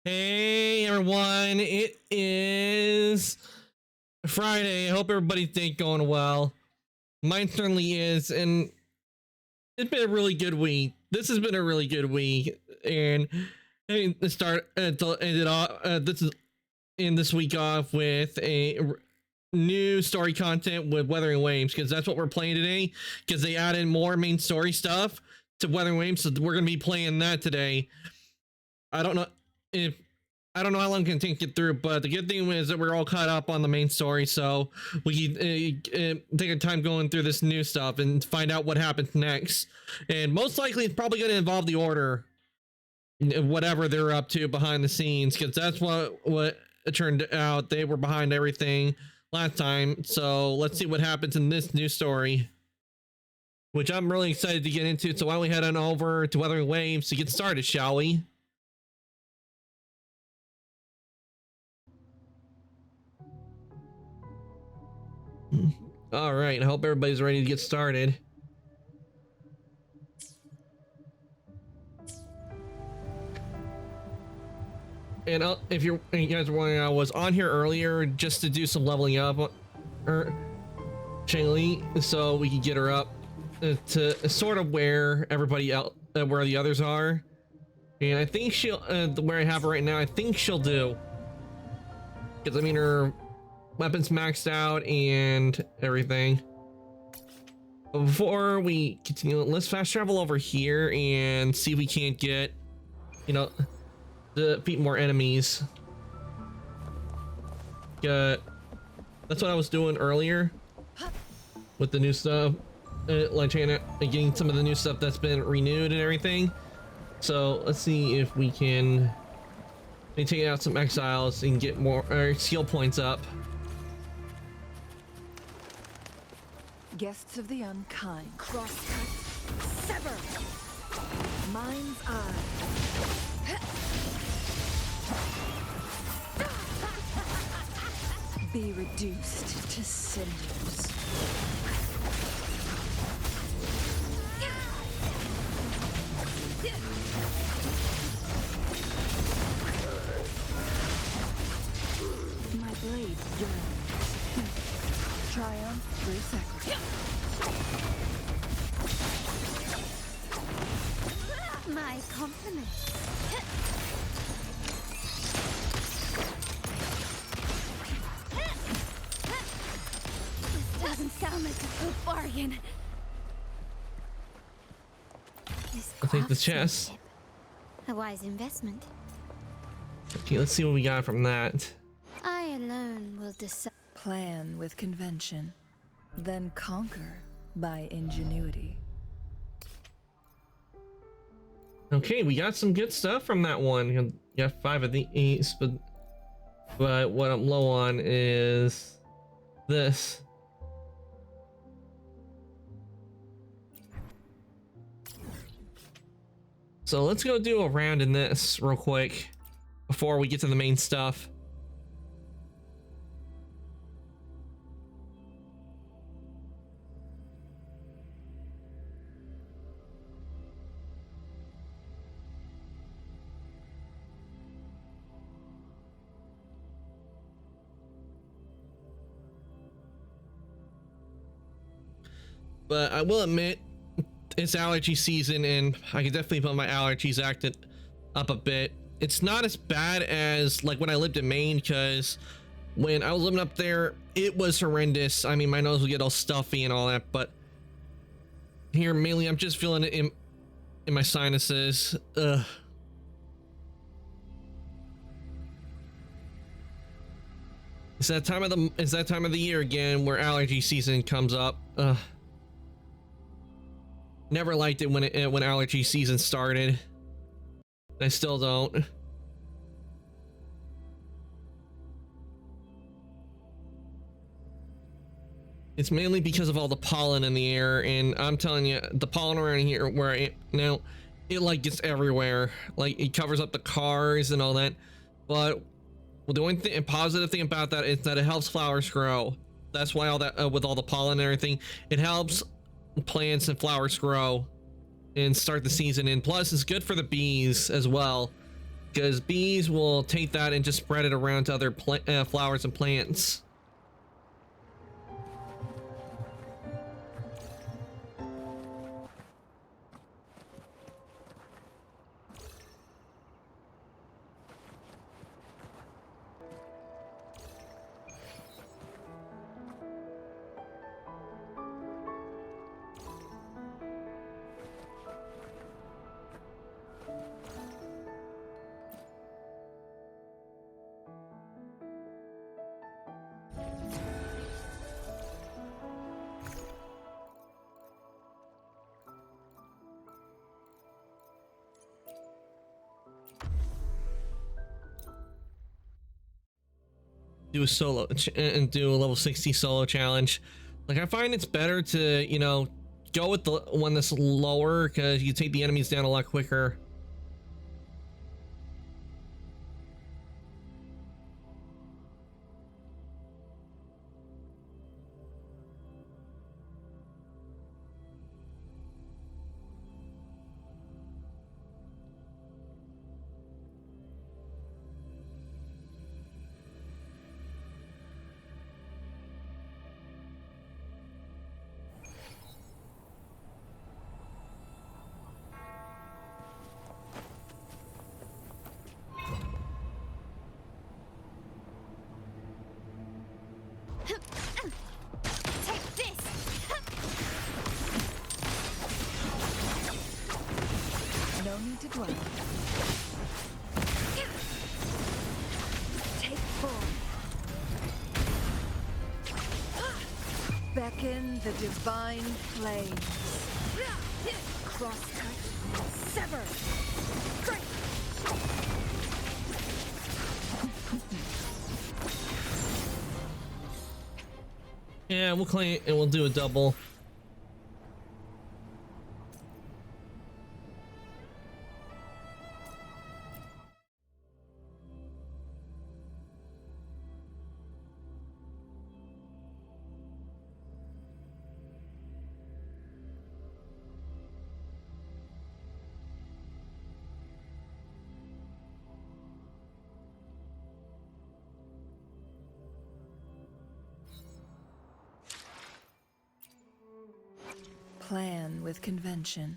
Hey everyone, it is Friday. I hope everybody's day going well. Mine certainly is, and it's been a really good week. This has been a really good week, and to start to end it off. This is in this week off with new story content with Wuthering Waves, because that's what we're playing today. Because they added more main story stuff to Wuthering Waves, so we're gonna be playing that today. I don't know if I don't know how long it can take to get through, but the good thing is that we're all caught up on the main story, so we take our time going through this new stuff and find out what happens next. And most likely, it's probably going to involve the Order, whatever they're up to behind the scenes, because that's what it turned out. They were behind everything last time. So let's see what happens in this new story, which I'm really excited to get into. So why don't we head on over to Wuthering Waves to get started, shall we? All right, I hope everybody's ready to get started. And if you guys are wondering, I was on here earlier just to do some leveling up Changli, so we can get her up to sort of where everybody else, where the others are. And I think she'll, where I have her right now, I think she'll do. Because I mean, her weapons maxed out and everything. But before we continue, let's fast travel over here and see if we can't get, you know, defeat more enemies. That's what I was doing earlier with the new stuff, like trying to getting some of the new stuff that's been renewed and everything. So let's see if we can take out some exiles and get more skill points up. Guests of the unkind. Crosscut. Sever. Mind's eye. Be reduced to cinders. My blade yearns. Triumph through sacrifice. My compliments. This doesn't sound like a good bargain. I'll take the chest. A wise investment. Okay, let's see what we got from that. I alone will decide. Plan with convention, then conquer by ingenuity. Okay, we got some good stuff from that one. We got 5 of these, but what I'm low on is this. So let's go do a round in this real quick before we get to the main stuff. But I will admit, it's allergy season, and I can definitely feel my allergies acted up a bit. It's not as bad as like when I lived in Maine, because when I was living up there, it was horrendous. I mean, my nose would get all stuffy and all that, but here mainly I'm just feeling it in my sinuses. Ugh. It's that time of the year again where allergy season comes up. Ugh. Never liked it when allergy season started. I still don't. It's mainly because of all the pollen in the air, and I'm telling you, the pollen around here where it now, it like gets everywhere. Like it covers up the cars and all that. But the only thing, positive thing about that is that it helps flowers grow. That's why all that with all the pollen and everything, it helps plants and flowers grow and start the season. And plus it's good for the bees as well. because bees will take that and just spread it around to other flowers and plants. Do a solo and do a level 60 solo challenge. Like, I find it's better to, you know, go with the one that's lower because you take the enemies down a lot quicker. Take this! No need to dwell. Take form. Beckon the divine flames. Crosscut, sever! Strike! Yeah, we'll claim it and we'll do a double. Plan with convention,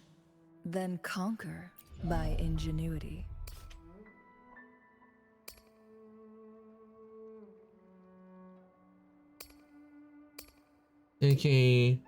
then conquer by ingenuity. Okay.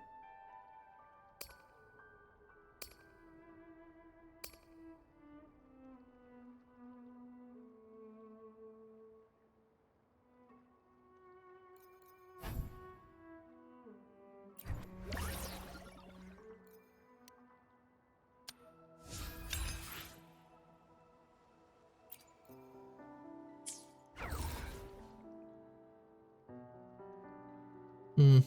Hmm.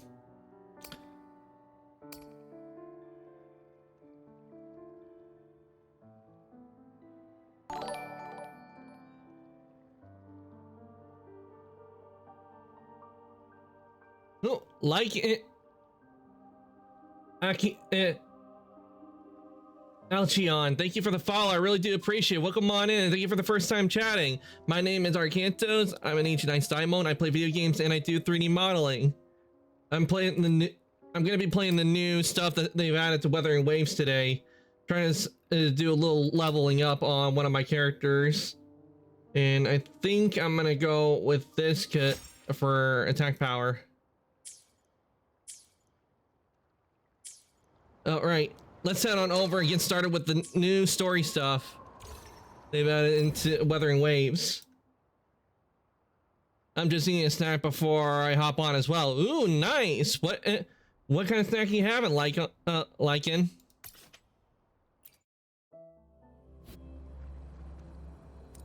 No, like it. Alchion, thank you for the follow. I really do appreciate it. Welcome on in. Thank you for the first time chatting. My name is Arcantos. I'm an Ancient Einstein. I play video games and I do 3D modeling. I'm gonna be playing the new stuff that they've added to Weathering Waves today. Trying to do a little leveling up on one of my characters. And I think I'm gonna go with this kit for attack power. All right, let's head on over and get started with the new story stuff they've added into Weathering Waves. I'm just eating a snack before I hop on as well. Ooh, nice. What kind of snack are you having, Lycan?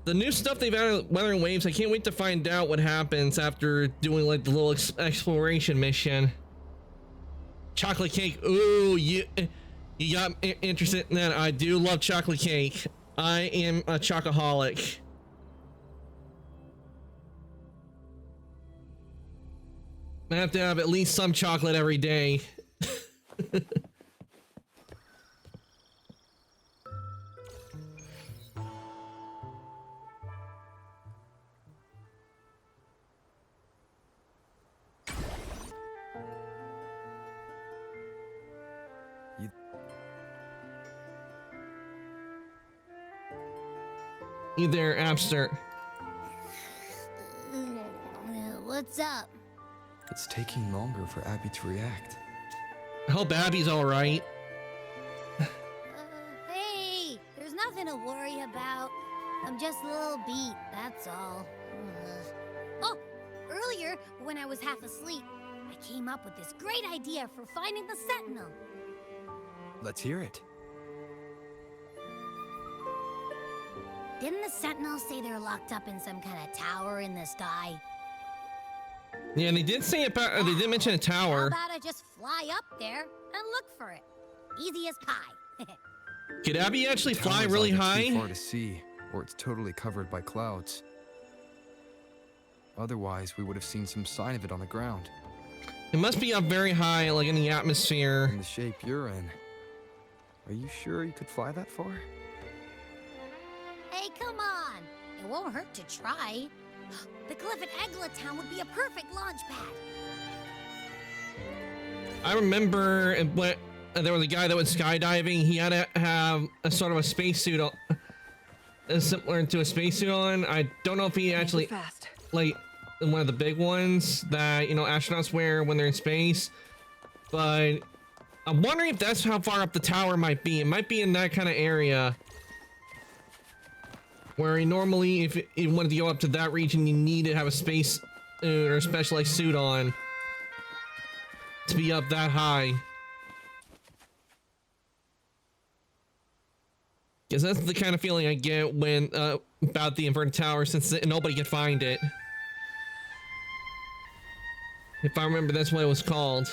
The new stuff they've added Weathering Waves, I can't wait to find out what happens after doing like the little exploration mission. Chocolate cake. Ooh, you got interested in that. I do love chocolate cake. I am a chocoholic. I have to have at least some chocolate every day. You there, Abster? What's up? It's taking longer for Abby to react. I hope Abby's alright. Hey, there's nothing to worry about. I'm just a little beat, that's all. Oh, earlier, when I was half asleep, I came up with this great idea for finding the Sentinel. Let's hear it. Didn't the Sentinel say they're locked up in some kind of tower in the sky? Yeah, they did say about. They did mention a How tower. about I just fly up there and look for it? Easy as pie. Could Abby actually fly Tower's really either high? Too far to see, or it's totally covered by clouds. Otherwise, we would have seen some sign of it on the ground. It must be up very high, like in the atmosphere. In the shape you're in. Are you sure you could fly that far? Hey, come on! It won't hurt to try. The cliff at Eglatown would be a perfect launch pad. I remember when there was a guy that was skydiving. He had to have a sort of a spacesuit on, similar to a spacesuit on. I don't know if he actually like one of the big ones that astronauts wear when they're in space, but I'm wondering if that's how far up the tower might be. It might be in that kind of area. Where normally, if you wanted to go up to that region, you need to have a space or a specialized suit on to be up that high. Because that's the kind of feeling I get when about the inverted tower, since nobody can find it. If I remember, that's what it was called.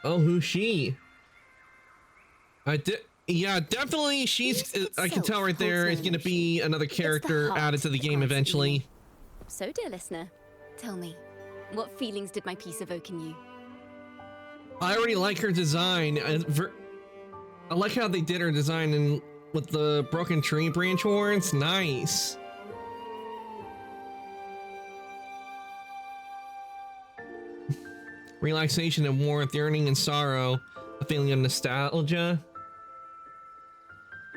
Oh, who's she? Yeah, definitely she's, I can tell right there, is going to be another character added to the game eventually. So, dear listener, tell me, what feelings did my piece evoke in you? I already like her design. I like how they did her design and with the broken tree branch horns. Nice. Relaxation and warmth, yearning and sorrow, a feeling of nostalgia.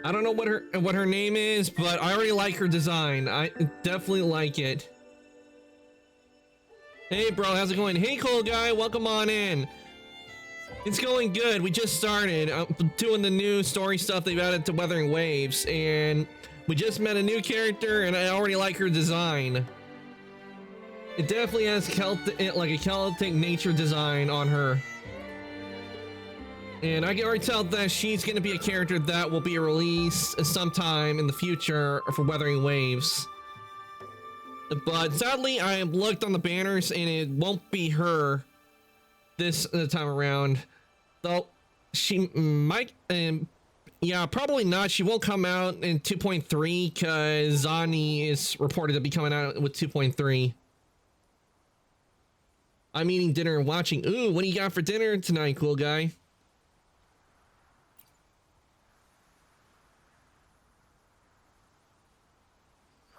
I don't know what her name is, but I already like her design. I definitely like it. Hey bro, how's it going? Hey cool guy, welcome on in. It's going good. We just started. I'm doing the new story stuff they've added to Wuthering Waves, and we just met a new character, and I already like her design. It definitely has like a Celtic nature design on her. And I can already tell that she's going to be a character that will be released sometime in the future for Wuthering Waves. But sadly, I looked on the banners and it won't be her this time around. Though she might, yeah, probably not. She won't come out in 2.3 because Zani is reported to be coming out with 2.3. I'm eating dinner and watching. Ooh, what do you got for dinner tonight, cool guy?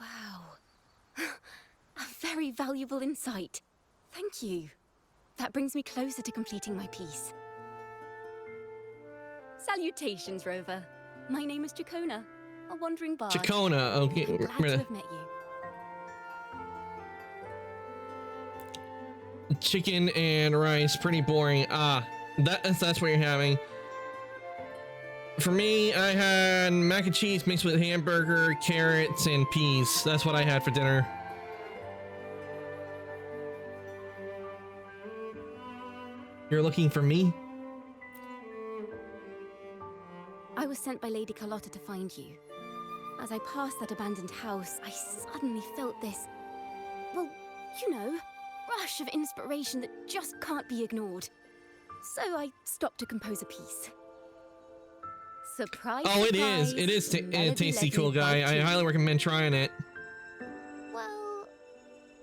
Wow. A very valuable insight. Thank you. That brings me closer to completing my piece. Salutations, Rover. My name is Chacona, a wandering bard. Chacona, okay. I'm glad to have met you. Chicken and rice, pretty boring. That's what you're having. For me, I had mac and cheese mixed with hamburger, carrots, and peas. That's what I had for dinner. You're looking for me? I was sent by Lady Carlotta to find you. As I passed that abandoned house, I suddenly felt this, well, you know, rush of inspiration that just can't be ignored. So I stopped to compose a piece. Surprise! Oh, it is. surprise, It is Melody tasty, led cool me guy. right I to highly you. recommend trying it. Well,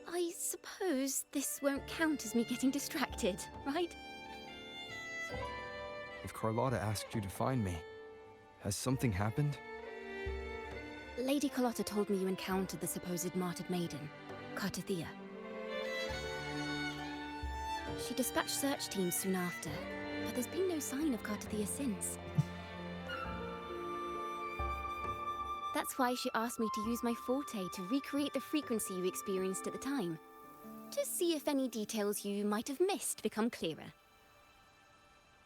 I suppose this won't count as me getting distracted, right? If Carlotta asked you to find me, has something happened? Lady Carlotta told me you encountered the supposed martyred maiden, Cartothea. She dispatched search teams soon after, but there's been no sign of Cartothea since. That's why she asked me to use my forte to recreate the frequency you experienced at the time, to see if any details you might have missed become clearer.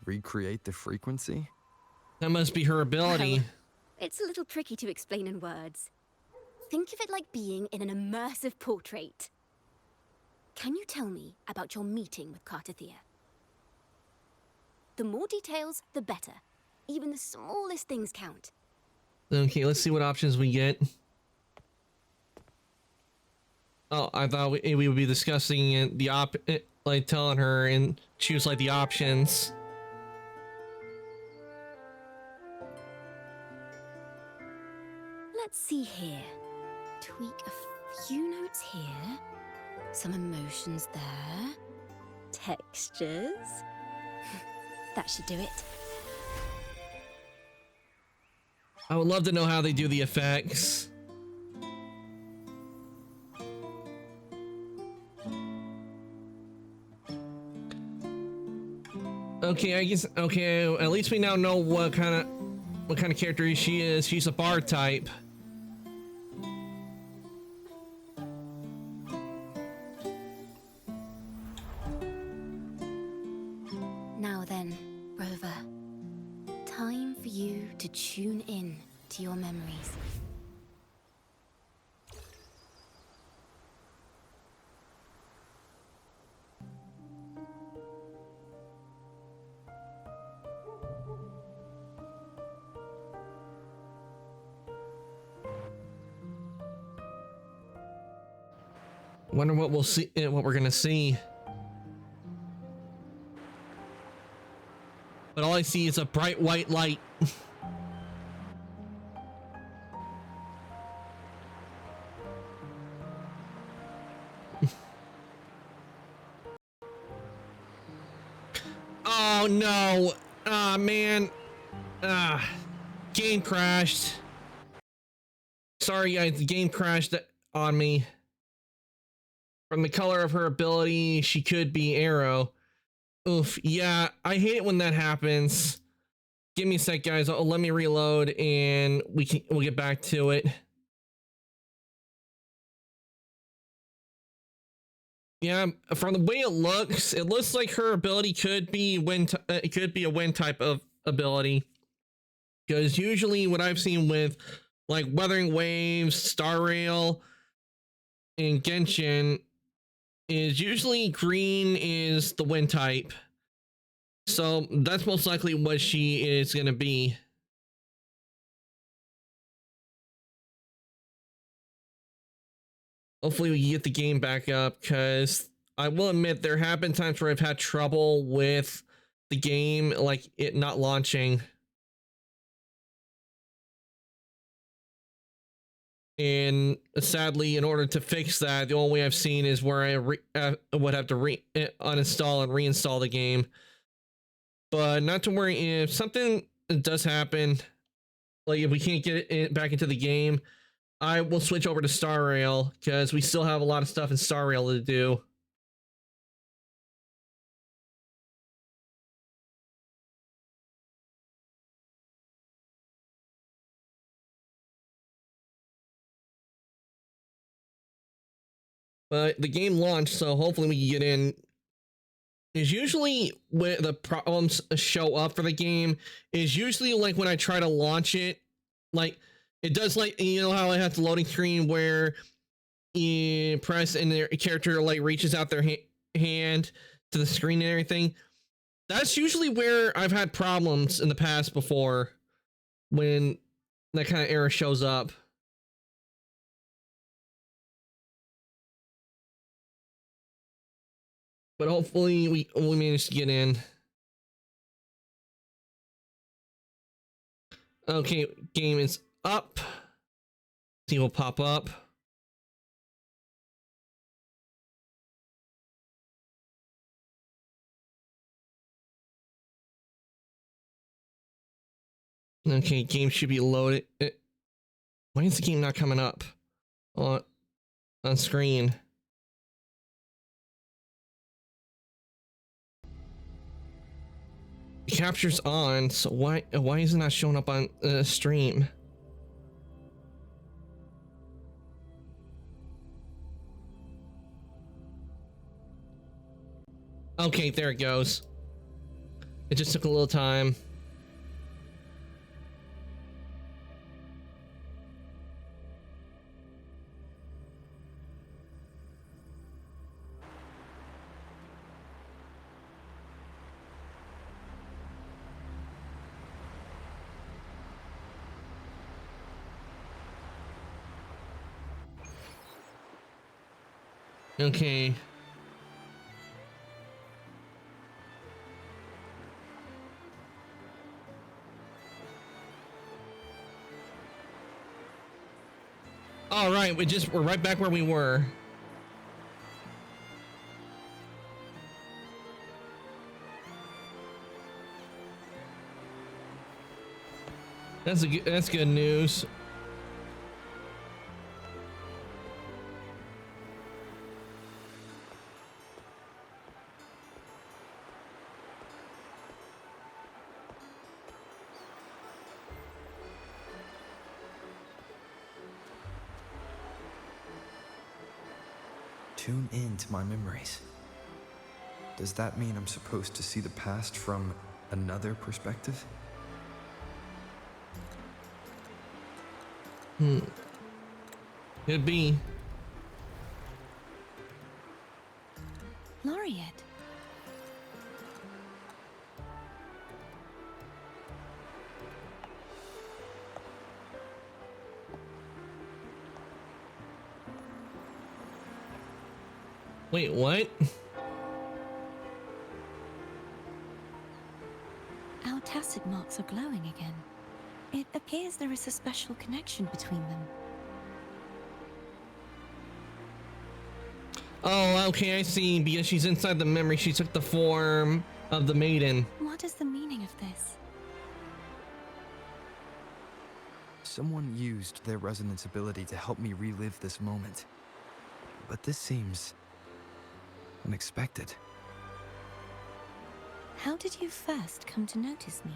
Recreate the frequency? That must be her ability. Well, it's a little tricky to explain in words. Think of it like being in an immersive portrait. Can you tell me about your meeting with Cartothea? The more details, the better. Even the smallest things count. Okay, let's see what options we get. Oh, I thought we would be discussing it, like telling her and choose like the options. Let's see here. Tweak a few notes here. Some emotions there. Textures. That should do it. I would love to know how they do the effects. Okay, I guess, okay, at least we now know what kind of character she is. She's a bard type. Now then, Rover. Time for you to tune in to your memories. Wonder what we'll see, what we're gonna see. But all I see is a bright white light. Oh no! Ah, man. Game crashed. Sorry guys, the game crashed on me. From the color of her ability, she could be Arrow. Oof, yeah, I hate it when that happens. Give me a sec, guys. Let me reload and we'll get back to it. Yeah, from the way it looks like her ability could be it could be a wind type of ability. Because usually what I've seen with like Wuthering Waves, Star Rail, and Genshin is usually green is the wind type. So that's most likely what she is going to be. Hopefully we can get the game back up, because I will admit there have been times where I've had trouble with the game, like it not launching. And sadly, in order to fix that, the only way I've seen is where I would have to uninstall and reinstall the game. But not to worry, if something does happen, like if we can't get it back into the game, I will switch over to Star Rail, because we still have a lot of stuff in Star Rail to do. But the game launched, so hopefully we can get in. Is usually where the problems show up for the game is usually like when I try to launch it, like it does, like, you know how I have the loading screen where you press and their character like reaches out their hand to the screen and everything. That's usually where I've had problems in the past before, when that kind of error shows up. But hopefully we managed to get in. Okay, game is up. See, will pop up. Okay, game should be loaded. Why is the game not coming up on screen? The capture's on, so why is it not showing up on stream? Okay, there it goes. It just took a little time. Okay. All right, we're right back where we were. That's good news. Tune in to my memories. Does that mean I'm supposed to see the past from another perspective? Could be. Laureate. Wait, what? Our tacit marks are glowing again. It appears there is a special connection between them. Oh, okay, I see. Because she's inside the memory, she took the form of the maiden. What is the meaning of this? Someone used their resonance ability to help me relive this moment. But this seems unexpected. How did you first come to notice me?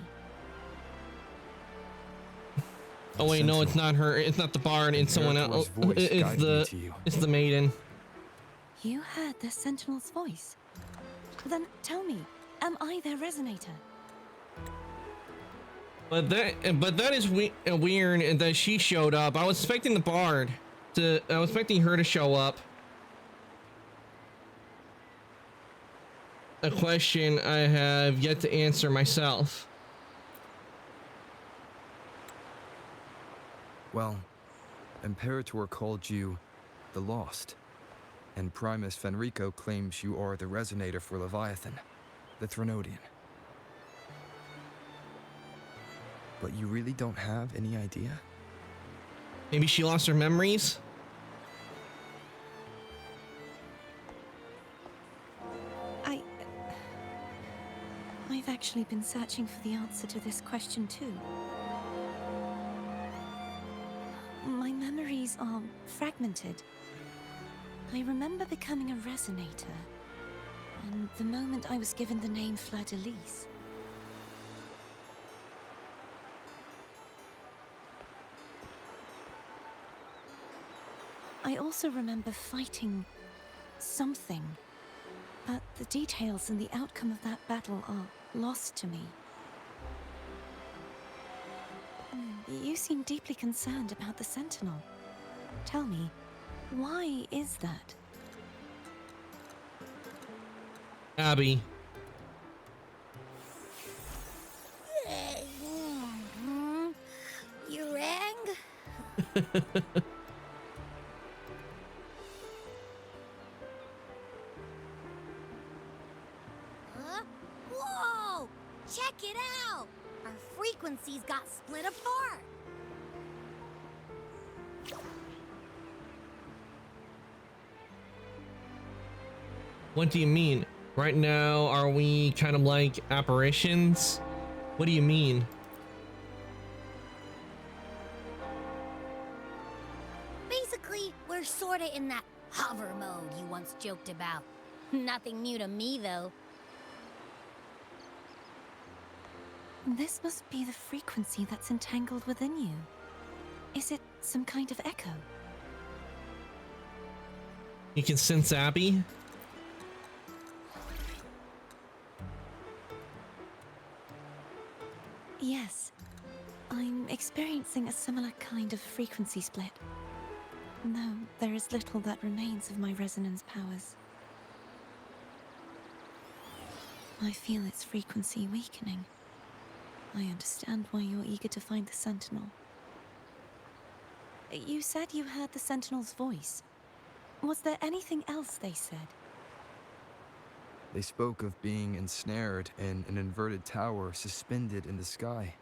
Oh wait, no, it's not her. It's not the bard. It's someone else. It's the maiden. You heard the Sentinel's voice. Then tell me, am I their resonator? But that is weird that she showed up. I was expecting the bard to. I was expecting her to show up. A question I have yet to answer myself. Well, Imperator called you the Lost, and Primus Fenrico claims you are the resonator for Leviathan, the Threnodian. But you really don't have any idea? Maybe she lost her memories? I've actually been searching for the answer to this question too. My memories are fragmented. I remember becoming a resonator, and the moment I was given the name Fleur-de-Lis. I also remember fighting something, but the details and the outcome of that battle are lost to me. You seem deeply concerned about the Sentinel. Tell me, why is that? Abby. You rang? Whoa! Check it out! Our frequencies got split apart! What do you mean? Right now, are we kind of like apparitions? What do you mean? Basically, we're sorta in that hover mode you once joked about. Nothing new to me, though. This must be the frequency that's entangled within you. Is it some kind of echo? You can sense Abby. Yes. I'm experiencing a similar kind of frequency split. Though there is little that remains of my resonance powers. I feel its frequency weakening. I understand why you're eager to find the Sentinel. You said you heard the Sentinel's voice. Was there anything else they said? They spoke of being ensnared in an inverted tower suspended in the sky.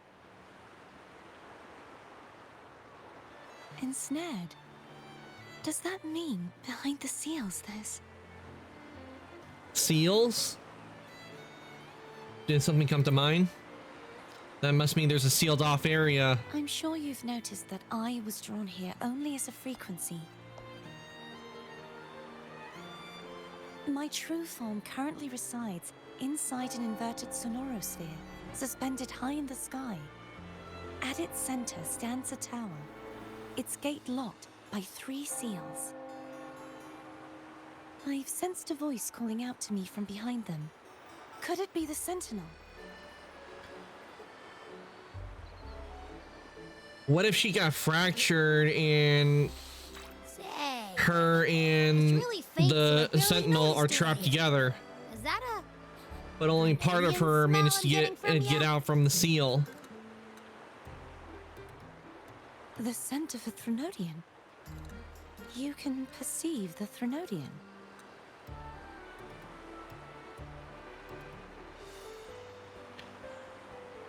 Ensnared? Does that mean behind the seals there's... Seals? Did something come to mind? That must mean there's a sealed off area. I'm sure you've noticed that I was drawn here only as a frequency. My true form currently resides inside an inverted sonorosphere, suspended high in the sky. At its center stands a tower, its gate locked by 3 seals. I've sensed a voice calling out to me from behind them. Could it be the Sentinel? What if she got fractured and Say, her and it's really faint, the so I barely Sentinel are noticed it trapped here. together, Is that a... but only part of her alien managed to smell I'm get getting from ya? out from the seal? The scent of a Threnodian. You can perceive the Threnodian.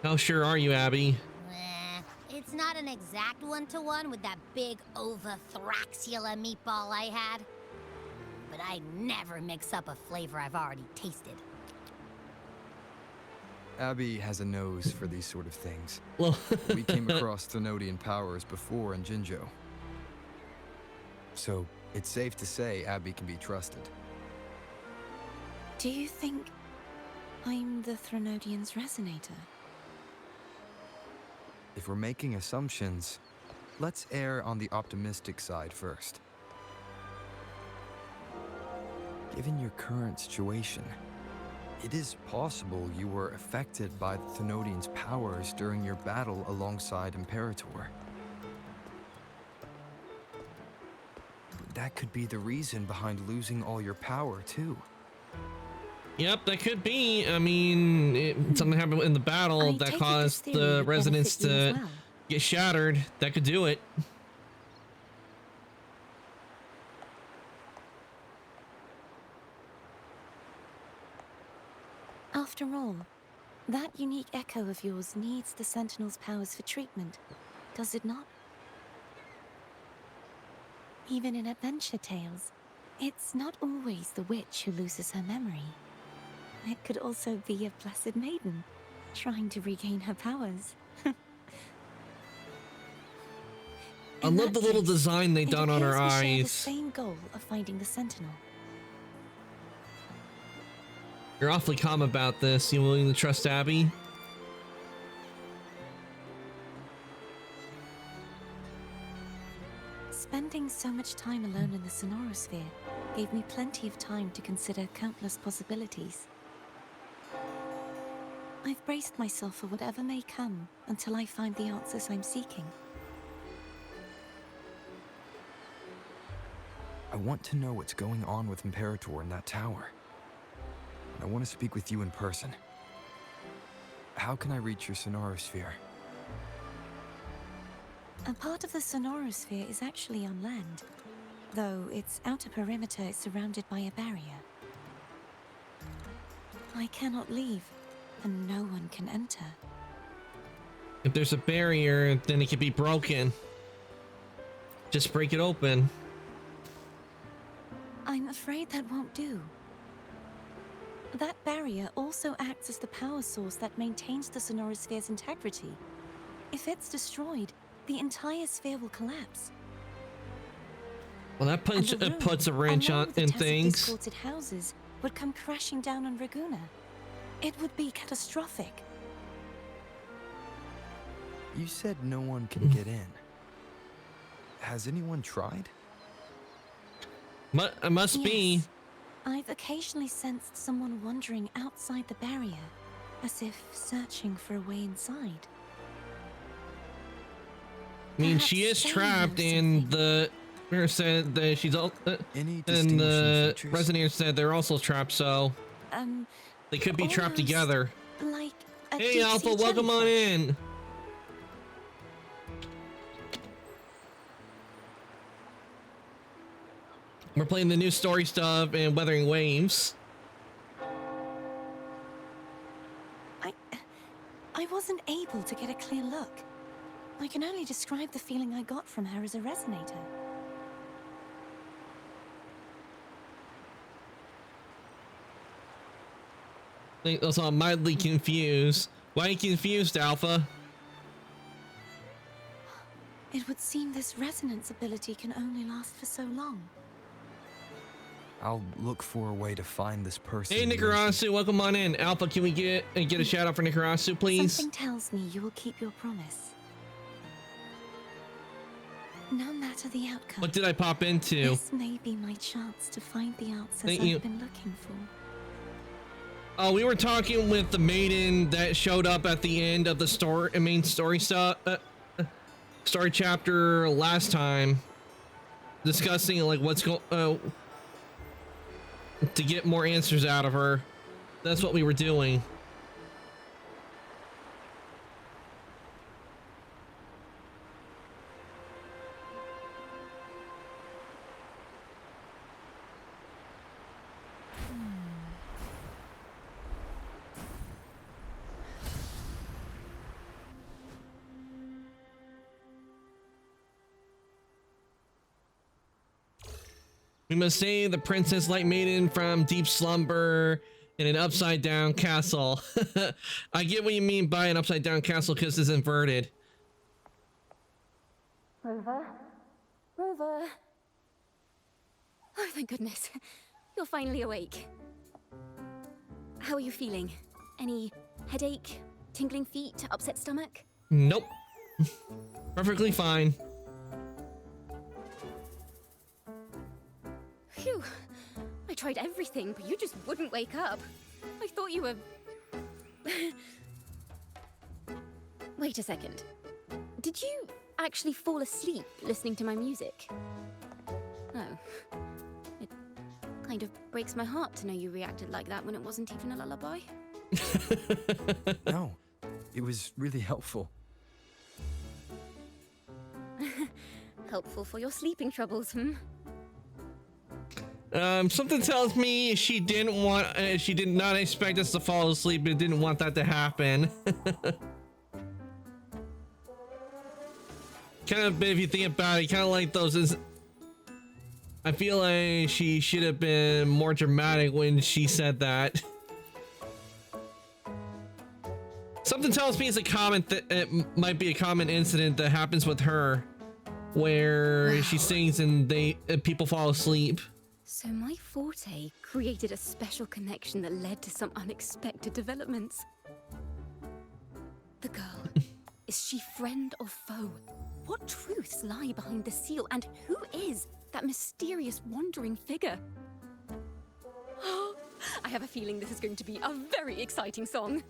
How sure are you, Abby? It's not an exact one-to-one with that big Ovathraxula meatball I had. But I never mix up a flavor I've already tasted. Abby has a nose for these sort of things. Well, We came across Threnodian powers before in Jinzhou. So, it's safe to say Abby can be trusted. Do you think I'm the Threnodian's resonator? If we're making assumptions, let's err on the optimistic side first. Given your current situation, it is possible you were affected by the Thenodian's powers during your battle alongside Imperator. That could be the reason behind losing all your power, too. yep, that could be. I mean, something happened in the battle I that take it this caused theory the would resonance benefit you as to well. get shattered. That could do it. After all, that unique echo of yours needs the Sentinel's powers for treatment, does it not? Even in adventure tales, it's not always the witch who loses her memory. It could also be a blessed maiden, trying to regain her powers. I In love that the little case, design they it done on her appears we share the eyes. same goal of finding the Sentinel. You're awfully calm about this. You willing to trust Abby? Spending so much time alone in the Sonorosphere gave me plenty of time to consider countless possibilities. I've braced myself for whatever may come until I find the answers I'm seeking. I want to know what's going on with Imperator in that tower. I want to speak with you in person. How can I reach your Sonorosphere? A part of the Sonorosphere is actually on land, though its outer perimeter is surrounded by a barrier. I cannot leave, and no one can enter. If there's a barrier, then it can be broken. Just break it open. I'm afraid that won't do. That barrier also acts as the power source that maintains the Sonorosphere's integrity. If it's destroyed, the entire sphere will collapse. Well, that And the ruin, puts a wrench along on with the in tacit things. distorted houses would come crashing down on Raguna. It would be catastrophic. You said no one can get in. Has anyone tried? Must be. Yes. I've occasionally sensed someone wandering outside the barrier, as if searching for a way inside. I mean, she Perhaps is they trapped, know and something. the mirror said that she's all. Any And distinguishing the features? resonator said they're also trapped, so they could be trapped almost together. Like a Hey, deep-sea Alpha, welcome on jellyfish. in. We're playing the new story stuff and Weathering Waves. I wasn't able to get a clear look. I can only describe the feeling I got from her as a resonator. I think also I'm mildly confused. Why are you confused, Alpha? It would seem this resonance ability can only last for so long. I'll look for a way to find this person. Hey, you mentioned. Nikarasu, welcome on in. Alpha, can we get a shout out for Nikarasu, please? Something tells me you will keep your promise. No matter the outcome, What did I pop into? this may be my chance to find the answers Thank I've you. been looking for. Oh, we were talking with the maiden that showed up at the end of the story, main story stuff, story chapter last time, discussing like what's going, to get more answers out of her. That's what we were doing. We must save the Princess Light Maiden from deep slumber in an upside down castle. I get what you mean by an upside down castle because it's inverted. Rover? Rover? Oh, thank goodness. You're finally awake. How are you feeling? Any headache, tingling feet, upset stomach? Nope. Perfectly fine. Phew. I tried everything, but you just wouldn't wake up. I thought you were... Wait a second. Did you actually fall asleep listening to my music? Oh. It kind of breaks my heart to know you reacted like that when it wasn't even a lullaby. No, it was really helpful. Helpful for your sleeping troubles, hmm? Something tells me she didn't want, she did not expect us to fall asleep and didn't want that to happen. Kind of, if you think about it, kind of like those. I feel like she should have been more dramatic when she said that. Something tells me it's a common. It might be a common incident that happens with her, where she sings and people fall asleep. So my forte created a special connection that led to some unexpected developments. The girl, is she friend or foe? What truths lie behind the seal, and who is that mysterious wandering figure? I have a feeling this is going to be a very exciting song.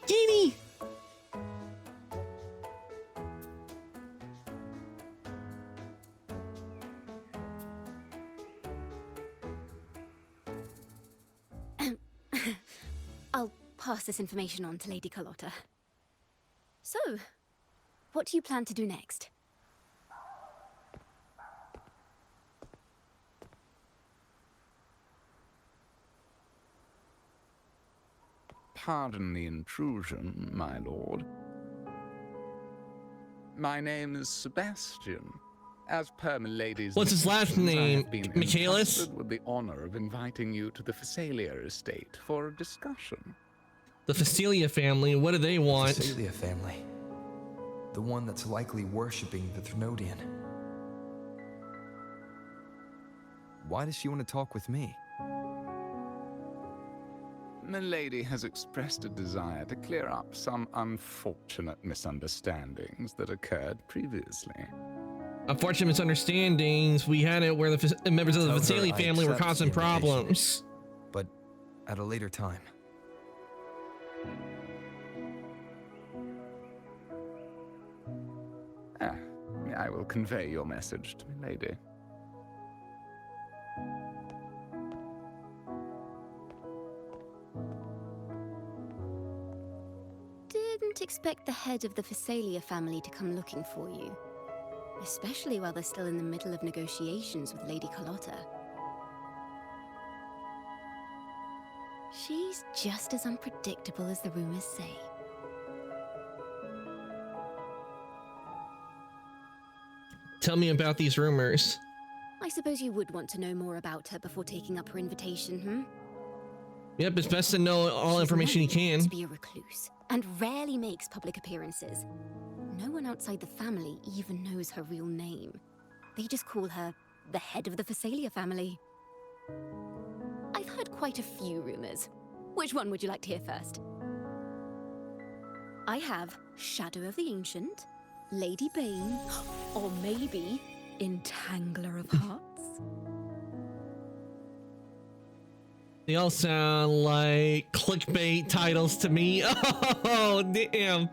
Genie! I'll pass this information on to Lady Carlotta. So, what do you plan to do next? Pardon the intrusion, my lord. My name is Sebastian. As per Milady's What's his last instructions, I name? have been Michaelis? entrusted with the honor of inviting you to the Phasalia estate for a discussion. The Facilia family, what do they want? Celia family. The one that's likely worshipping the Thrunodian. Why does she want to talk with me? Milady has expressed a desire to clear up some unfortunate misunderstandings that occurred previously. Unfortunate misunderstandings. We had it where the members of the Tell her Vasili I family were accept causing the invitation. problems. But at a later time. I will convey your message to Milady. Didn't expect the head of the Phasalia family to come looking for you. Especially while they're still in the middle of negotiations with Lady Carlotta. She's just as unpredictable as the rumors say. Tell me about these rumors. I suppose you would want to know more about her before taking up her invitation, hmm? Yep, it's best to know all She's information you known can. to be a recluse, and rarely makes public appearances. No one outside the family even knows her real name. They just call her the head of the Phasalia family. I've heard quite a few rumors. Which one would you like to hear first? I have Shadow of the Ancient, Lady Bane, or maybe Entangler of Hearts. They all sound like clickbait titles to me. Oh, damn.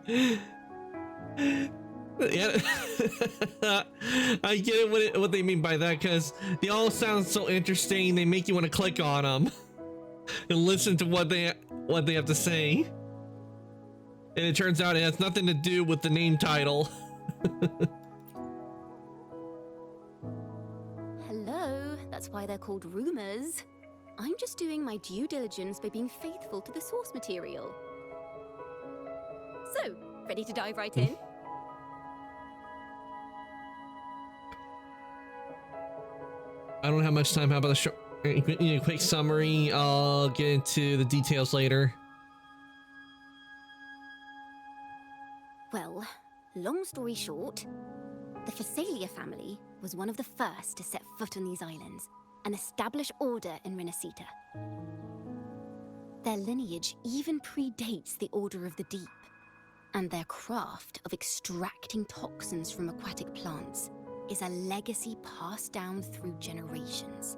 Yeah. I get it what they mean by that, because they all sound so interesting. They make you want to click on them and listen to what they have to say. And it turns out it has nothing to do with the name title. Hello, that's why they're called rumors. I'm just doing my due diligence by being faithful to the source material. So, ready to dive right in? I don't have much time. How about a quick summary? I'll get into the details later. Well, long story short, the Phasalia family was one of the first to set foot on these islands and establish order in Renacita. Their lineage even predates the Order of the Deep, and their craft of extracting toxins from aquatic plants is a legacy passed down through generations.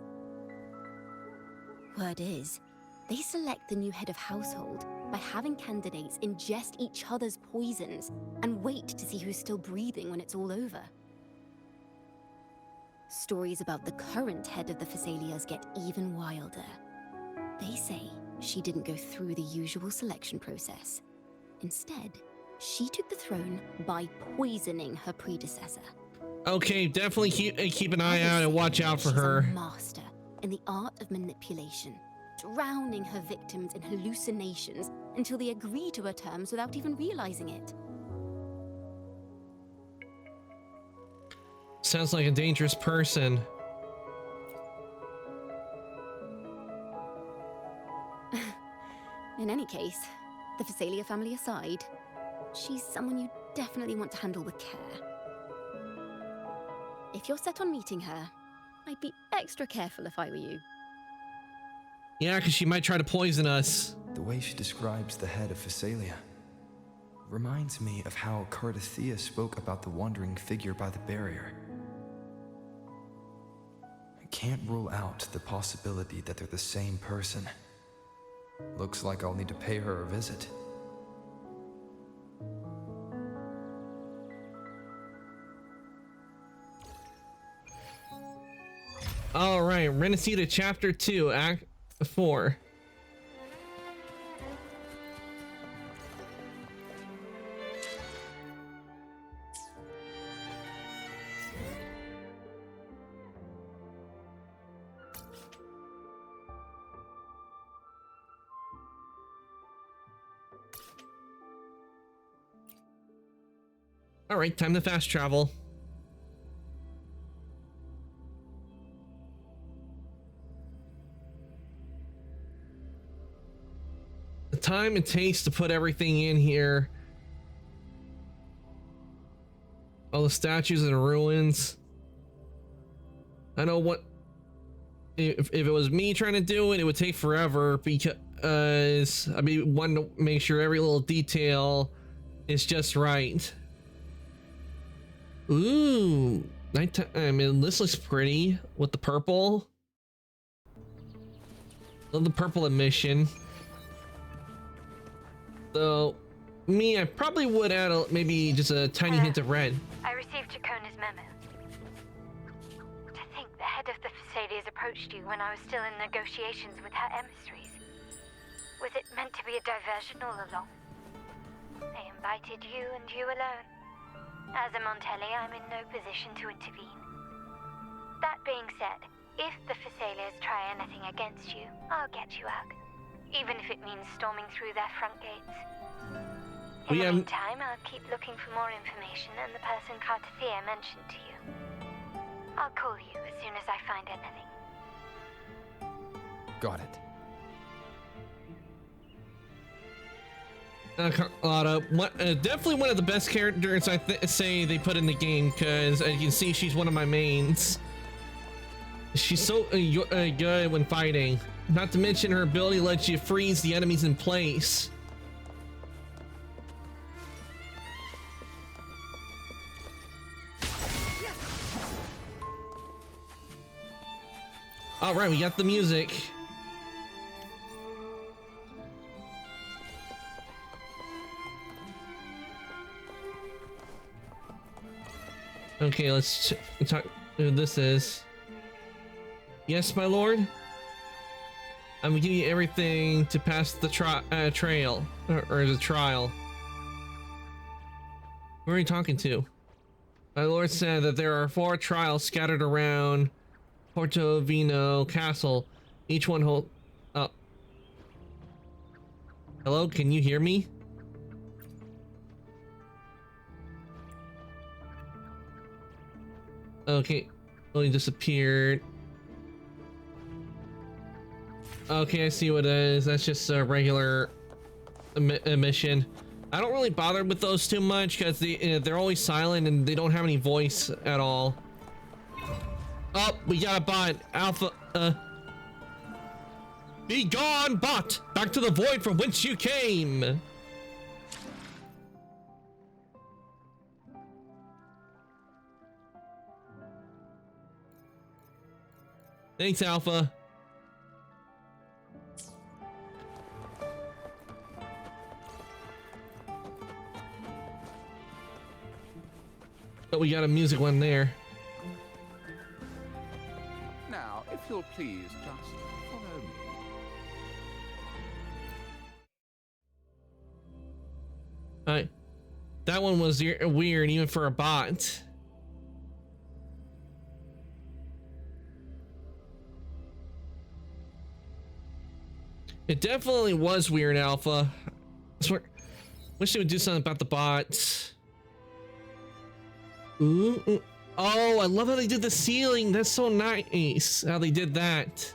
Word is, they select the new head of household by having candidates ingest each other's poisons and wait to see who's still breathing when it's all over. Stories about the current head of the Phasalias get even wilder. They say she didn't go through the usual selection process. Instead, she took the throne by poisoning her predecessor. Okay, definitely keep an eye out and watch out for She's her. a master in the art of manipulation, drowning her victims in hallucinations until they agree to her terms without even realizing it. Sounds like a dangerous person. In any case, the Phasalia family aside, she's someone you definitely want to handle with care. If you're set on meeting her, I'd be extra careful if I were you. Yeah, because she might try to poison us. The way she describes the head of Phasalia reminds me of how Cardathea spoke about the wandering figure by the barrier. I can't rule out the possibility that they're the same person. Looks like I'll need to pay her a visit. All right, Renacita Chapter 2, Act 4. All right, time to fast travel. The time it takes to put everything in here All the statues and ruins. I know what if it was me trying to do it, it would take forever because I mean, one to make sure every little detail is just right. Ooh, nighttime. I mean, this looks pretty with the purple. Love the purple emission. So, me, I probably would add maybe just a tiny hint of red. I received Chacona's memo. To think the head of the Phasalias approached you when I was still in negotiations with her emissaries. Was it meant to be a diversion all along? They invited you and you alone. As a Montelli, I'm in no position to intervene. That being said, if the Phasalias try anything against you, I'll get you out. Even if it means storming through their front gates. In the meantime, I'll keep looking for more information and the person Cartathea mentioned to you. I'll call you as soon as I find anything. Got it. Carlotta, definitely one of the best characters I say they put in the game, because as you can see, she's one of my mains. She's so good when fighting. Not to mention her ability lets you freeze the enemies in place. All right, we got the music. Okay, let's talk who this is. Yes, my lord. I'm giving you everything to pass the trail, or the trial. Who are you talking to? My lord said that there are 4 trials scattered around Portovino Castle. Each one hold. Hello, can you hear me? Okay, well, he disappeared. Okay, I see what it is. That's just a regular mission. I don't really bother with those too much because they're always silent and they don't have any voice at all. Oh, we got a bot. Alpha, be gone, bot! Back to the void from whence you came! Thanks, Alpha. But we got a music one there. Now, if you'll please just follow me. Alright. That one was weird, even for a bot. It definitely was weird, Alpha. I swear, wish they would do something about the bots. Ooh. Oh, I love how they did the ceiling. That's so nice how they did that.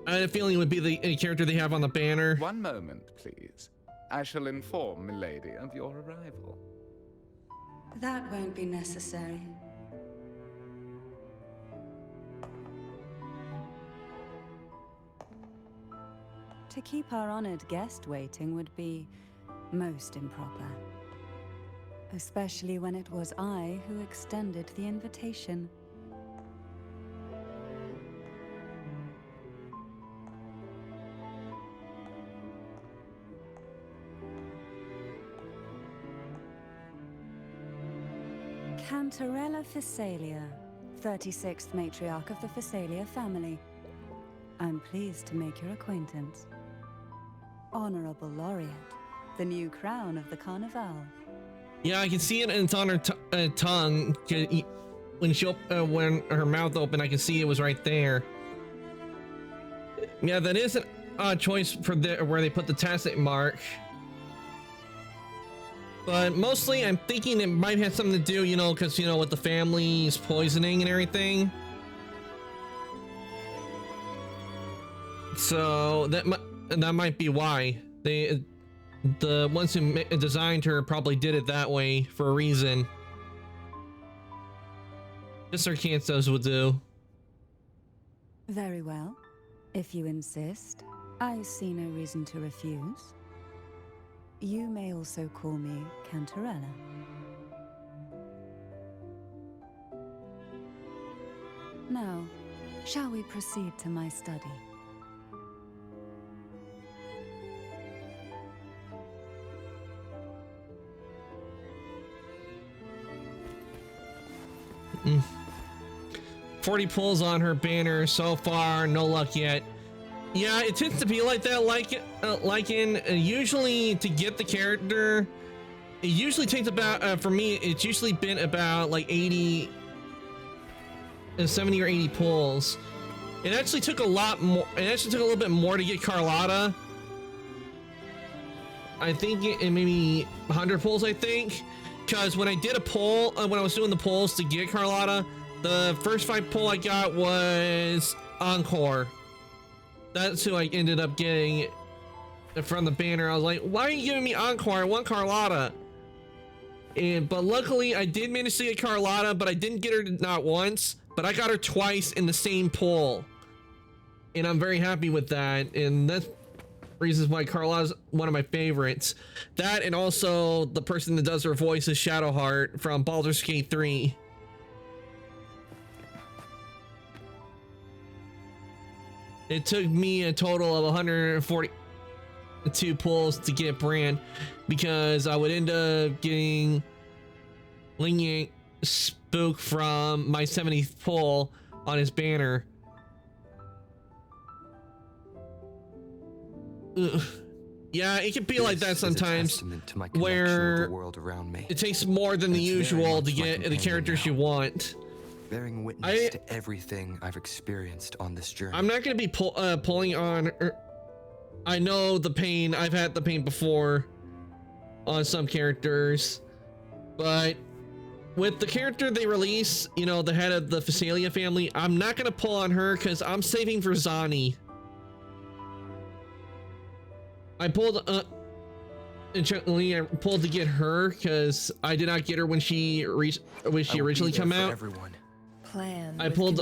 I had a feeling it would be the character they have on the banner. One moment, please. I shall inform Milady of your arrival. That won't be necessary. To keep our honored guest waiting would be most improper. Especially when it was I who extended the invitation. Cantarella Phasalia, 36th matriarch of the Phasalia family. I'm pleased to make your acquaintance. Honorable Laureate, the new crown of the Carnival. Yeah, I can see it, and it's on her tongue. When she when her mouth opened, I can see it was right there. Yeah, that is choice for where they put the tacit mark. But mostly I'm thinking it might have something to do, you know, because, you know, with the family's poisoning and everything. So that might be why. The ones who designed her probably did it that way for a reason. Just Arkanthos will do. Very well. If you insist, I see no reason to refuse. You may also call me Cantarella. Now, shall we proceed to my study? Mm. 40 pulls on her banner so far, no luck yet. Yeah, it tends to be like that, like in usually to get the character, it usually takes about, for me, it's usually been about like 70 or 80 pulls. It actually took a lot more, it actually took a little bit more to get Carlotta. I think it maybe 100 pulls, I think. Because when I did a poll, when I was doing the polls to get Carlotta, the first 5 pull I got was Encore. That's who I ended up getting from the banner. I was like, why are you giving me Encore? I want Carlotta. But luckily I did manage to get Carlotta, but I didn't get her not once, but I got her twice in the same pull. And I'm very happy with that. And that's reasons why Carlotta's one of my favorites. That, and also the person that does her voice is Shadowheart from Baldur's Gate 3. It took me a total of 142 pulls to get Bran, because I would end up getting Lenient Spook from my 70th pull on his banner. Ugh. Yeah, it can be like that sometimes, where it takes more than the usual to get the characters you want. Bearing witness to everything I've experienced on this journey. I'm not going to be pulling on. I know the pain. I've had the pain before on some characters, but with the character they release, you know, the head of the Physalia family, I'm not going to pull on her because I'm saving for Zani. I pulled I pulled to get her because I did not get her when she originally came out. Everyone. I pulled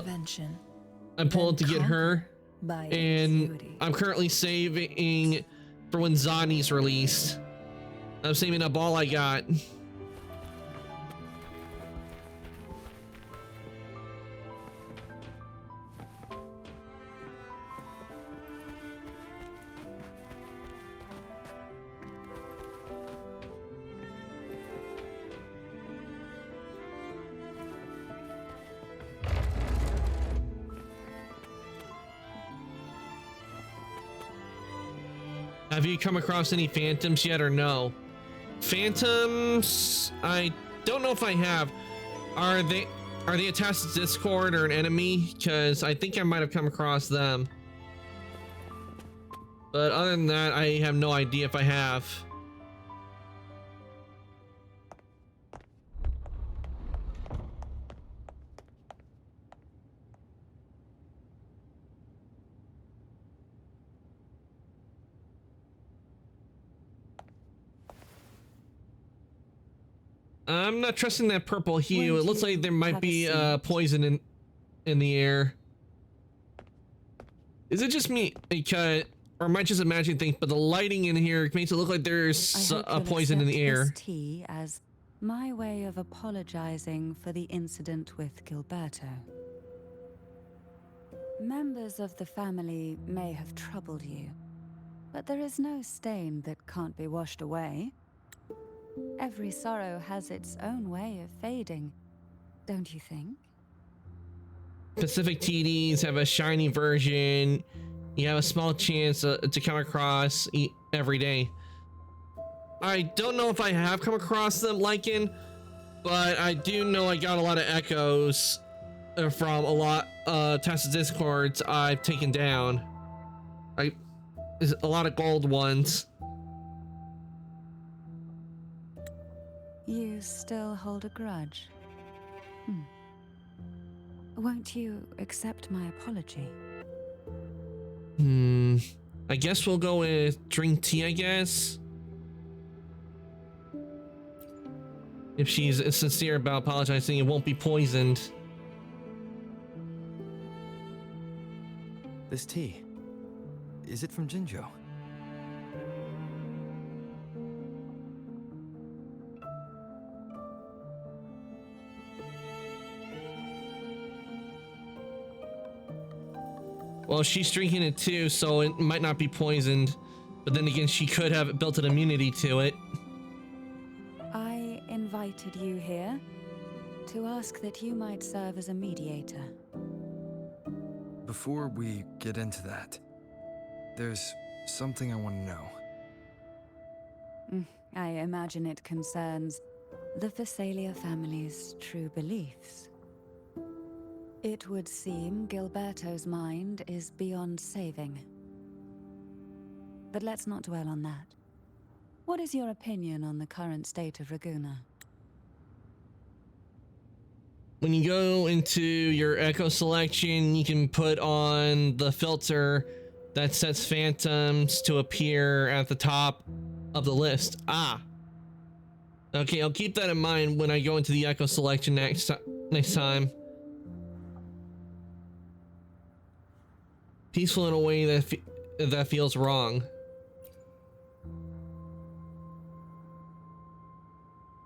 to get her, and I'm currently saving for when Zani's released. I'm saving up all I got. Have you come across any phantoms yet or no? Phantoms, I don't know if I have. Are they attached to Discord or an enemy? Because I think I might have come across them. But other than that, I have no idea if I have. I'm not trusting that purple hue. It looks like there might be poison in the air. Is it just me? Or am I just imagining things? But the lighting in here makes it look like there's a poison in the air. This tea as my way of apologizing for the incident with Gilberto. Members of the family may have troubled you, but there is no stain that can't be washed away. Every sorrow has its own way of fading, don't you think? Pacific TDs have a shiny version. You have a small chance to come across every day. I don't know if I have come across them, Lycan, but I do know I got a lot of echoes from a lot Tessa Discords I've taken down. a lot of gold ones. You still hold a grudge? Won't you accept my apology? I guess we'll go with drink tea, I guess. If she's sincere about apologizing, it won't be poisoned. This tea, is it from Jinzhou? Well, she's drinking it too, so it might not be poisoned. But then again, she could have built an immunity to it. I invited you here to ask that you might serve as a mediator. Before we get into that, there's something I want to know. I imagine it concerns the Phasalia family's true beliefs. It would seem Gilberto's mind is beyond saving. But let's not dwell on that. What is your opinion on the current state of Raguna? When you go into your echo selection, you can put on the filter that sets phantoms to appear at the top of the list. Okay, I'll keep that in mind when I go into the echo selection next time. Peaceful in a way that feels wrong.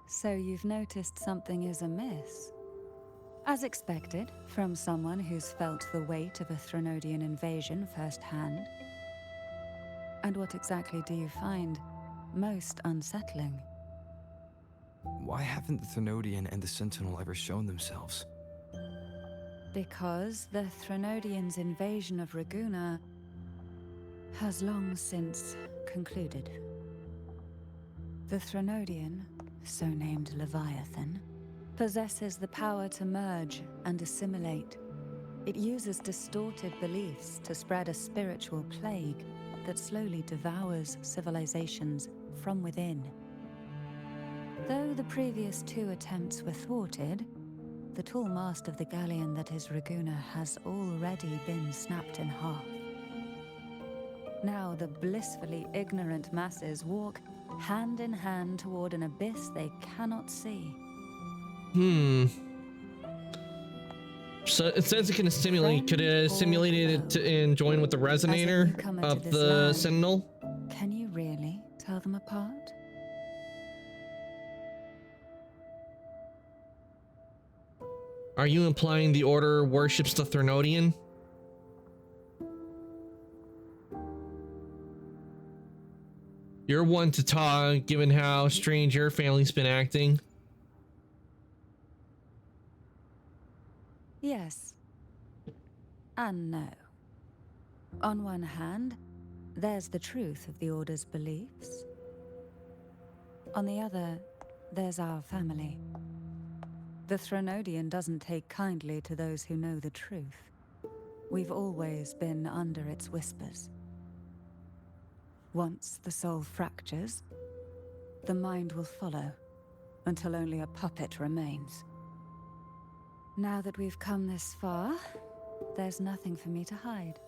So you've noticed something is amiss? As expected, from someone who's felt the weight of a Threnodian invasion firsthand. And what exactly do you find most unsettling? Why haven't the Threnodian and the Sentinel ever shown themselves? Because the Threnodians' invasion of Raguna has long since concluded. The Threnodian, so named Leviathan, possesses the power to merge and assimilate. It uses distorted beliefs to spread a spiritual plague that slowly devours civilizations from within. Though the previous 2 attempts were thwarted, the tall mast of the galleon that is Raguna has already been snapped in half. Now the blissfully ignorant masses walk hand in hand toward an abyss they cannot see. So it says it can stimulate. Could it stimulate it and join with the resonator of the Sentinel? Can you really tell them apart? Are you implying the Order worships the Threnodian? You're one to talk, given how strange your family's been acting. Yes. And no. On one hand, there's the truth of the Order's beliefs. On the other, there's our family. The Threnodian doesn't take kindly to those who know the truth. We've always been under its whispers. Once the soul fractures, the mind will follow, until only a puppet remains. Now that we've come this far, there's nothing for me to hide.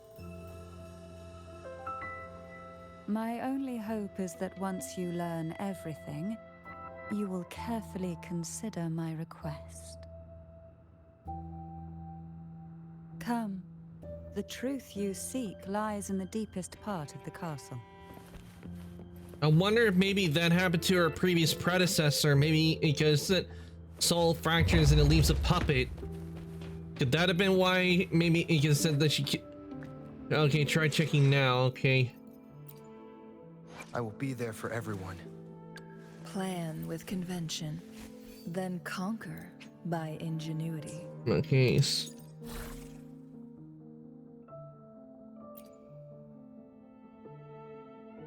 My only hope is that once you learn everything, you will carefully consider my request. Come. The truth you seek lies in the deepest part of the castle. I wonder if maybe that happened to her previous predecessor. Maybe because that soul fractures and it leaves a puppet. Could that have been why? Maybe it just said that she. Okay, try checking now. Okay. I will be there for everyone. Plan with convention, then conquer by ingenuity. Okay.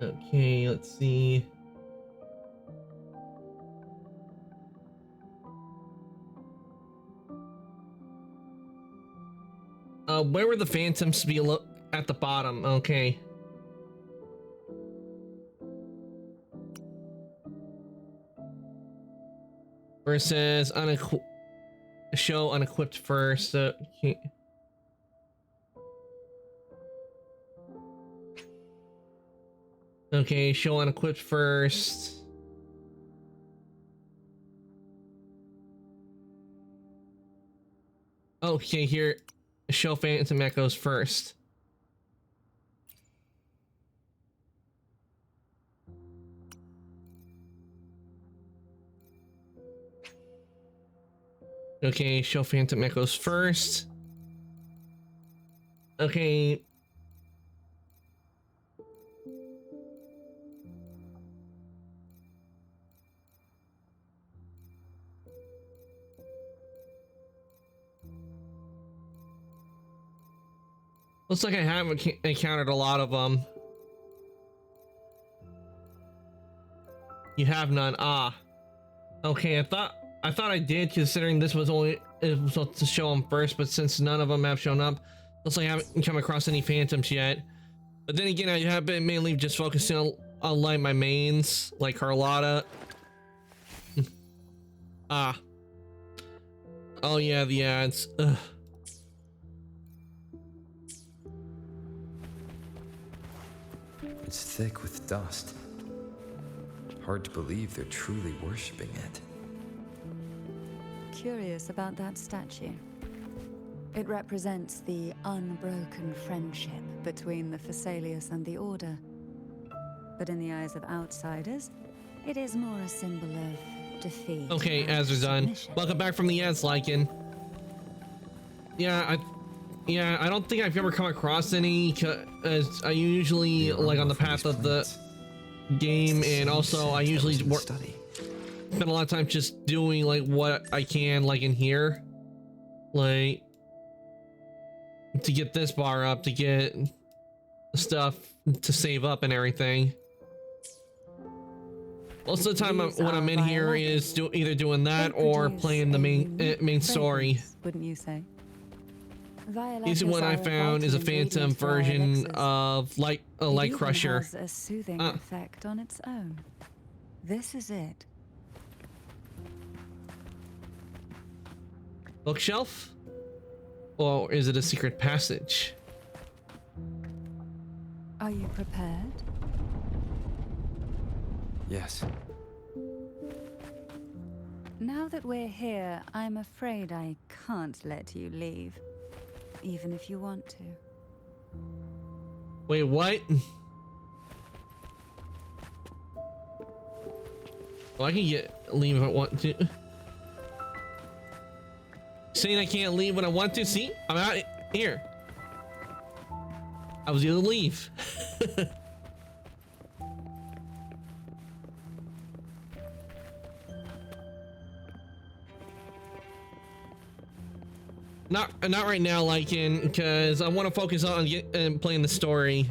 Okay, let's see. Where were the phantoms to be at the bottom? Okay. versus show unequipped first. Okay, show unequipped first. Okay, here, show Phantom Echoes first. Okay, show Phantom Echoes first. Okay. Looks like I haven't encountered a lot of them. You have none. Ah. Okay, I thought I did, considering this was only it was supposed to show them first, but since none of them have shown up, looks like I haven't come across any phantoms yet. But then again, I have been mainly just focusing on like my mains, like Carlotta. Ah. Oh yeah, the ads. Ugh. It's thick with dust. Hard to believe they're truly worshipping it. Curious about that statue. It represents the unbroken friendship between the Phasaelius and the Order. But in the eyes of outsiders, it is more a symbol of defeat. Okay, and Azrazun, submission. welcome back from the ads, Lycan. Yeah, I don't think I've ever come across any, as I usually like on the path of the game, and also I usually spend a lot of time just doing like what I can like in here, like to get this bar up, to get stuff to save up and everything. Most of the time when I'm in here is either doing that or playing the main story. Wouldn't you say? This one I found is a phantom version of Light Crusher. Has a soothing effect on its own. This is it. Bookshelf? Or is it a secret passage? Are you prepared? Yes. Now that we're here, I'm afraid I can't let you leave. Even if you want to. Wait, what? Well, I can leave if I want to. Saying I can't leave when I want to? See? I'm out here. I was gonna leave. Not right now, Lycan, because I want to focus on playing the story.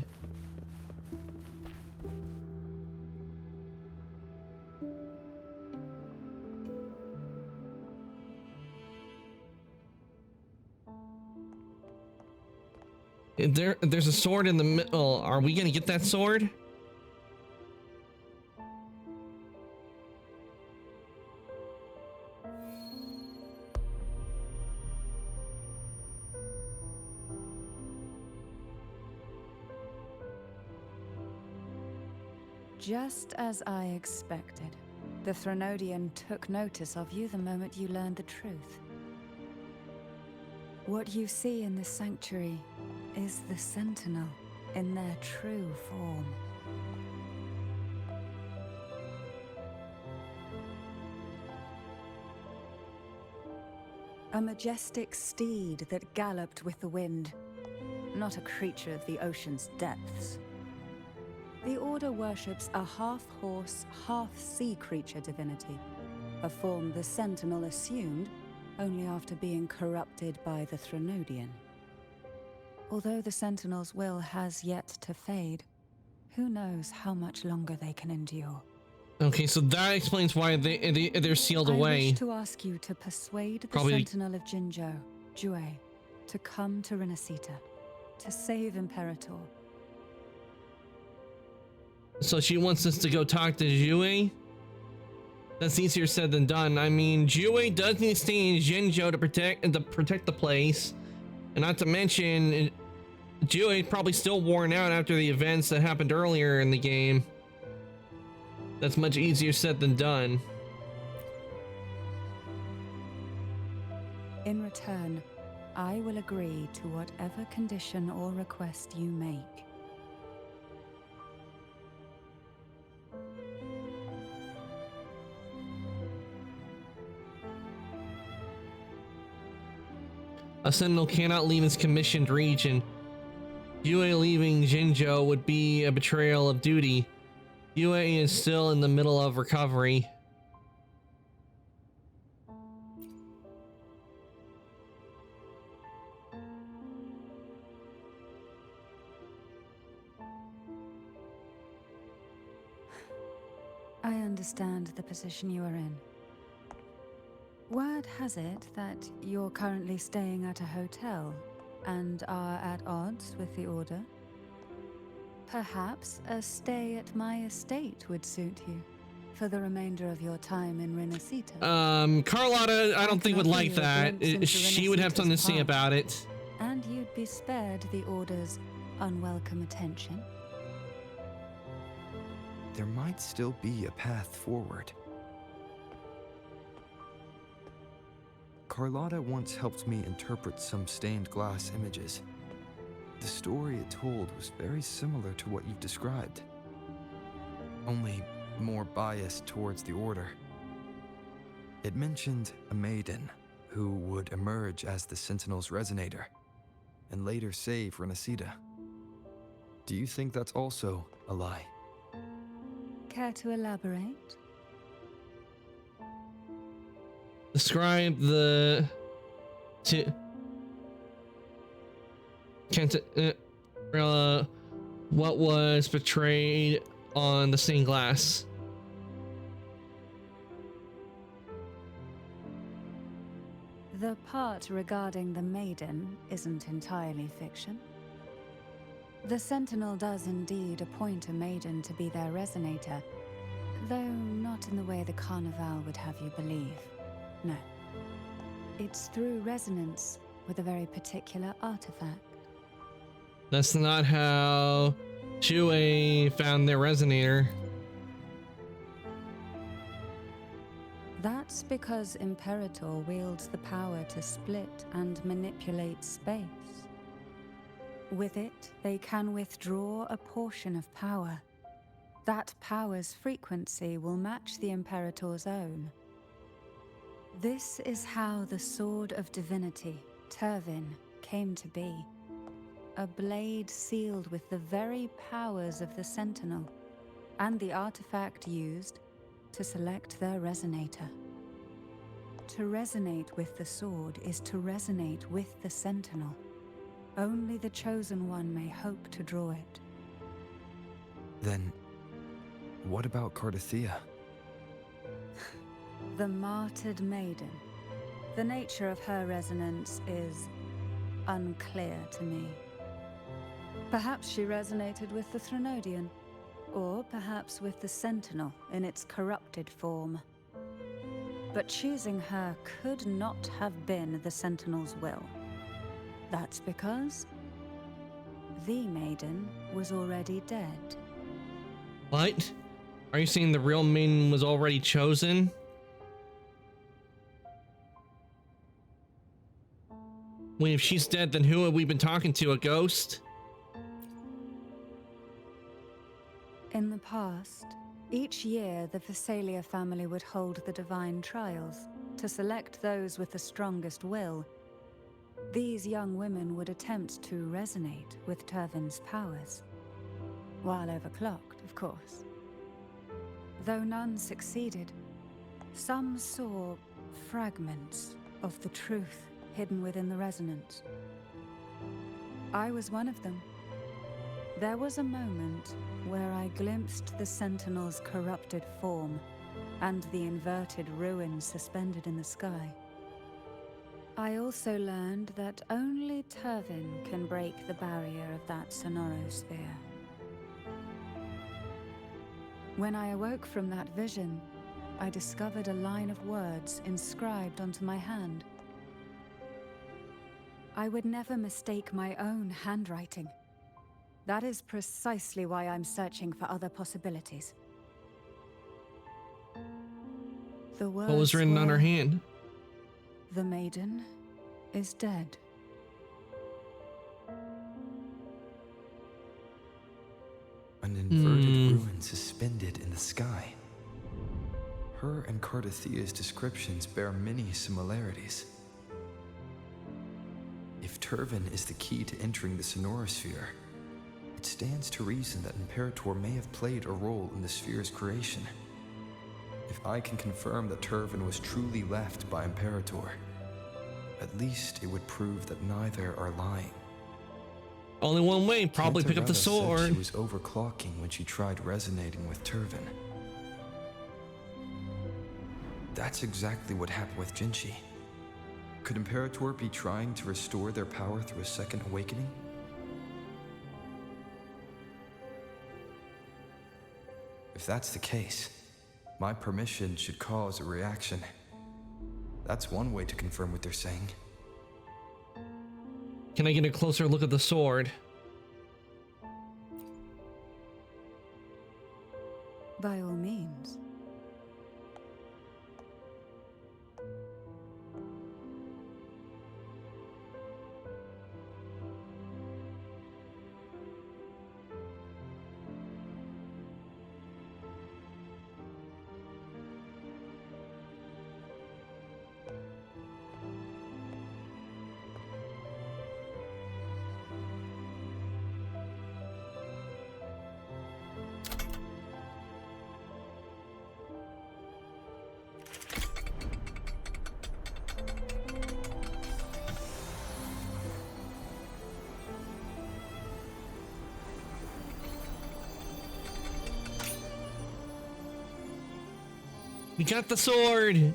There's a sword in the middle. Are we gonna get that sword? Just as I expected, the Threnodian took notice of you the moment you learned the truth. What you see in this sanctuary is the Sentinel in their true form. A majestic steed that galloped with the wind, not a creature of the ocean's depths. The Order worships a half-horse, half-sea creature divinity, a form the Sentinel assumed only after being corrupted by the Threnodian. Although the Sentinel's will has yet to fade, who knows how much longer they can endure. Okay, so that explains why they're sealed away. I wish to ask you to persuade the Sentinel of Jinzhou, Jue, to come to Renacita, to save Imperator. So she wants us to go talk to Jue? That's easier said than done. I mean, Jue does need to stay in Jinzhou to protect the place. And not to mention, Jue is probably still worn out after the events that happened earlier in the game. That's much easier said than done. In return, I will agree to whatever condition or request you make. A sentinel cannot leave his commissioned region. Yue leaving Jinzhou would be a betrayal of duty. Yue is still in the middle of recovery. I understand the position you are in. Word has it that you're currently staying at a hotel and are at odds with the Order. Perhaps a stay at my estate would suit you for the remainder of your time in Renacita. Carlotta, I don't think would like that. She would have something to say about it. And you'd be spared the Order's unwelcome attention. There might still be a path forward. Carlotta once helped me interpret some stained glass images. The story it told was very similar to what you've described, only more biased towards the Order. It mentioned a maiden who would emerge as the Sentinel's resonator and later save Renacita. Do you think that's also a lie? Care to elaborate? Describe the what was portrayed on the stained glass. The part regarding the maiden isn't entirely fiction. The Sentinel does indeed appoint a maiden to be their resonator, though not in the way the Carnival would have you believe. No. It's through resonance with a very particular artifact. That's not how Jue found their resonator. That's because Imperator wields the power to split and manipulate space. With it, they can withdraw a portion of power. That power's frequency will match the Imperator's own. This is how the Sword of Divinity, Turvin, came to be. A blade sealed with the very powers of the Sentinel, and the artifact used to select their resonator. To resonate with the sword is to resonate with the Sentinel. Only the Chosen One may hope to draw it. Then, what about Cardathea? The martyred maiden. The nature of her resonance is unclear to me. Perhaps she resonated with the Threnodian, or perhaps with the Sentinel in its corrupted form. But choosing her could not have been the Sentinel's will. That's because the maiden was already dead. What? Are you saying the real maiden was already chosen? Wait, if she's dead, then who have we been talking to? A ghost? In the past, each year the Phasalia family would hold the Divine Trials to select those with the strongest will. These young women would attempt to resonate with Turvin's powers, while overclocked, of course. Though none succeeded, some saw fragments of the truth hidden within the resonance. I was one of them. There was a moment where I glimpsed the Sentinel's corrupted form and the inverted ruins suspended in the sky. I also learned that only Turvin can break the barrier of that sonorosphere. When I awoke from that vision, I discovered a line of words inscribed onto my hand. I would never mistake my own handwriting. That is precisely why I'm searching for other possibilities. The words What was written on her were, hand? "The maiden is dead." An inverted ruin suspended in the sky. Her and Cardathia's descriptions bear many similarities. If Turvan is the key to entering the Sonorosphere, it stands to reason that Imperator may have played a role in the sphere's creation. If I can confirm that Turvan was truly left by Imperator, at least it would prove that neither are lying. Only one way, probably pick up the Cantarella said sword. she was overclocking when she tried resonating with Turvan. That's exactly what happened with Jinchi. Could Imperator be trying to restore their power through a second awakening? If that's the case, my permission should cause a reaction. That's one way to confirm what they're saying. Can I get a closer look at the sword? By all means. We got the sword!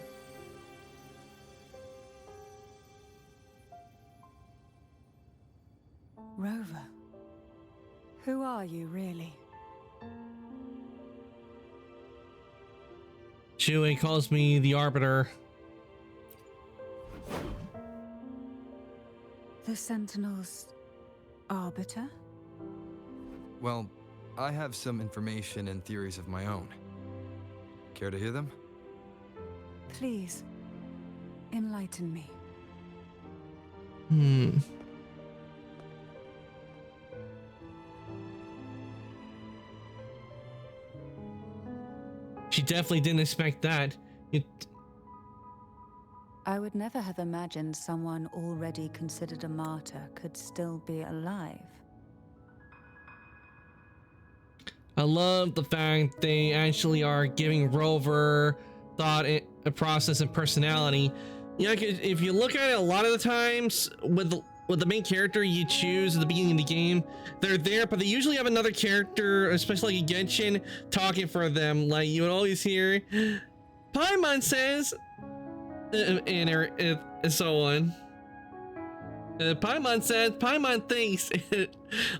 Rover, who are you really? Shui calls me the Arbiter. The Sentinel's arbiter? Well, I have some information and theories of my own. Care to hear them? Please, enlighten me. She definitely didn't expect that. I would never have imagined someone already considered a martyr could still be alive. I love the fact they actually are giving Rover thought, a process, and personality. Yeah, if you look at it, a lot of the times with the main character you choose at the beginning of the game, they're there, but they usually have another character, especially like a Genshin, talking for them. Like you would always hear, Paimon says, and so on. Paimon says, Paimon thinks,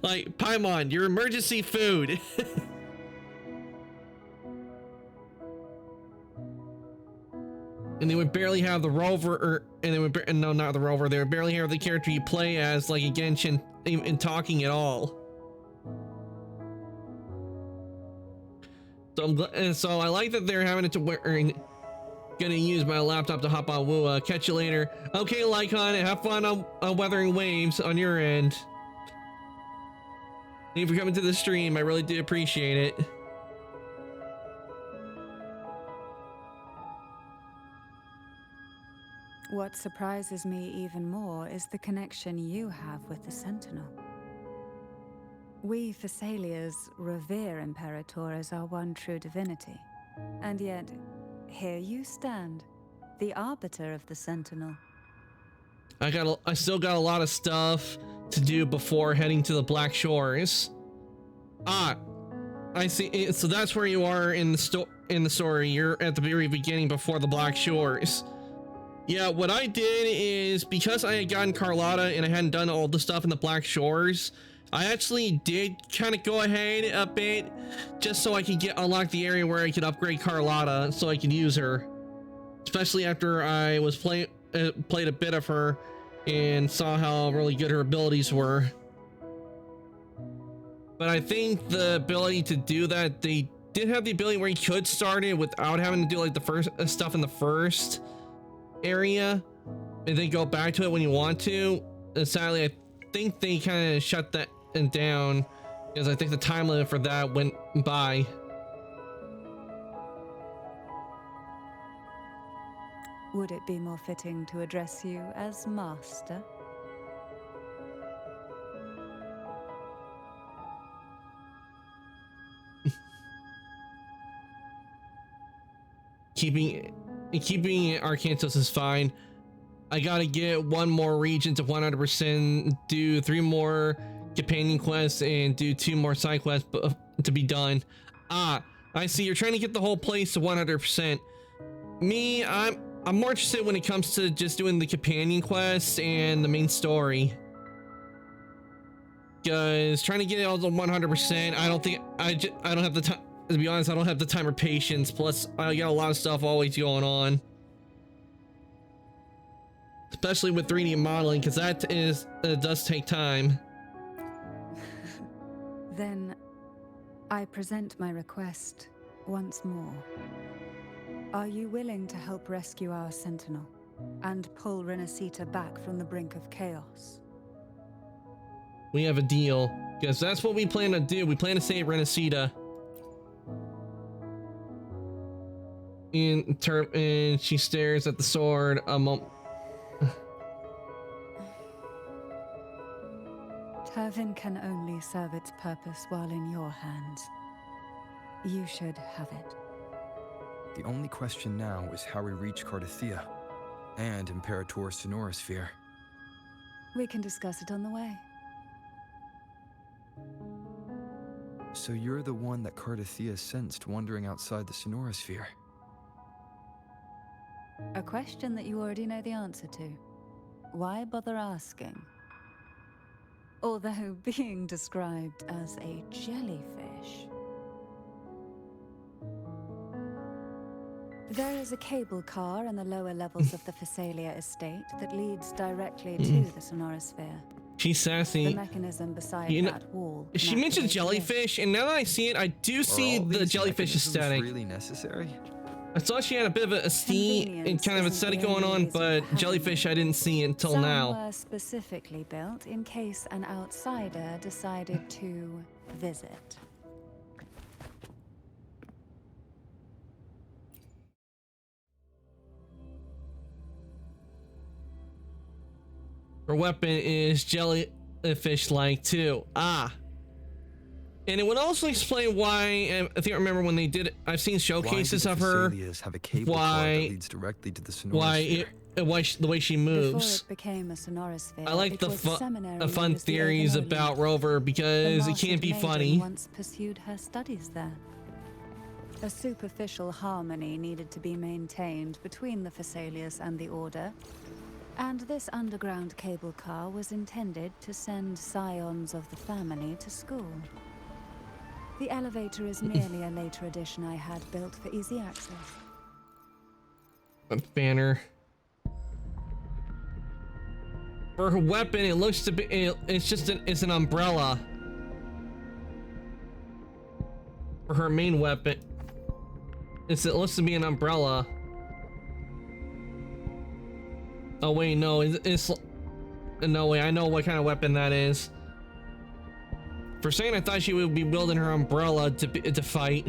like Paimon, your emergency food. And they would barely have the Rover, and they would no, not the Rover. They would barely have the character you play as, like a Genshin, in talking at all. So I'm glad, and so I like that they're having it to where gonna use my laptop to hop on Wua. Catch you later. Okay, Lycon, have fun on weathering waves on your end. Thank you for coming to the stream. I really do appreciate it. What surprises me even more is the connection you have with the Sentinel. We Thessalians revere Imperator as our one true divinity. And yet, here you stand, the arbiter of the Sentinel. I still got a lot of stuff to do before heading to the Black Shores. Ah, I see. So that's where you are in the story. You're at the very beginning before the Black Shores. Yeah, what I did is, because I had gotten Carlotta and I hadn't done all the stuff in the Black Shores, I actually did kind of go ahead a bit just so I could unlock the area where I could upgrade Carlotta so I could use her, especially after I was played a bit of her and saw how really good her abilities were. But I think the ability to do that, they did have the ability where you could start it without having to do like the first stuff in the first area and then go back to it when you want to. And sadly, I think they kind of shut that down because I think the time limit for that went by. Would it be more fitting to address you as Master? Keeping Arcantos is fine. I gotta get one more region to 100%, do 3 more companion quests, and do 2 more side quests to be done. Ah, I see. You're trying to get the whole place to 100%. Me, I'm more interested when it comes to just doing the companion quests and the main story. Because trying to get it all to 100%, I don't have the time. To be honest, I don't have the time or patience. Plus, I got a lot of stuff always going on. Especially with 3D modeling, because that does take time. Then I present my request once more. Are you willing to help rescue our Sentinel and pull Renacita back from the brink of chaos? We have a deal, because that's what we plan to do. We plan to save Renacita. And she stares at the sword a moment. Turvin can only serve its purpose while in your hands. You should have it. The only question now is how we reach Cardathia and Imperator Sonorosphere. We can discuss it on the way. So you're the one that Cardathia sensed wandering outside the Sonorosphere? A question that you already know the answer to. Why bother asking? Although being described as a jellyfish. There is a cable car in the lower levels of the Physalia estate that leads directly to the Sonorosphere. She's sassy. The mechanism beside that wall. She mentioned jellyfish, and now that I see it, I do see the jellyfish aesthetic. Really necessary? I saw she had a bit of a steam and kind of aesthetic going on, but jellyfish I didn't see until now. Some were specifically built in case an outsider decided to visit. Her weapon is jellyfish-like too. Ah. And it would also explain why, I think I remember when they did it, I've seen showcases of her, have a cable car that leads directly to the Sonorosphere. the way she moves. Before it became a Sonorosphere, I like the fun theories about Rover because it can't be funny. Once pursued her studies there. A superficial harmony needed to be maintained between the Phasalias and the Order, and this underground cable car was intended to send scions of the family to school. The elevator is merely a later addition I had built for easy access. A banner. For her weapon, it looks to be, it's an umbrella. For her main weapon, it looks to be an umbrella. Oh wait, no, no way, I know what kind of weapon that is. For a second, I thought she would be wielding her umbrella to fight.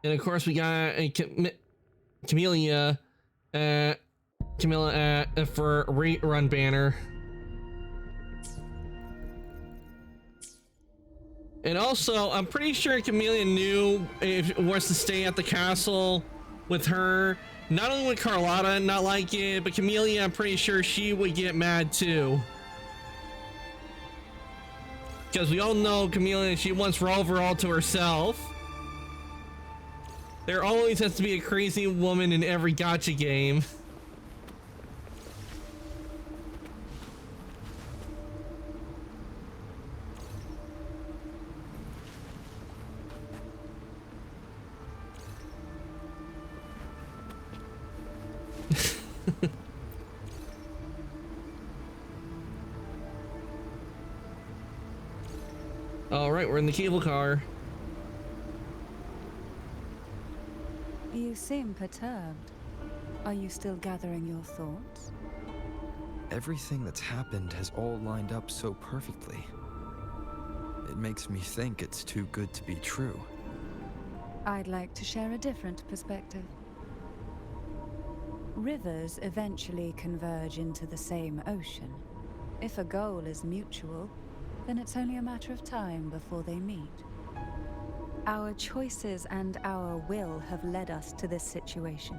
And of course, we got a Camilla for rerun banner. And also, I'm pretty sure Camellia knew if it was to stay at the castle with her. Not only would Carlotta not like it, but Camellia, I'm pretty sure she would get mad too. Because we all know Camellia, she wants Rover all to herself. There always has to be a crazy woman in every gacha game. All right, we're in the cable car. You seem perturbed. Are you still gathering your thoughts? Everything that's happened has all lined up so perfectly. It makes me think it's too good to be true. I'd like to share a different perspective. Rivers eventually converge into the same ocean. If a goal is mutual, then it's only a matter of time before they meet. Our choices and our will have led us to this situation,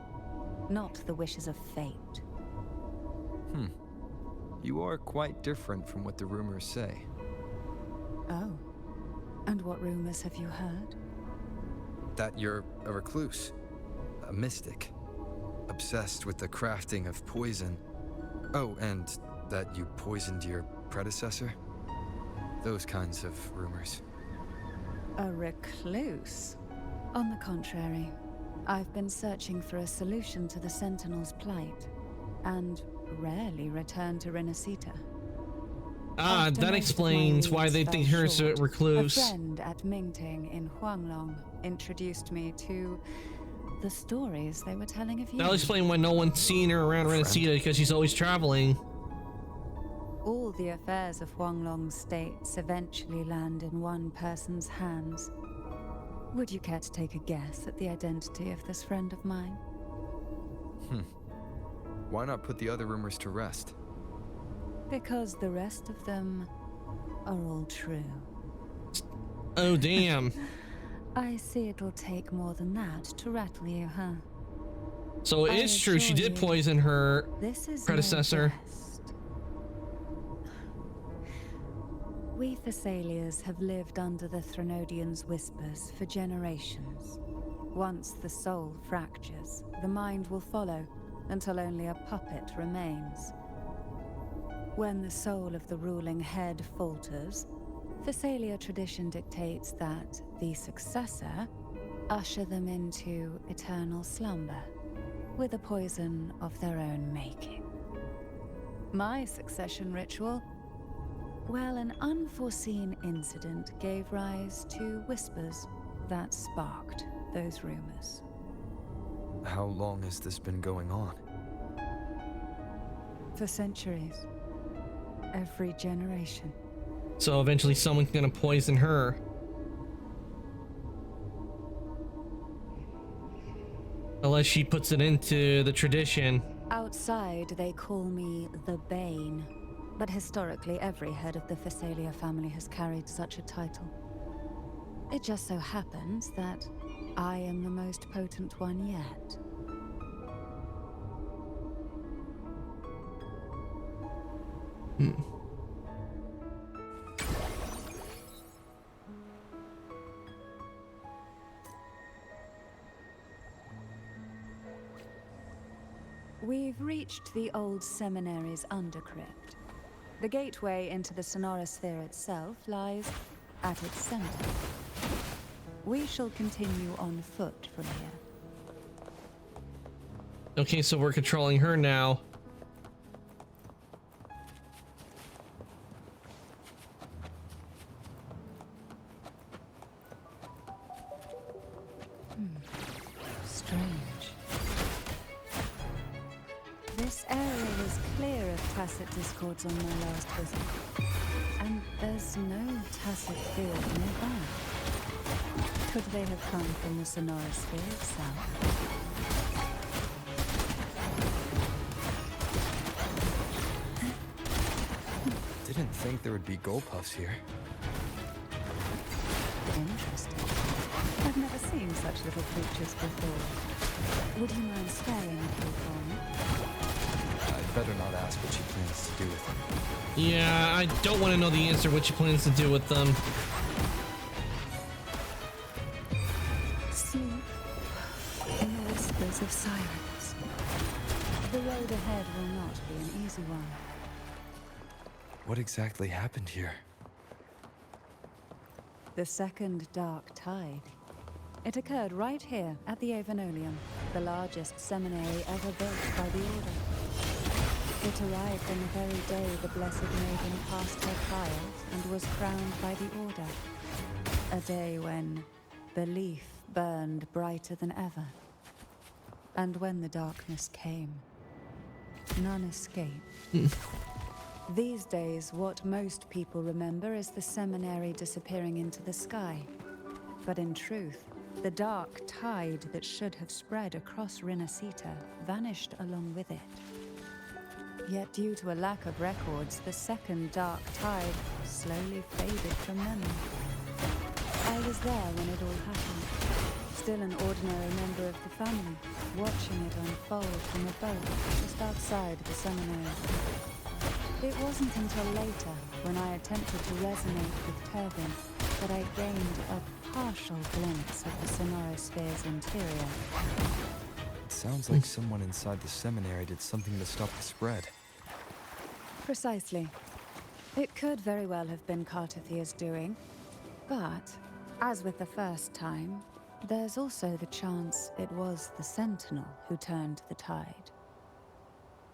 not the wishes of fate. You are quite different from what the rumors say. Oh. And what rumors have you heard? That you're a recluse, a mystic, obsessed with the crafting of poison. Oh, and that you poisoned your predecessor? Those kinds of rumors. A recluse? On the contrary, I've been searching for a solution to the Sentinel's plight, and rarely return to Renacita. Ah, After that most of explains my why they leads think fell her is a short, recluse. A friend at Mingting in Huanglong introduced me to the stories they were telling of you. That'll explain why no one's seen her around Renacita, because she's always traveling. All the affairs of Huanglong's states eventually land in one person's hands. Would you care to take a guess at the identity of this friend of mine? Why not put the other rumors to rest? Because the rest of them are all true. Oh, damn. I see it'll take more than that to rattle you, huh? So it I is true, she assure did you, poison her This is predecessor. no jest. We Thessalians have lived under the Threnodians' whispers for generations. Once the soul fractures, the mind will follow, until only a puppet remains. When the soul of the ruling head falters, Thessalia tradition dictates that the successor usher them into eternal slumber, with a poison of their own making. My succession ritual? Well, an unforeseen incident gave rise to whispers that sparked those rumors. How long has this been going on? For centuries. Every generation. So eventually someone's gonna poison her. Unless she puts it into the tradition. Outside, they call me the Bane. But historically, every head of the Thessalia family has carried such a title. It just so happens that I am the most potent one yet. We've reached the old seminary's undercrypt. The gateway into the Sonorosphere itself lies at its center. We shall continue on foot from here. Okay, so we're controlling her now. Strange. This area was clear of tacit discords on my last visit. And there's no tacit field nearby. Could they have come from the Sonorosphere itself? Didn't think there would be Golpuffs here. Interesting. I've never seen such little creatures before. Would you mind sparing a few for me? I'd better not ask what she plans to do with them. Yeah, I don't want to know the answer what she plans to do with them. Sleep in the whispers of silence. The road ahead will not be an easy one. What exactly happened here? The second dark tide. It occurred right here at the Avenolium, the largest seminary ever built by the Order. It arrived on the very day the Blessed Maiden passed her trials and was crowned by the Order. A day when belief burned brighter than ever. And when the darkness came, none escaped. These days, what most people remember is the seminary disappearing into the sky. But in truth, the dark tide that should have spread across Rinascita vanished along with it. Yet due to a lack of records, the second dark tide slowly faded from memory. I was there when it all happened, still an ordinary member of the family, watching it unfold from a boat just outside the seminary. It wasn't until later, when I attempted to resonate with Turvin, that I gained a partial glimpse of the Sonorosphere's interior. It sounds like someone inside the seminary did something to stop the spread. Precisely. It could very well have been Kartathia's doing, but, as with the first time, there's also the chance it was the Sentinel who turned the tide.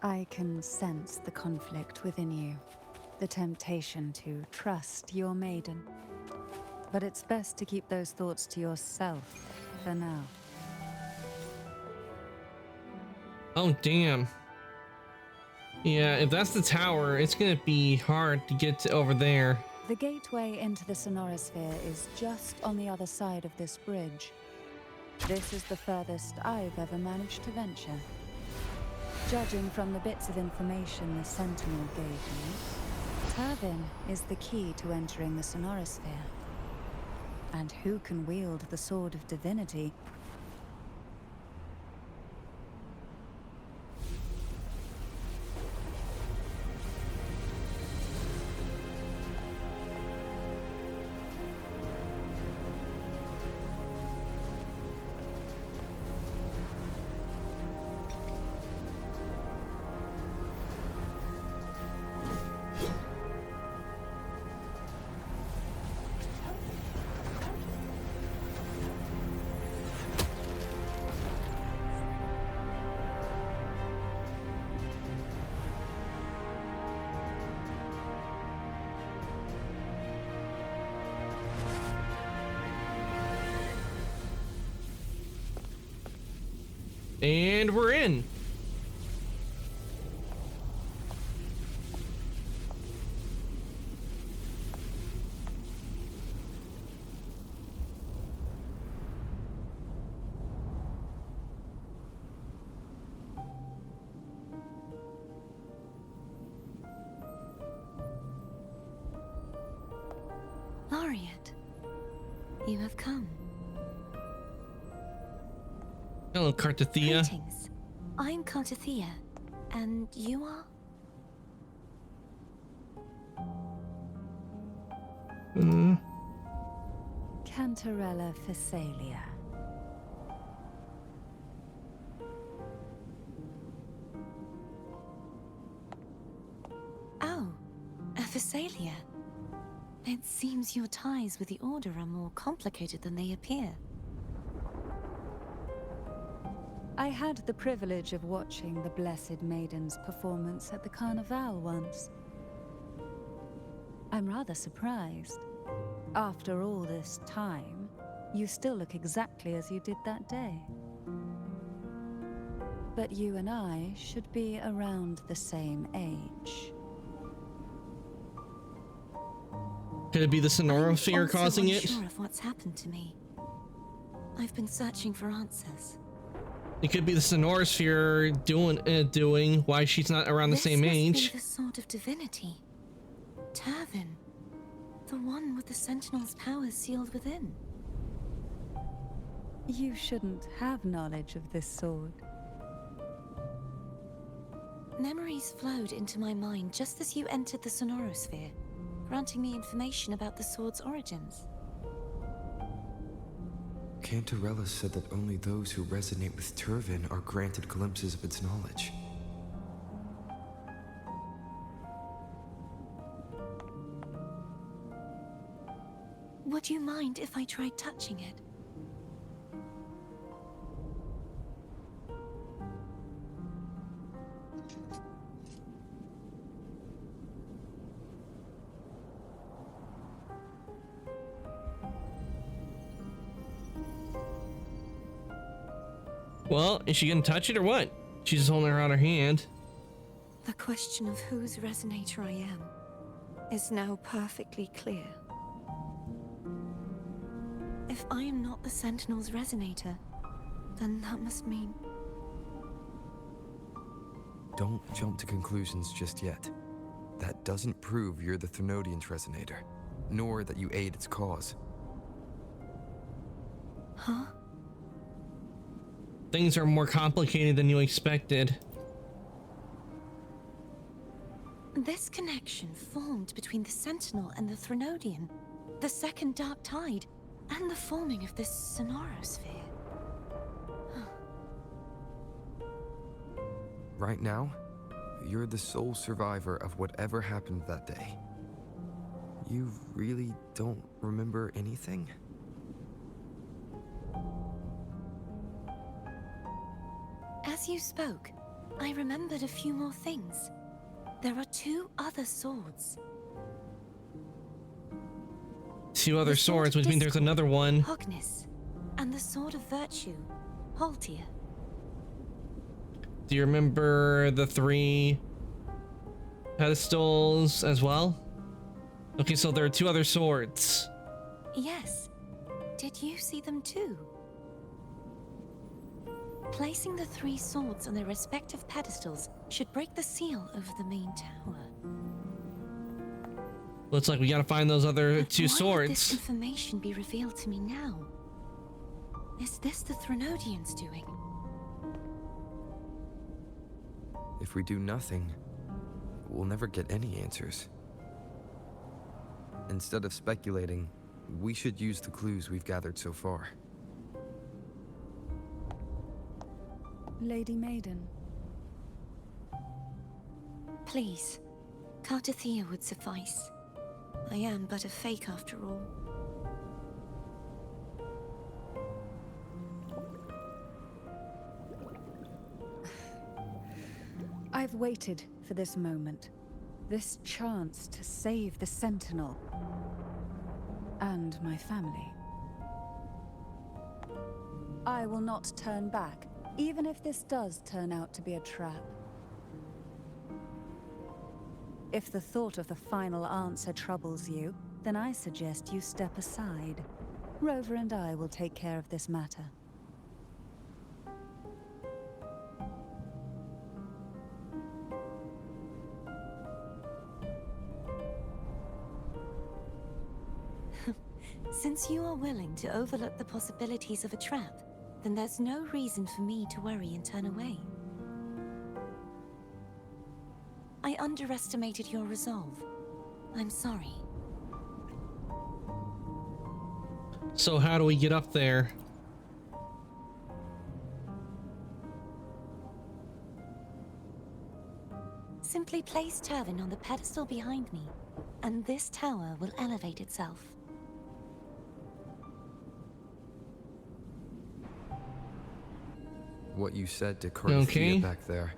I can sense the conflict within you, the temptation to trust your maiden. But it's best to keep those thoughts to yourself for now. Oh, damn. Yeah, if that's the tower, it's gonna be hard to get to over there. The gateway into the Sonorosphere is just on the other side of this bridge. This is the furthest I've ever managed to venture. Judging from the bits of information the Sentinel gave me, Turvin is the key to entering the Sonorosphere. And who can wield the Sword of Divinity? And we're in. Laureate, you have come. Hello, Kartathia. Greetings. I'm Kartathia, and you are? Cantarella Phasalia. Oh, a Phasalia. It seems your ties with the Order are more complicated than they appear. I had the privilege of watching the Blessed Maiden's performance at the Carnival once. I'm rather surprised. After all this time, you still look exactly as you did that day. But you and I should be around the same age. Could it be the Sonorosphere I'm also causing it? unsure of what's happened to me. I've been searching for answers. It could be the Sonorosphere doing why she's not around the same age. This must be the Sword of Divinity. Turvin. The one with the Sentinel's powers sealed within. You shouldn't have knowledge of this sword. Memories flowed into my mind just as you entered the Sonorosphere, granting me information about the sword's origins. Cantarella said that only those who resonate with Turvin are granted glimpses of its knowledge. Would you mind if I tried touching it? Well, is she gonna touch it or what? She's just holding her out her hand. The question of whose resonator I am is now perfectly clear. If I am not the Sentinel's resonator, then that must mean... Don't jump to conclusions just yet. That doesn't prove you're the Thermodian's resonator, nor that you aid its cause. Huh? Things are more complicated than you expected. This connection formed between the Sentinel and the Thermodian, the second Dark Tide, and the forming of this Sonorosphere. Right now, you're the sole survivor of whatever happened that day. You really don't remember anything? As you spoke, I remembered a few more things. There are 2 other swords. 2 other The Sword swords, of which means there's Discord, another one. Hognis, and the Sword of Virtue, Haltia. Do you remember the 3 pedestals as well? Okay, so there are 2 other swords. Yes. Did you see them too? Placing the 3 swords on their respective pedestals should break the seal over the main tower. Looks like we gotta find those other But 2 why would this swords. information be revealed to me now? Is this the Thermodian's doing? If we do nothing, we'll never get any answers. Instead of speculating, we should use the clues we've gathered so far. Lady Maiden, Please, Cartathea would suffice. I am but a fake after all. I've waited for this moment. This chance to save the Sentinel. And my family. I will not turn back, even if this does turn out to be a trap. If the thought of the final answer troubles you, then I suggest you step aside. Rover and I will take care of this matter. Since you are willing to overlook the possibilities of a trap, then there's no reason for me to worry and turn away. I underestimated your resolve. I'm sorry. So how do we get up there? Simply place Turvin on the pedestal behind me, and this tower will elevate itself. What you said to Cartathea Okay. back there.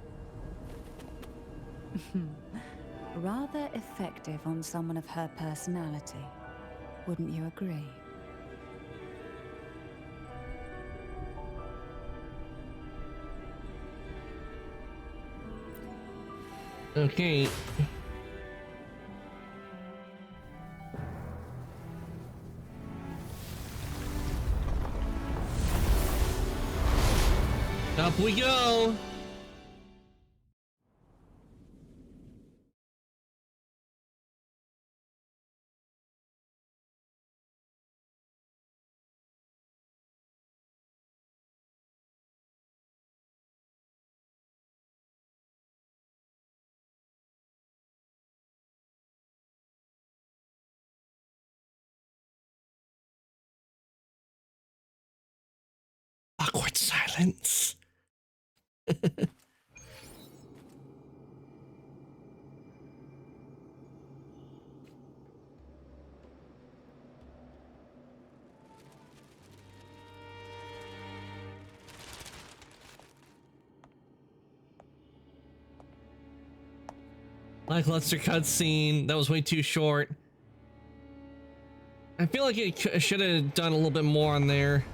Rather effective on someone of her personality. Wouldn't you agree? Okay. Up we go. vents. Lackluster cutscene. That was way too short. I feel like it should have done a little bit more on there.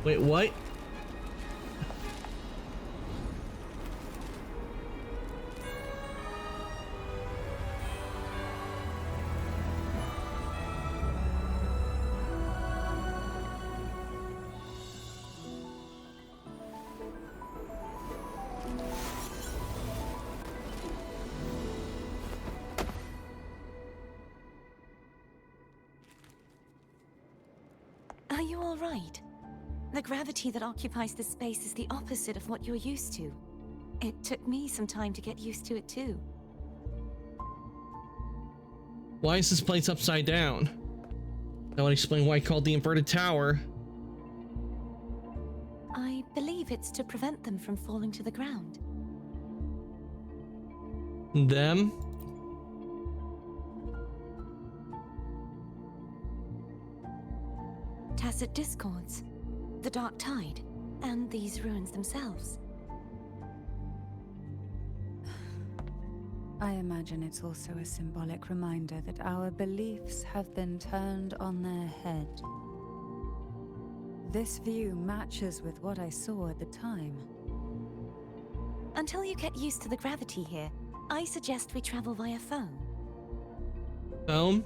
Wait, what? Are you all right? The gravity that occupies this space is the opposite of what you're used to. It took me some time to get used to it too. Why is this place upside down? That would explain why I called the inverted tower. I believe it's to prevent them from falling to the ground. Them? Tacit discords, the Dark Tide, and these ruins themselves. I imagine it's also a symbolic reminder that our beliefs have been turned on their head. This view matches with what I saw at the time. Until you get used to the gravity here, I suggest we travel via foam. Foam?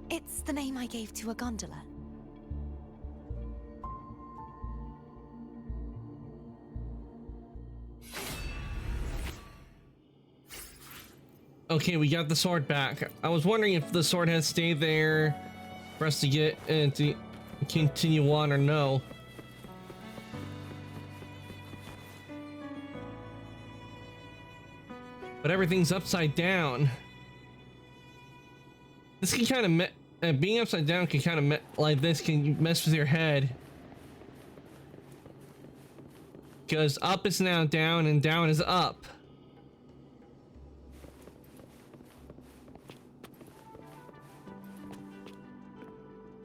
It's the name I gave to a gondola. Okay, we got the sword back. I was wondering if the sword had stayed there for us to get to continue on or no. But everything's upside down. This can kind of being upside down can kind of like this can mess with your head. Because up is now down and down is up.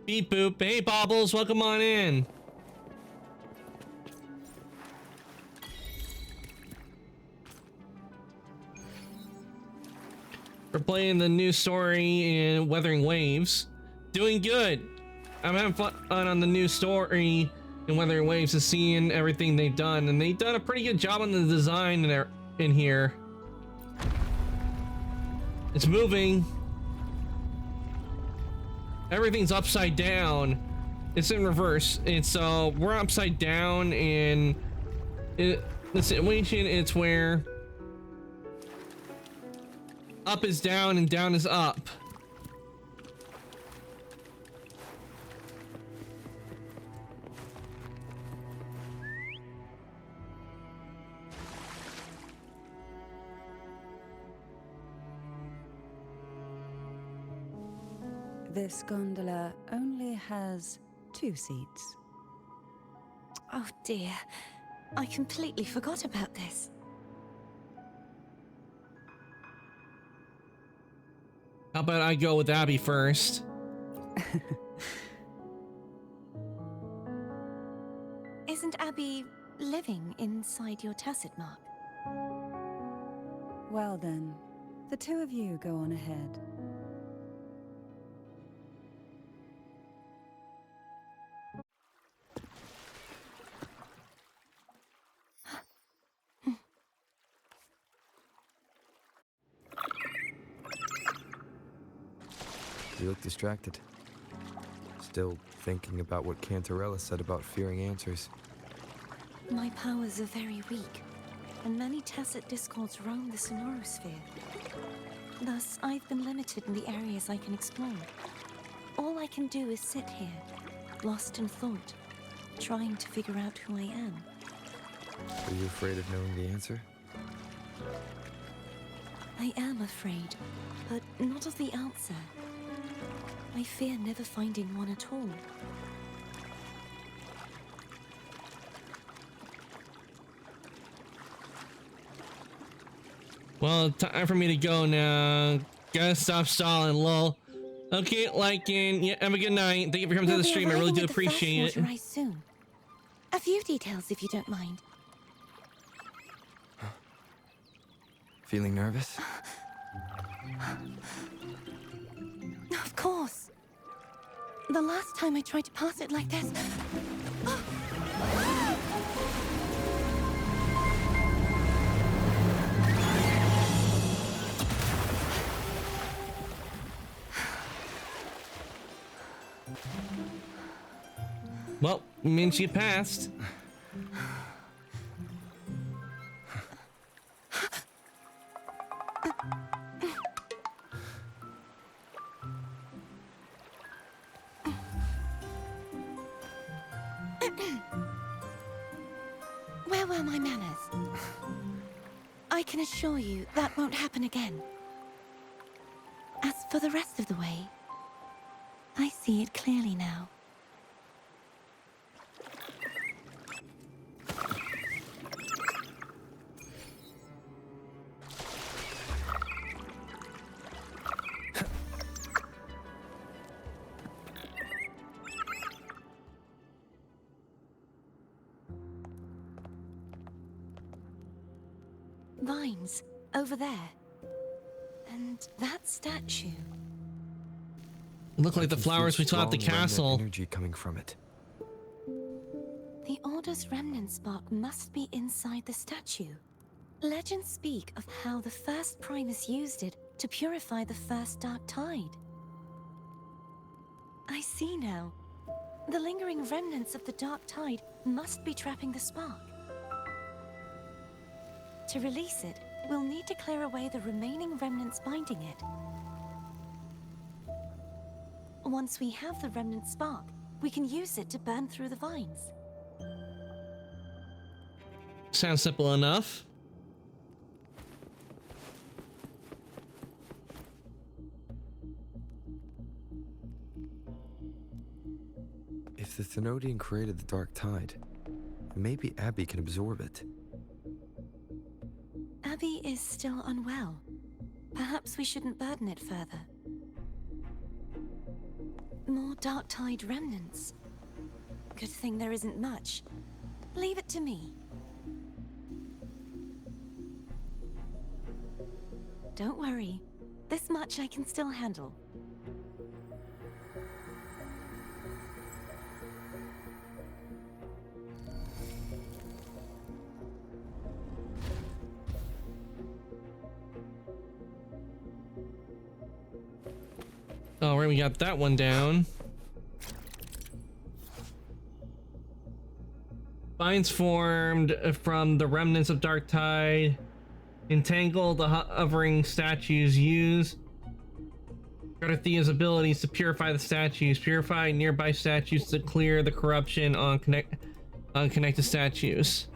Beep boop. Hey Bobbles, welcome on in. We're playing the new story in Weathering Waves. Doing good. I'm having fun on the new story in Weathering Waves, and seeing everything they've done, and they've done a pretty good job on the design in here. It's moving. Everything's upside down. It's in reverse. It's we're upside down, and the situation it's where up is down and down is up. This gondola only has 2 seats. Oh dear, I completely forgot about this. How about I go with Abby first? Isn't Abby living inside your tacit mark? Well then, the 2 of you go on ahead. You look distracted. Still thinking about what Cantarella said about fearing answers. My powers are very weak, and many tacit discords roam the Sonorosphere. Thus, I've been limited in the areas I can explore. All I can do is sit here, lost in thought, trying to figure out who I am. Are you afraid of knowing the answer? I am afraid, but not of the answer. I fear never finding one at all. Well, time for me to go now. Gotta stop stalling, lol. Okay, Lycan, yeah, have a good night. Thank you for coming to the stream. I really do appreciate it. Soon. A few details, if you don't mind. Feeling nervous? Of course. The last time I tried to pass it like this... Well, means you passed. Where were my manners? I can assure you that won't happen again. As for the rest of the way, I see it clearly now. Vines, over there. And that statue. Look like the flowers we saw at the Strong remnant castle. Energy coming from it. The Order's remnant spark must be inside the statue. Legends speak of how the first Primus used it to purify the first Dark Tide. I see now. The lingering remnants of the Dark Tide must be trapping the spark. To release it, we'll need to clear away the remaining remnants binding it. Once we have the remnant spark, we can use it to burn through the vines. Sounds simple enough. If the Thenodian created the Dark Tide, maybe Abby can absorb it. Abby is still unwell. Perhaps we shouldn't burden it further. More Dark Tide remnants. Good thing there isn't much. Leave it to me. Don't worry. This much I can still handle. All right, we got that one down. Vines formed from the remnants of Dark Tide. Entangle the hovering statues. Use Garthia's abilities to purify the statues. Purify nearby statues to clear the corruption on connected statues.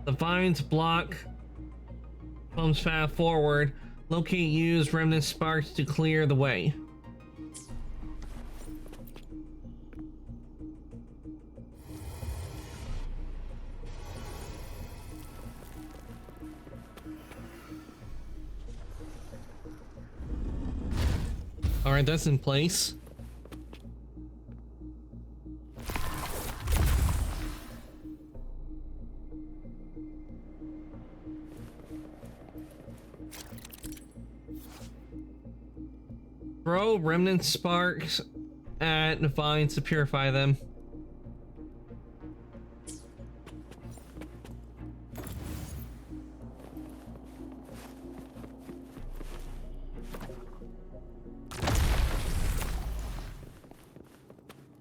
The vines block Foam's path forward. Locate use remnant sparks to clear the way. All right, that's in place. Throw remnant sparks at vines to purify them.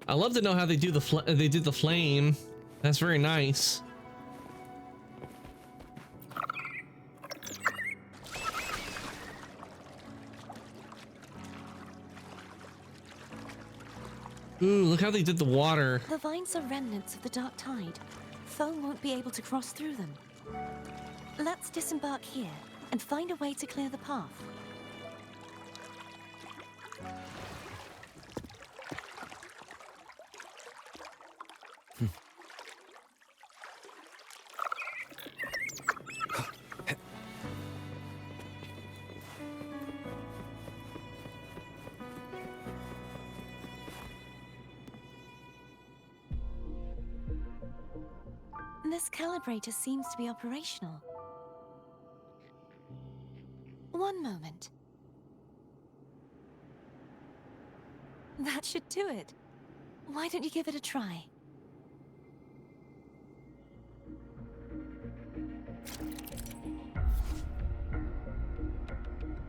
I love to know how they do the flame. That's very nice. Ooh, look how they did the water. The vines are remnants of the Dark Tide. Foam won't be able to cross through them. Let's disembark here. and find a way to clear the path. This calibrator seems to be operational. One moment. That should do it. Why don't you give it a try?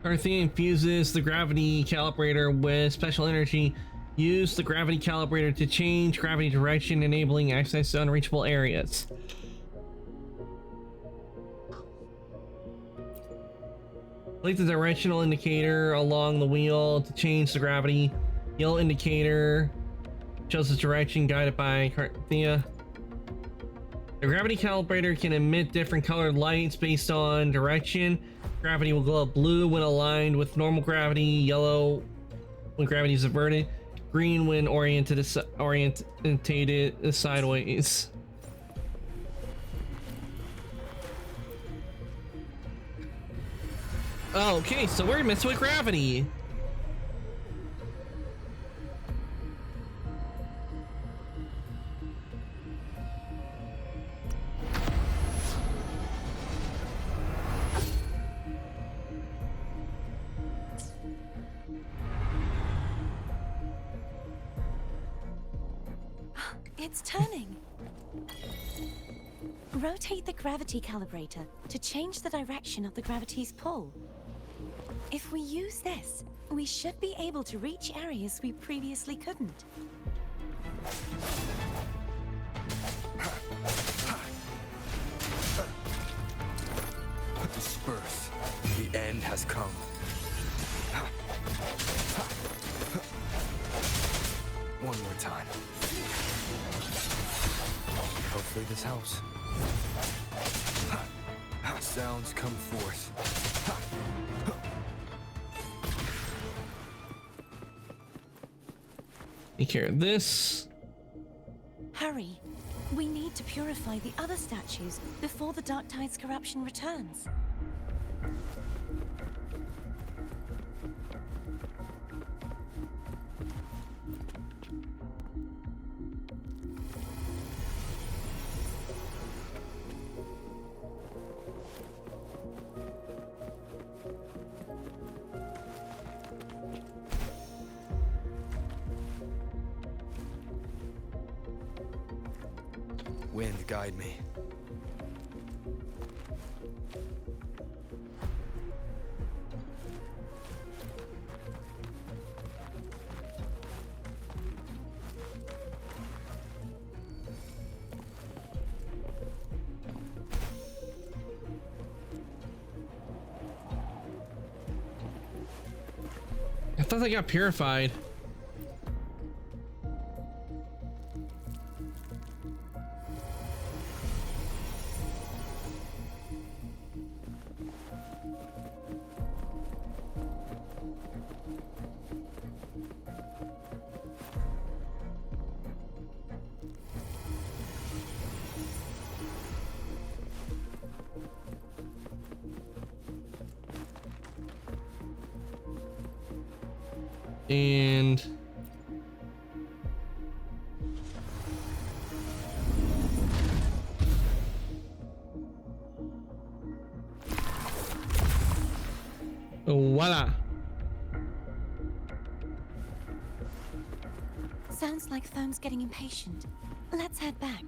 Arthea infuses the gravity calibrator with special energy. Use the gravity calibrator to change gravity direction, enabling access to unreachable areas. Place the directional indicator along the wheel to change the gravity. Yellow indicator shows the direction guided by Arthea. The gravity calibrator can emit different colored lights based on direction. Gravity will glow blue when aligned with normal gravity, yellow when gravity is averted, green when oriented sideways. Oh, okay, so we're messing with gravity. It's turning. Rotate the gravity calibrator to change the direction of the gravity's pull. If we use this, we should be able to reach areas we previously couldn't. Disperse. The end has come. One more time. Hopefully this helps. Sounds come forth. Take care of this. Hurry. We need to purify the other statues before the Dark Tide's corruption returns. Wind, guide me. I thought they got purified. And voila. Sounds like Thone's getting impatient. Let's head back.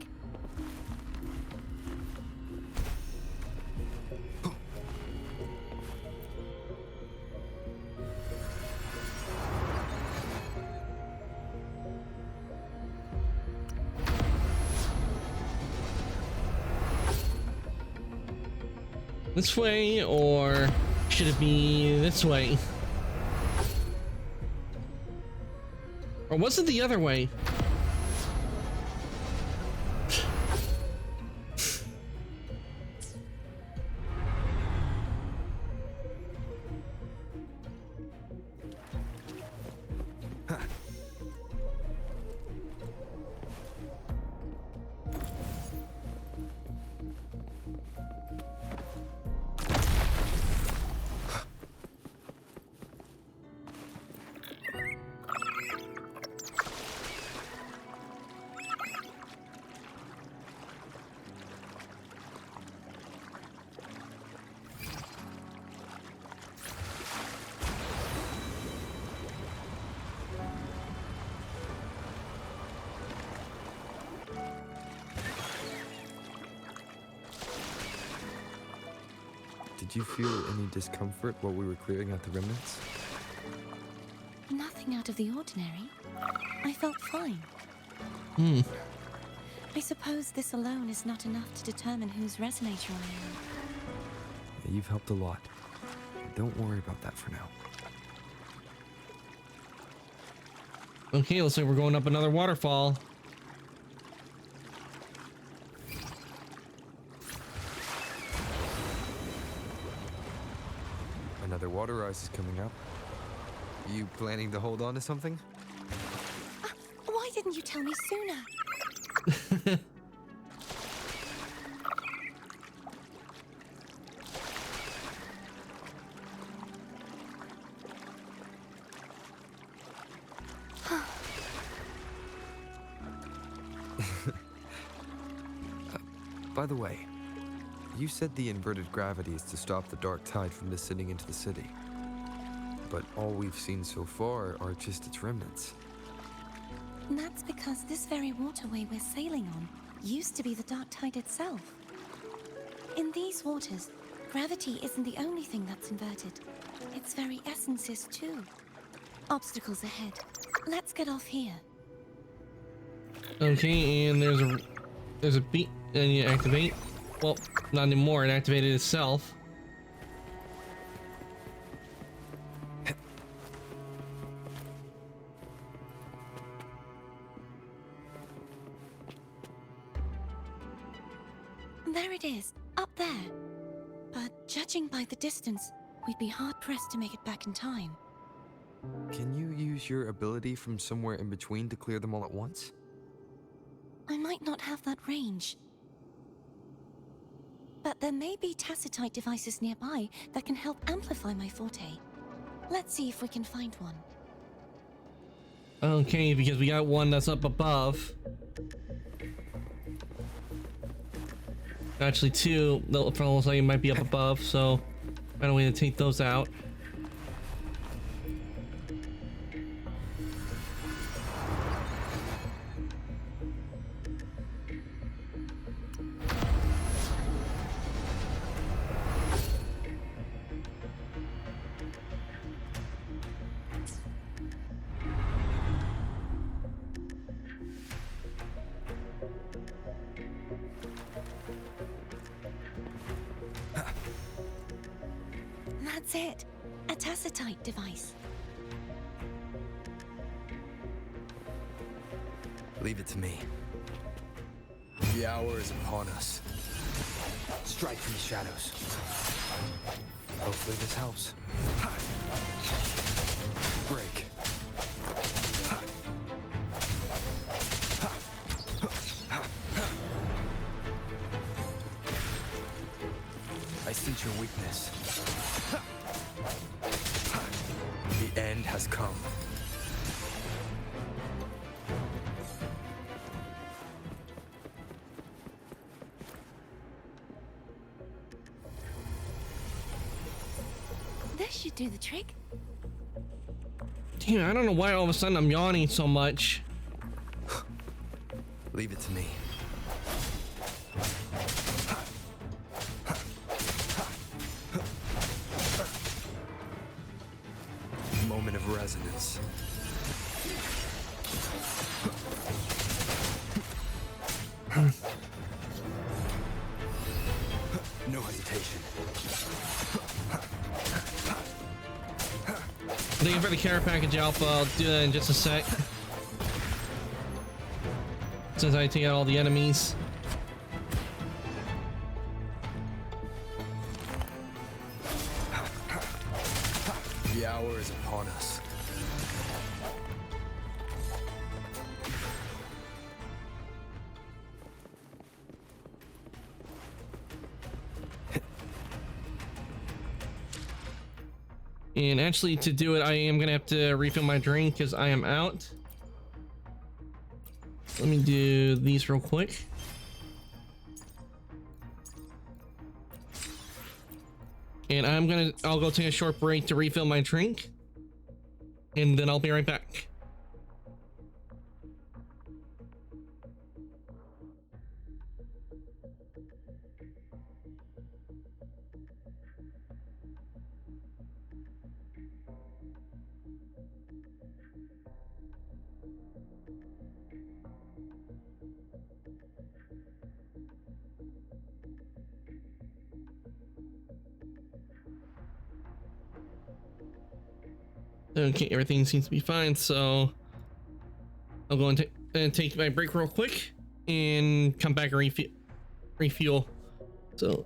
This way, or should it be this way? Or was it the other way? Did you feel any discomfort while we were clearing out the remnants? Nothing out of the ordinary. I felt fine. Hmm. I suppose this alone is not enough to determine whose resonator I am. Yeah, you've helped a lot. Don't worry about that for now. Okay, looks like we're going up another waterfall. Another water rise is coming up. You planning to hold on to something? Why didn't you tell me sooner? By the way, you said the inverted gravity is to stop the dark tide from descending into the city. But all we've seen so far are just its remnants. And that's because this very waterway we're sailing on used to be the dark tide itself. In these waters, gravity isn't the only thing that's inverted. Its very essence is too. Obstacles ahead. Let's get off here. Okay, and there's a beat, and you activate. Well, not anymore. It activated itself. There it is, up there. But judging by the distance, we'd be hard-pressed to make it back in time. Can you use your ability from somewhere in between to clear them all at once? I might not have that range. But there may be tacitite devices nearby that can help amplify my forte. Let's see if we can find one. Okay, because we got one that's up above. Actually, two that looks like it might be up above, so find a way to take those out. That's it. A tacitite device. Leave it to me. The hour is upon us. Strike from the shadows. Hopefully this helps. Break. I sense your weakness. The end has come. This should do the trick. Damn, I don't know why all of a sudden I'm yawning so much. Leave it to me. Moment of resonance. No hesitation. Thank you for the care package, Alpha. I'll do that in just a sec. Since I take out all the enemies. The hour is upon us. And actually, to do it, I am gonna have to refill my drink because I am out. Let me do these real quick. And I'll go take a short break to refill my drink. And then I'll be right back. Okay, everything seems to be fine, so I'll go and take my break real quick and come back and refuel. So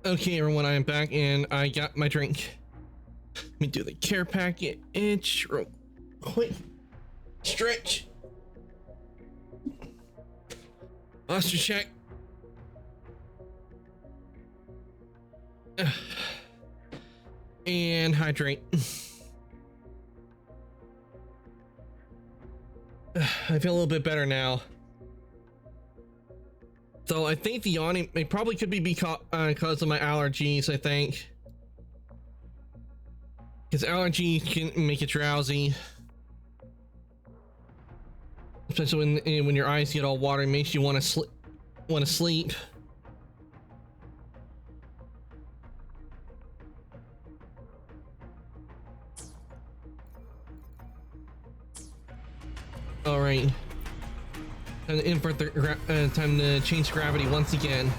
Okay, everyone, I am back and I got my drink. Let me do the care package real quick. Stretch. Posture check. And hydrate. I feel a little bit better now. So I think the yawning it probably could be because of my allergies, I think. Because allergies can make you drowsy. Especially when your eyes get all watery, makes you want to sleep. All right. Time to invert the time to change gravity once again.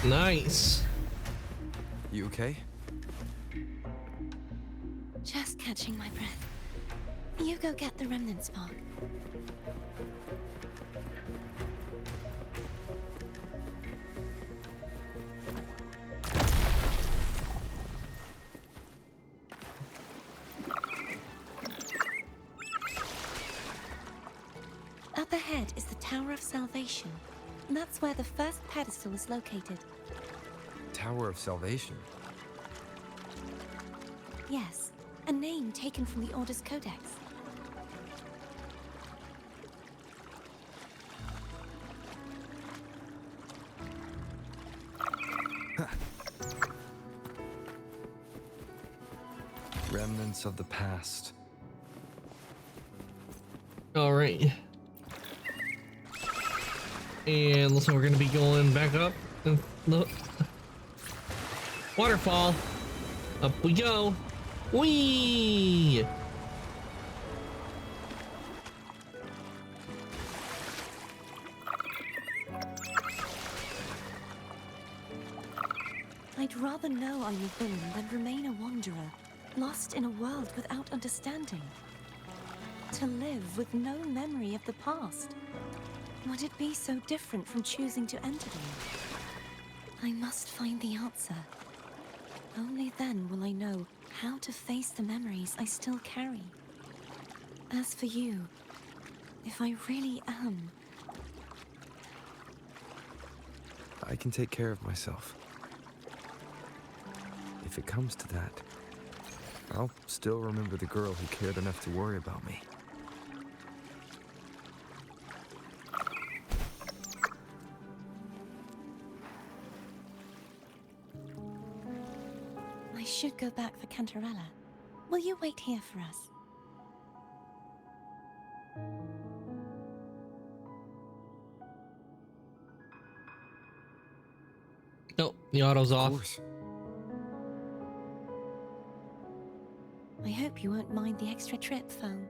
Nice. You okay? Just catching my breath. You go get the remnant spark. Up ahead is the Tower of Salvation. That's where the first pedestal is located. Tower of Salvation. Yes, a name taken from the Order's Codex. Remnants of the past. All right. And looks like we're gonna be going back up. And look. Waterfall. Up we go. Whee! I'd rather know I'm a villain than remain a wanderer, lost in a world without understanding. To live with no memory of the past. Would it be so different from choosing to enter them? I must find the answer. Only then will I know how to face the memories I still carry. As for you, if I really am... I can take care of myself. If it comes to that, I'll still remember the girl who cared enough to worry about me. I should go back for Cantarella. Will you wait here for us? Nope, the auto's Of off. course. I hope you won't mind the extra trip, phone.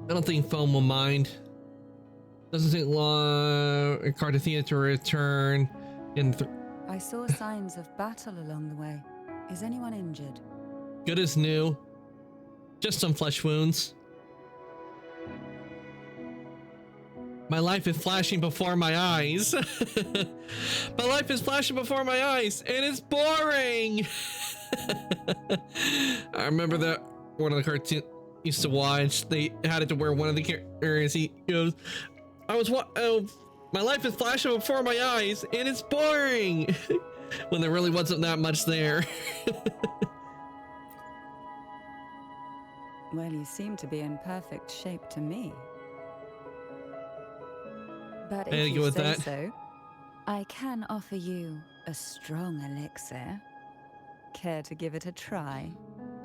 I don't think Foam will mind. Doesn't take long. Cardathia to return in I saw signs of battle along the way. Is anyone injured? good as new. Just some flesh wounds. My life is flashing before my eyes. My life is flashing before my eyes, and it's boring. I remember that one of the cartoons I used to watch. They had it to where one of the characters he goes, my life is flashing before my eyes, and it's boring. When there really wasn't that much there. Well, you seem to be in perfect shape to me. But I had to if go you with say that. so, I can offer you a strong elixir. Care to give it a try?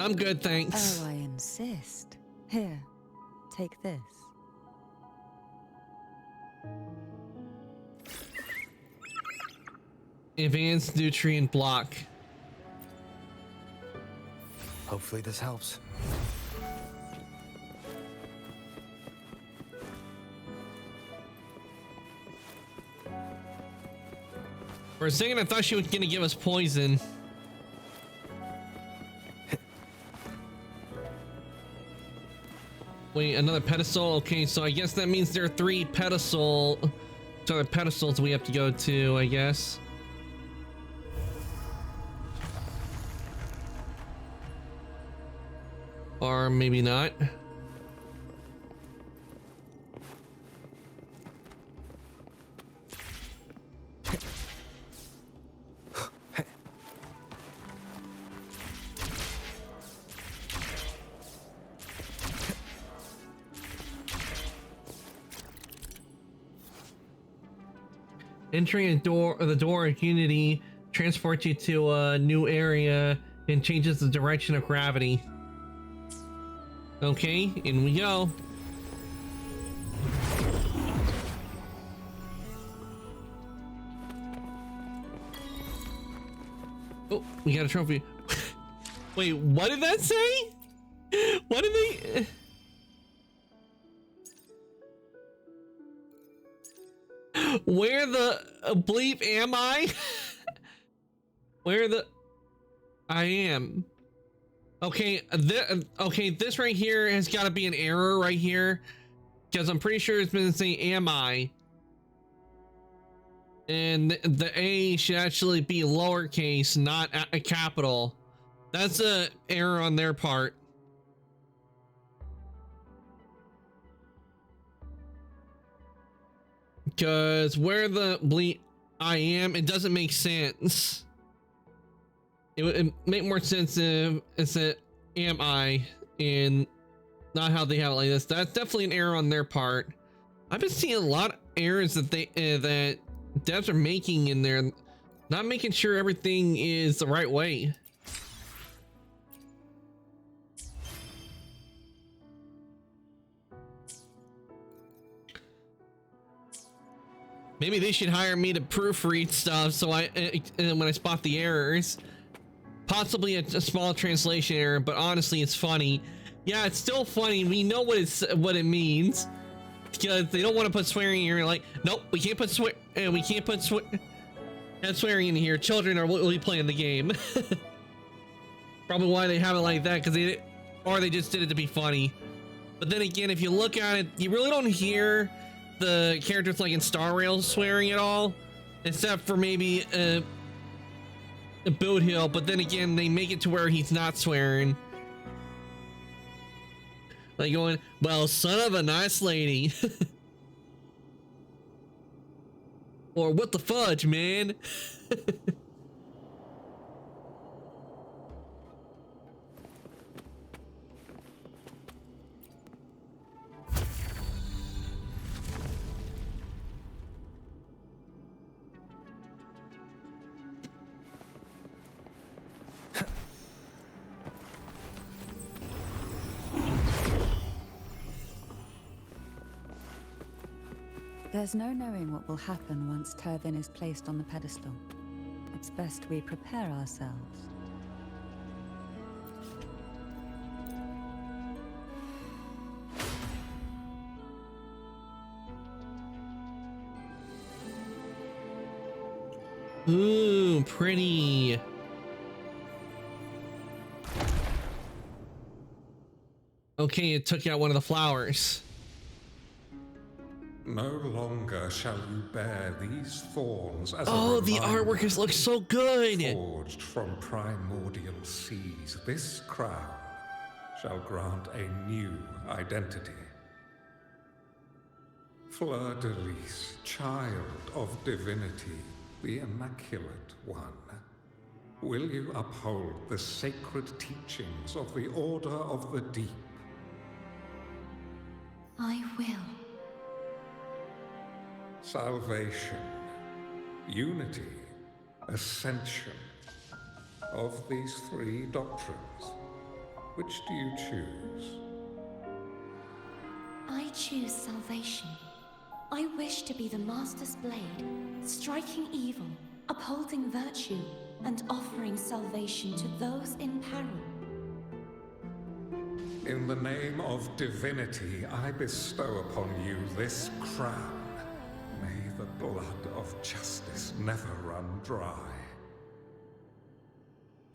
I'm good, thanks. Oh, I insist. Here, take this. Advanced nutrient block. Hopefully this helps. For a second, I thought she was gonna give us poison. Wait, another pedestal? Okay, so I guess that means there are 3 pedestals we have to go to, I guess. Or maybe not. Entering the door of Unity transports you to a new area and changes the direction of gravity. Okay, in we go. Oh, we got a trophy. Wait, what did that say? What did they... Where the bleep am I? Where the... I am. Okay, this right here has got to be an error right here, because I'm pretty sure it's been saying am I, and the A should actually be lowercase, not a capital. That's a error on their part. Because where the bleep I am, it doesn't make sense. It would make more sense if it's a am I and not how they have it like this. That's definitely an error on their part. I've been seeing a lot of errors that that devs are making in there, not making sure everything is the right way. Maybe they should hire me to proofread stuff so when I spot the errors. Possibly a small translation error, but honestly, it's funny. Yeah, it's still funny. We know what it means, because they don't want to put swearing here. Like, nope, we can't put swearing in here. Children are will be playing the game. Probably why they have it like that, because they just did it to be funny. But then again, if you look at it, you really don't hear the characters like in Star Rail swearing at all, except for maybe a Boot Hill, but then again, they make it to where he's not swearing. Like going, well, son of a nice lady. Or what the fudge, man? There's no knowing what will happen once Turvin is placed on the pedestal. It's best we prepare ourselves. Ooh, pretty. Okay, it took out one of the flowers. No longer shall you bear these thorns as oh, a the artwork looks so good. Forged from primordial seas, this crown shall grant a new identity. Fleur-de-Lis, child of divinity, the Immaculate One, will you uphold the sacred teachings of the Order of the Deep? I will. Salvation, unity, ascension. Of these 3 doctrines, Which do you choose? I choose salvation. I wish to be the Master's blade, striking evil, upholding virtue, and offering salvation to those in peril. In the name of divinity, I bestow upon you this crown. May the blood of justice never run dry.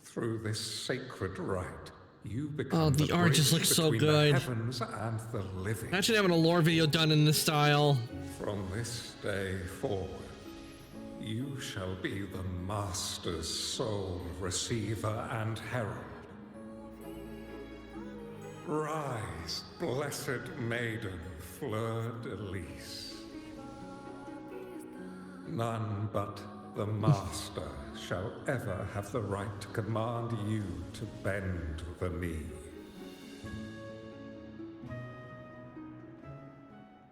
Through this sacred rite, you become Oh, the art just looks so between good. the heavens and the living. Imagine having a lore video done in this style. From this day forward, you shall be the Master's sole receiver and herald. Rise, blessed maiden, Fleur de Lis. None but the Master shall ever have the right to command you to bend the knee.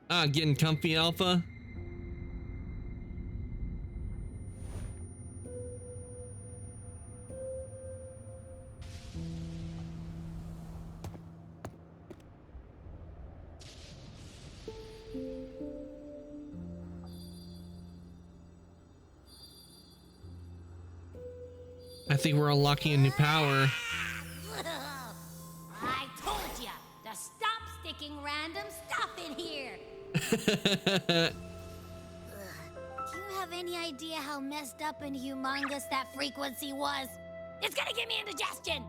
Ah, getting comfy, Alpha. I think we're unlocking a new power. I told ya to stop sticking random stuff in here. Do you have any idea how messed up and humongous that frequency was? It's gonna give me indigestion.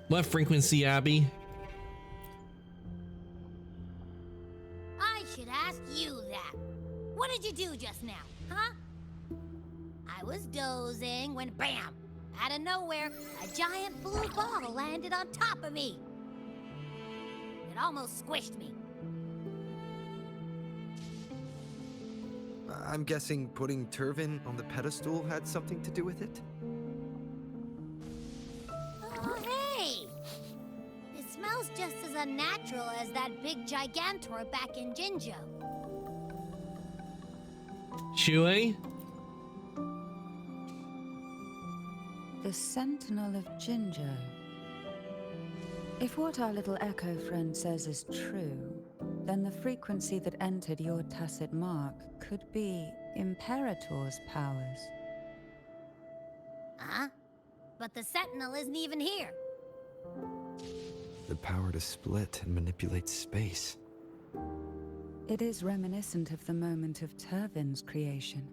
What frequency, Abby? I should ask you that. What did you do just now, huh? I was dozing when bam! Out of nowhere, a giant blue ball landed on top of me. It almost squished me. I'm guessing putting Turvin on the pedestal had something to do with it? Oh, hey! It smells just as unnatural as that big Gigantor back in Jinjo. Shui? The Sentinel of Jinjo. If what our little echo friend says is true, then the frequency that entered your tacit mark could be Imperator's powers. Huh? But the Sentinel isn't even here. The power to split and manipulate space. It is reminiscent of the moment of Turvin's creation.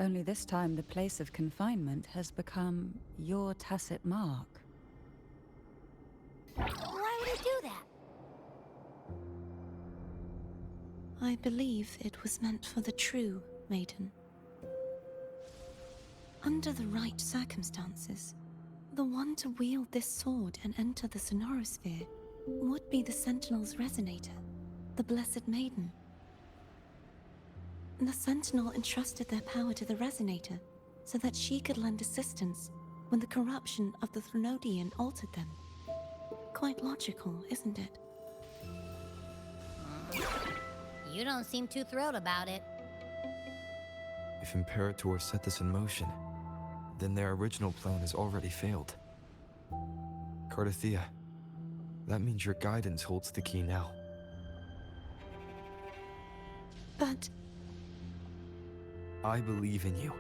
Only this time the place of confinement has become your tacit mark. Why would it do that? I believe it was meant for the true maiden. Under the right circumstances, the one to wield this sword and enter the Sonorosphere would be the Sentinel's resonator, the Blessed Maiden. The Sentinel entrusted their power to the resonator so that she could lend assistance when the corruption of the Threnodian altered them. Quite logical, isn't it? You don't seem too thrilled about it. If Imperator set this in motion, then their original plan has already failed. Cardathea, that means your guidance holds the key now. But I believe in you.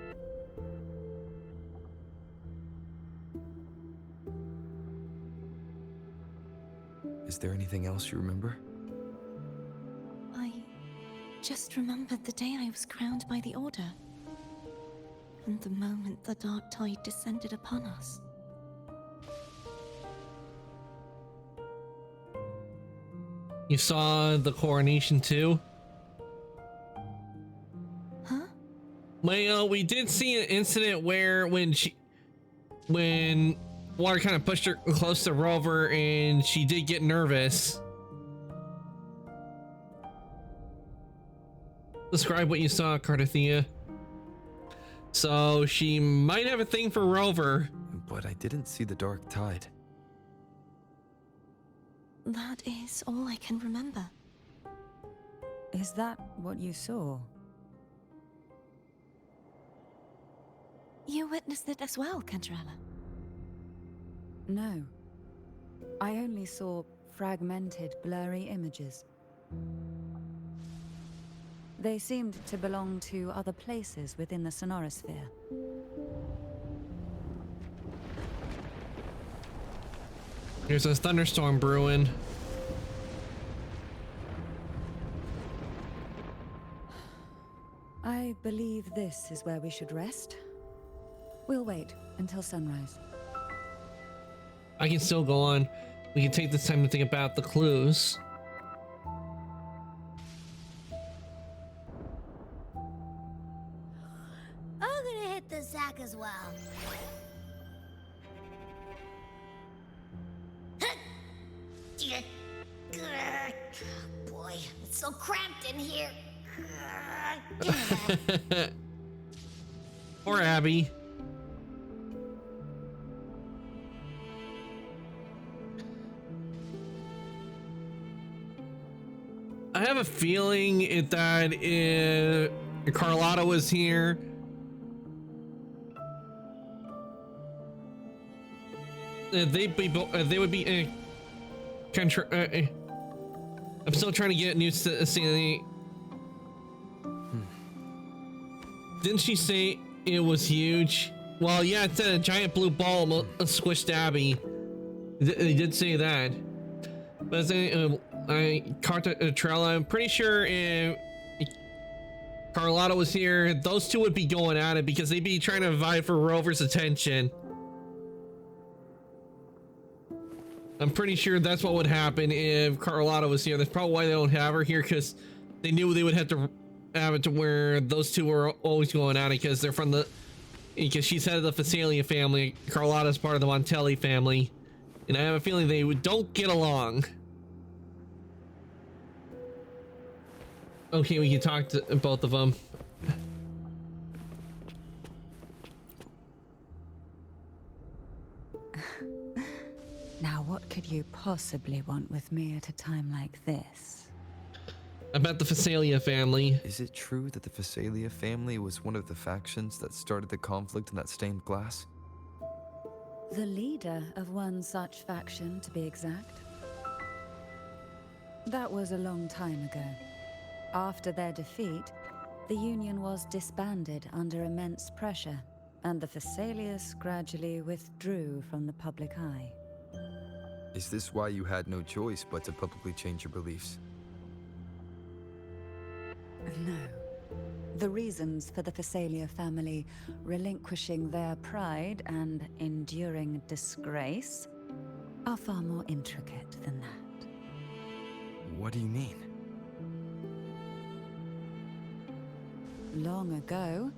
Is there anything else you remember? I just remembered the day I was crowned by the Order. And the moment the dark tide descended upon us. You saw the coronation too? Huh? Well, we did see an incident where when Water kind of pushed her close to Rover and she did get nervous. Describe what you saw, Cardathea. So she might have a thing for Rover. But I didn't see the dark tide. That is all I can remember. Is that what you saw? You witnessed it as well, Cantarella? No. I only saw fragmented, blurry images. They seemed to belong to other places within the Sonorosphere. There's a thunderstorm brewing. I believe this is where we should rest. We'll wait until sunrise. I can still go on. We can take this time to think about the clues. I'm gonna hit the sack as well. Boy, it's so cramped in here. Poor Abby. I have a feeling that if Carlotta was here, they would be. I'm still trying to get new Sandy. Didn't she say it was huge? Well, yeah, it said a giant blue ball squished Abby. They did say that. But Carlotta, I'm pretty sure if Carlotta was here, those two would be going at it because they'd be trying to vie for Rover's attention. I'm pretty sure that's what would happen if Carlotta was here. That's probably why they don't have her here, because they knew they would have to have it to where those two were always going at it, because they're from the, because she's head of the Phasalia family. Carlotta's part of the Montelli family, and I have a feeling they don't get along. Okay, we can talk to both of them. Now, what could you possibly want with me at a time like this? About the Phasalia family. Is it true that the Phasalia family was one of the factions that started the conflict in that stained glass? The leader of one such faction, to be exact. That was a long time ago. After their defeat, the Union was disbanded under immense pressure, and the Phasalias gradually withdrew from the public eye. Is this why you had no choice but to publicly change your beliefs? No. The reasons for the Phasalia family relinquishing their pride and enduring disgrace are far more intricate than that. What do you mean? Long ago,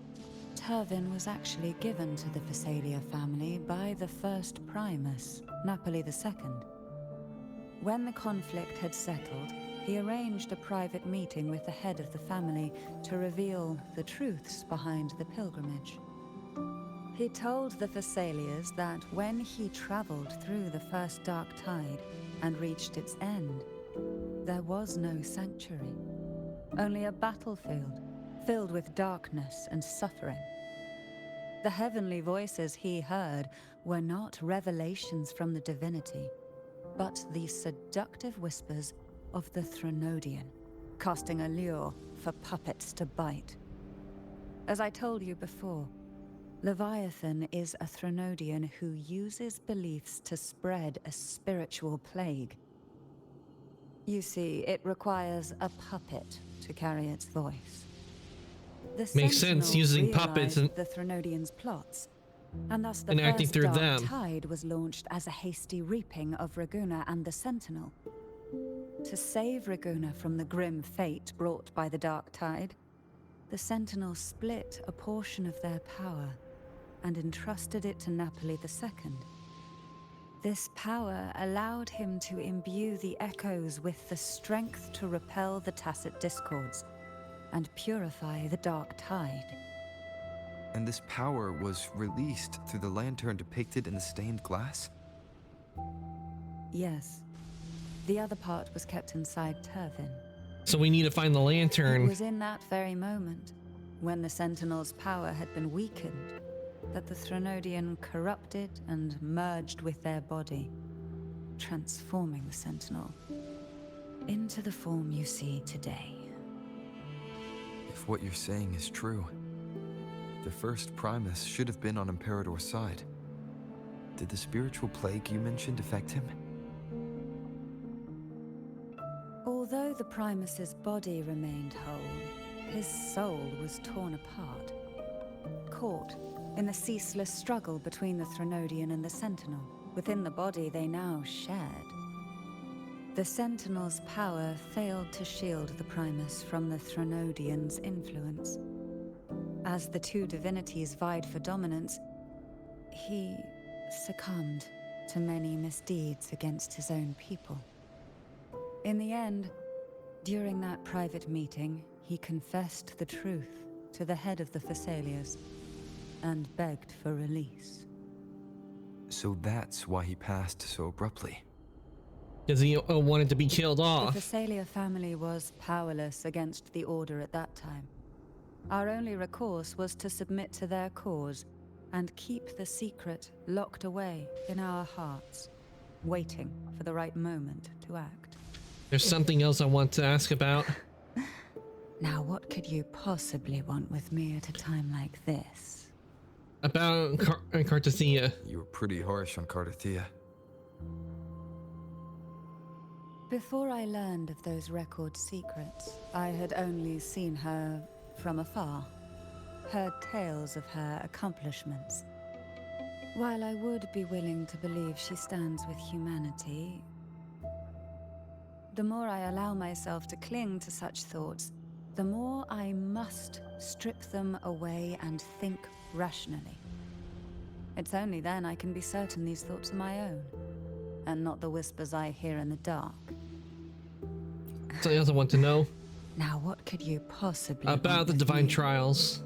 Turvin was actually given to the Phasalia family by the first Primus, Napoli II. When the conflict had settled, he arranged a private meeting with the head of the family to reveal the truths behind the pilgrimage. He told the Phasalias that when he traveled through the first dark tide and reached its end, there was no sanctuary, only a battlefield filled with darkness and suffering. The heavenly voices he heard were not revelations from the divinity, but the seductive whispers of the Threnodian, casting a lure for puppets to bite. As I told you before, Leviathan is a Threnodian who uses beliefs to spread a spiritual plague. You see, it requires a puppet to carry its voice. The Makes sense, Sentinel using puppets and the Threnodians' plots, and thus the acting first through Dark them. Tide was launched as a hasty reaping of Raguna and the Sentinel. To save Raguna from the grim fate brought by the Dark Tide, the Sentinel split a portion of their power and entrusted it to Napoli II. This power allowed him to imbue the Echoes with the strength to repel the Tacit Discords and purify the Dark Tide. And this power was released through the lantern depicted in the stained glass? Yes. The other part was kept inside Turvin. So we need to find the It lantern. was in that very moment, when the Sentinel's power had been weakened, that the Threnodian corrupted and merged with their body, transforming the Sentinel into the form you see today. If what you're saying is true, the first Primus should have been on Imperador's side. Did the spiritual plague you mentioned affect him? Although the Primus's body remained whole, his soul was torn apart, caught in the ceaseless struggle between the Threnodian and the Sentinel. Within the body they now shared. The Sentinel's power failed to shield the Primus from the Threnodian's influence. As the two divinities vied for dominance, he succumbed to many misdeeds against his own people. In the end, during that private meeting, he confessed the truth to the head of the Phassalias and begged for release. So that's why he passed so abruptly. Because he wanted to be killed off. The Phasalia family was powerless against the Order at that time. Our only recourse was to submit to their cause and keep the secret locked away in our hearts, waiting for the right moment to act. There's something else I want to ask about. Now, what could you possibly want with me at a time like this? About Cartathea. You were pretty harsh on Cartathea. Before I learned of those record secrets, I had only seen her from afar, heard tales of her accomplishments. While I would be willing to believe she stands with humanity, the more I allow myself to cling to such thoughts, the more I must strip them away and think rationally. It's only then I can be certain these thoughts are my own, and not the whispers I hear in the dark. Something else I want to know. Now, what could you possibly about the divine trials?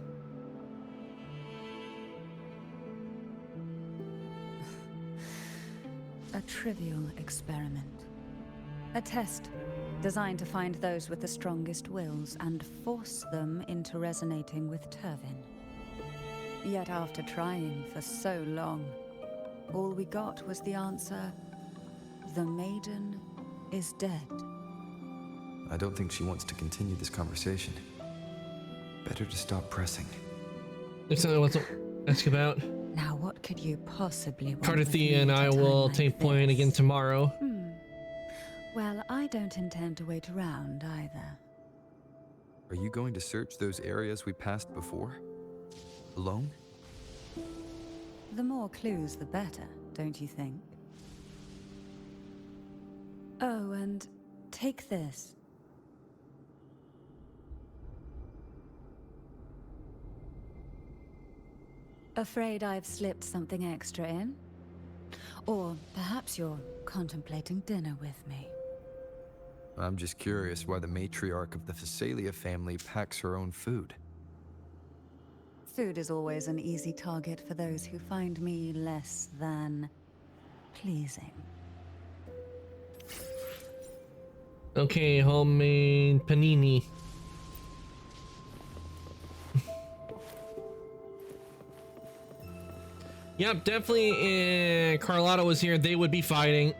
A trivial experiment. A test designed to find those with the strongest wills and force them into resonating with Turvin. Yet after trying for so long, all we got was the answer, the maiden is dead. I don't think she wants to continue this conversation. Better to stop pressing. There's something I want to ask about. Now, what could you possibly want? Cartathea and I will take point again tomorrow. Well, I don't intend to wait around either. Are you going to search those areas we passed before? Alone? The more clues, the better, don't you think? Oh, and take this. Afraid I've slipped something extra in? Or perhaps you're contemplating dinner with me. I'm just curious why the matriarch of the Phasalia family packs her own food. Food is always an easy target for those who find me less than pleasing. Okay, homemade panini. Yep, definitely if Carlotta was here, they would be fighting.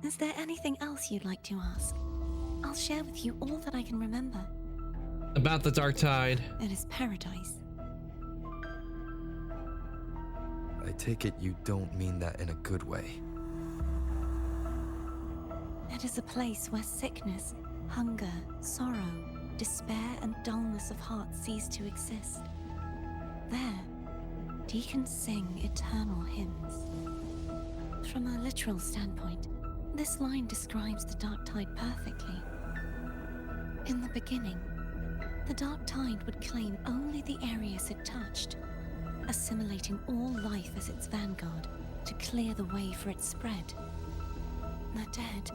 Is there anything else you'd like to ask? I'll share with you all that I can remember. About the Dark Tide. It is paradise. I take it you don't mean that in a good way. It is a place where sickness, hunger, sorrow, despair, and dullness of heart cease to exist. There, deacons sing eternal hymns. From a literal standpoint, this line describes the Dark Tide perfectly. In the beginning, the Dark Tide would claim only the areas it touched, assimilating all life as its vanguard to clear the way for its spread. The dead,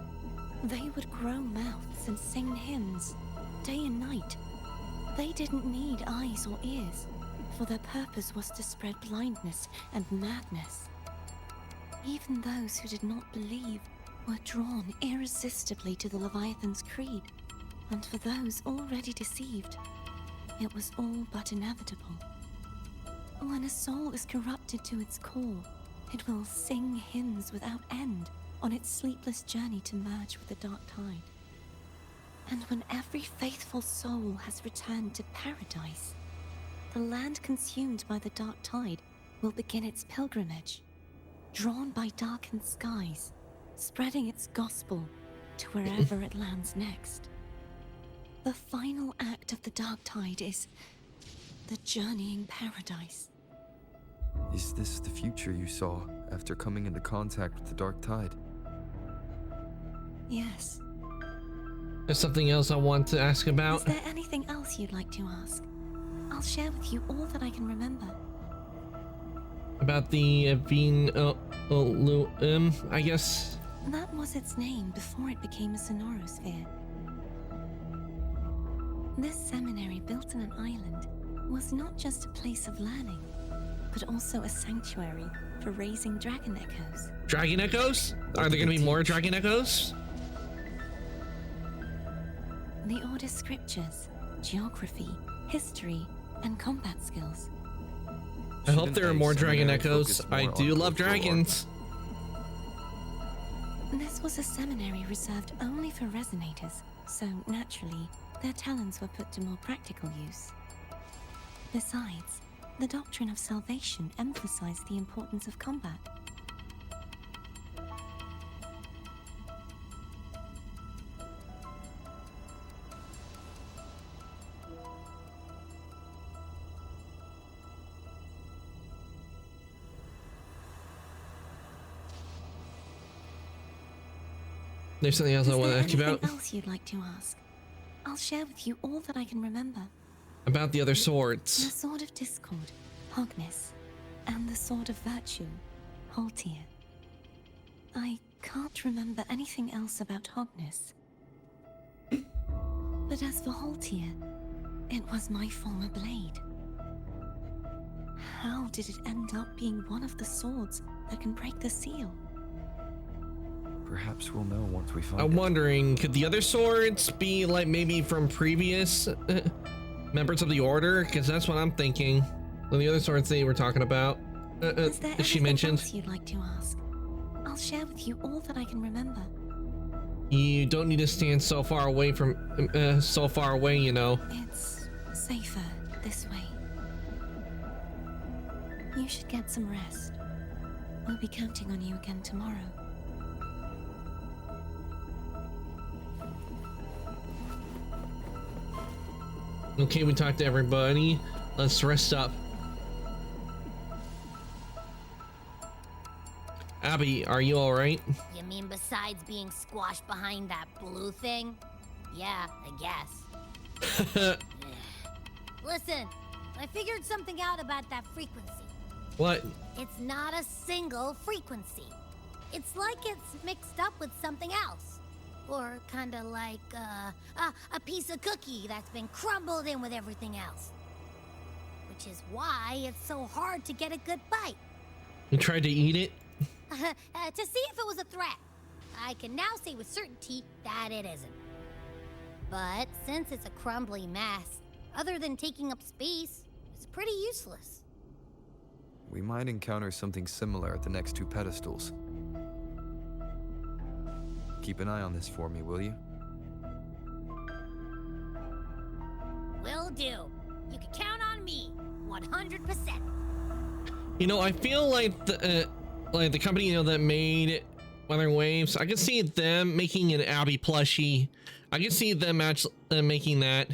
they would grow mouths and sing hymns, day and night. They didn't need eyes or ears, for their purpose was to spread blindness and madness. Even those who did not believe were drawn irresistibly to the Leviathan's creed, and for those already deceived, it was all but inevitable. When a soul is corrupted to its core, it will sing hymns without end on its sleepless journey to merge with the dark tide. And when every faithful soul has returned to paradise, the land consumed by the dark tide will begin its pilgrimage, drawn by darkened skies, spreading its gospel to wherever it lands next. The final act of the dark tide is the journeying paradise. Is this the future you saw after coming into contact with the dark tide? Yes. There's something else I want to ask about. Is there anything else you'd like to ask? I'll share with you all that I can remember. About the I guess. That was its name before it became a sonorosphere. This seminary, built on an island, was not just a place of learning, but also a sanctuary for raising dragon echoes. Dragon echoes? Are there going to be more dragon echoes? The Order's scriptures, geography, history, and combat skills. I hope there are more dragon echoes. I do love dragons. This was a seminary reserved only for resonators, so naturally, their talents were put to more practical use. Besides, the doctrine of salvation emphasized the importance of combat. There's something else I want to ask you about. Anything else you'd like to ask? I'll share with you all that I can remember. About the other The swords. Sword of Discord, Hognis, and the Sword of Virtue, Haltir. I can't remember anything else about Hognis. But as for Haltir, it was my former blade. How did it end up being one of the swords that can break the seal? Perhaps we'll know once we find I'm it. wondering, could the other swords be like maybe from previous members of the Order? Because that's what I'm thinking. The other swords they were talking about. Is there she anything mentioned. else you'd like to ask? I'll share with you all that I can remember. You don't need to stand so far away from, you know. It's safer this way. You should get some rest. We'll be counting on you again tomorrow. Okay, we talked to everybody. Let's rest up. Abby, are you alright? You mean besides being squashed behind that blue thing? Yeah, I guess. Listen, I figured something out about that frequency. What? It's not a single frequency. It's like it's mixed up with something else. Or kinda like, a piece of cookie that's been crumbled in with everything else. Which is why it's so hard to get a good bite. You tried to eat it? To see if it was a threat. I can now say with certainty that it isn't. But since it's a crumbly mess, other than taking up space, it's pretty useless. We might encounter something similar at the next two pedestals. Keep an eye on this for me, will you? Will do. You can count on me, 100%. You know, I feel like the company, you know, that made Weathering Waves, I can see them making an Abby plushie. I can see them actually making that.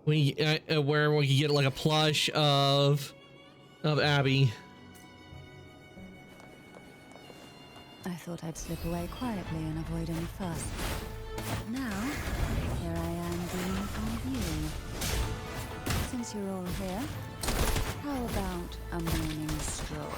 Where we could get like a plush of Abby. I thought I'd slip away quietly and avoid any fuss. But now, here I am being upon you. Since you're all here, how about a morning stroll?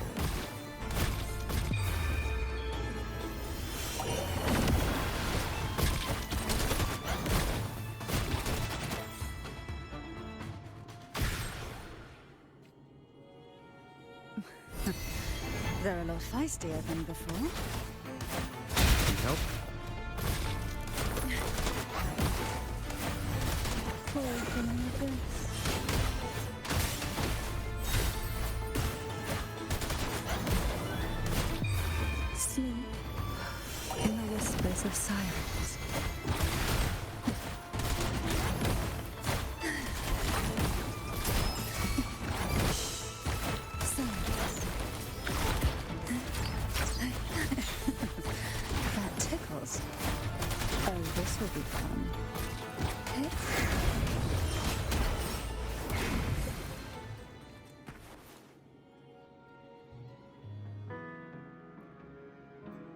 They're a lot feistier than before. Need help? pulled from an abyss. Sleep in the whispers of silence. That tickles. Oh, this will be fun. Okay.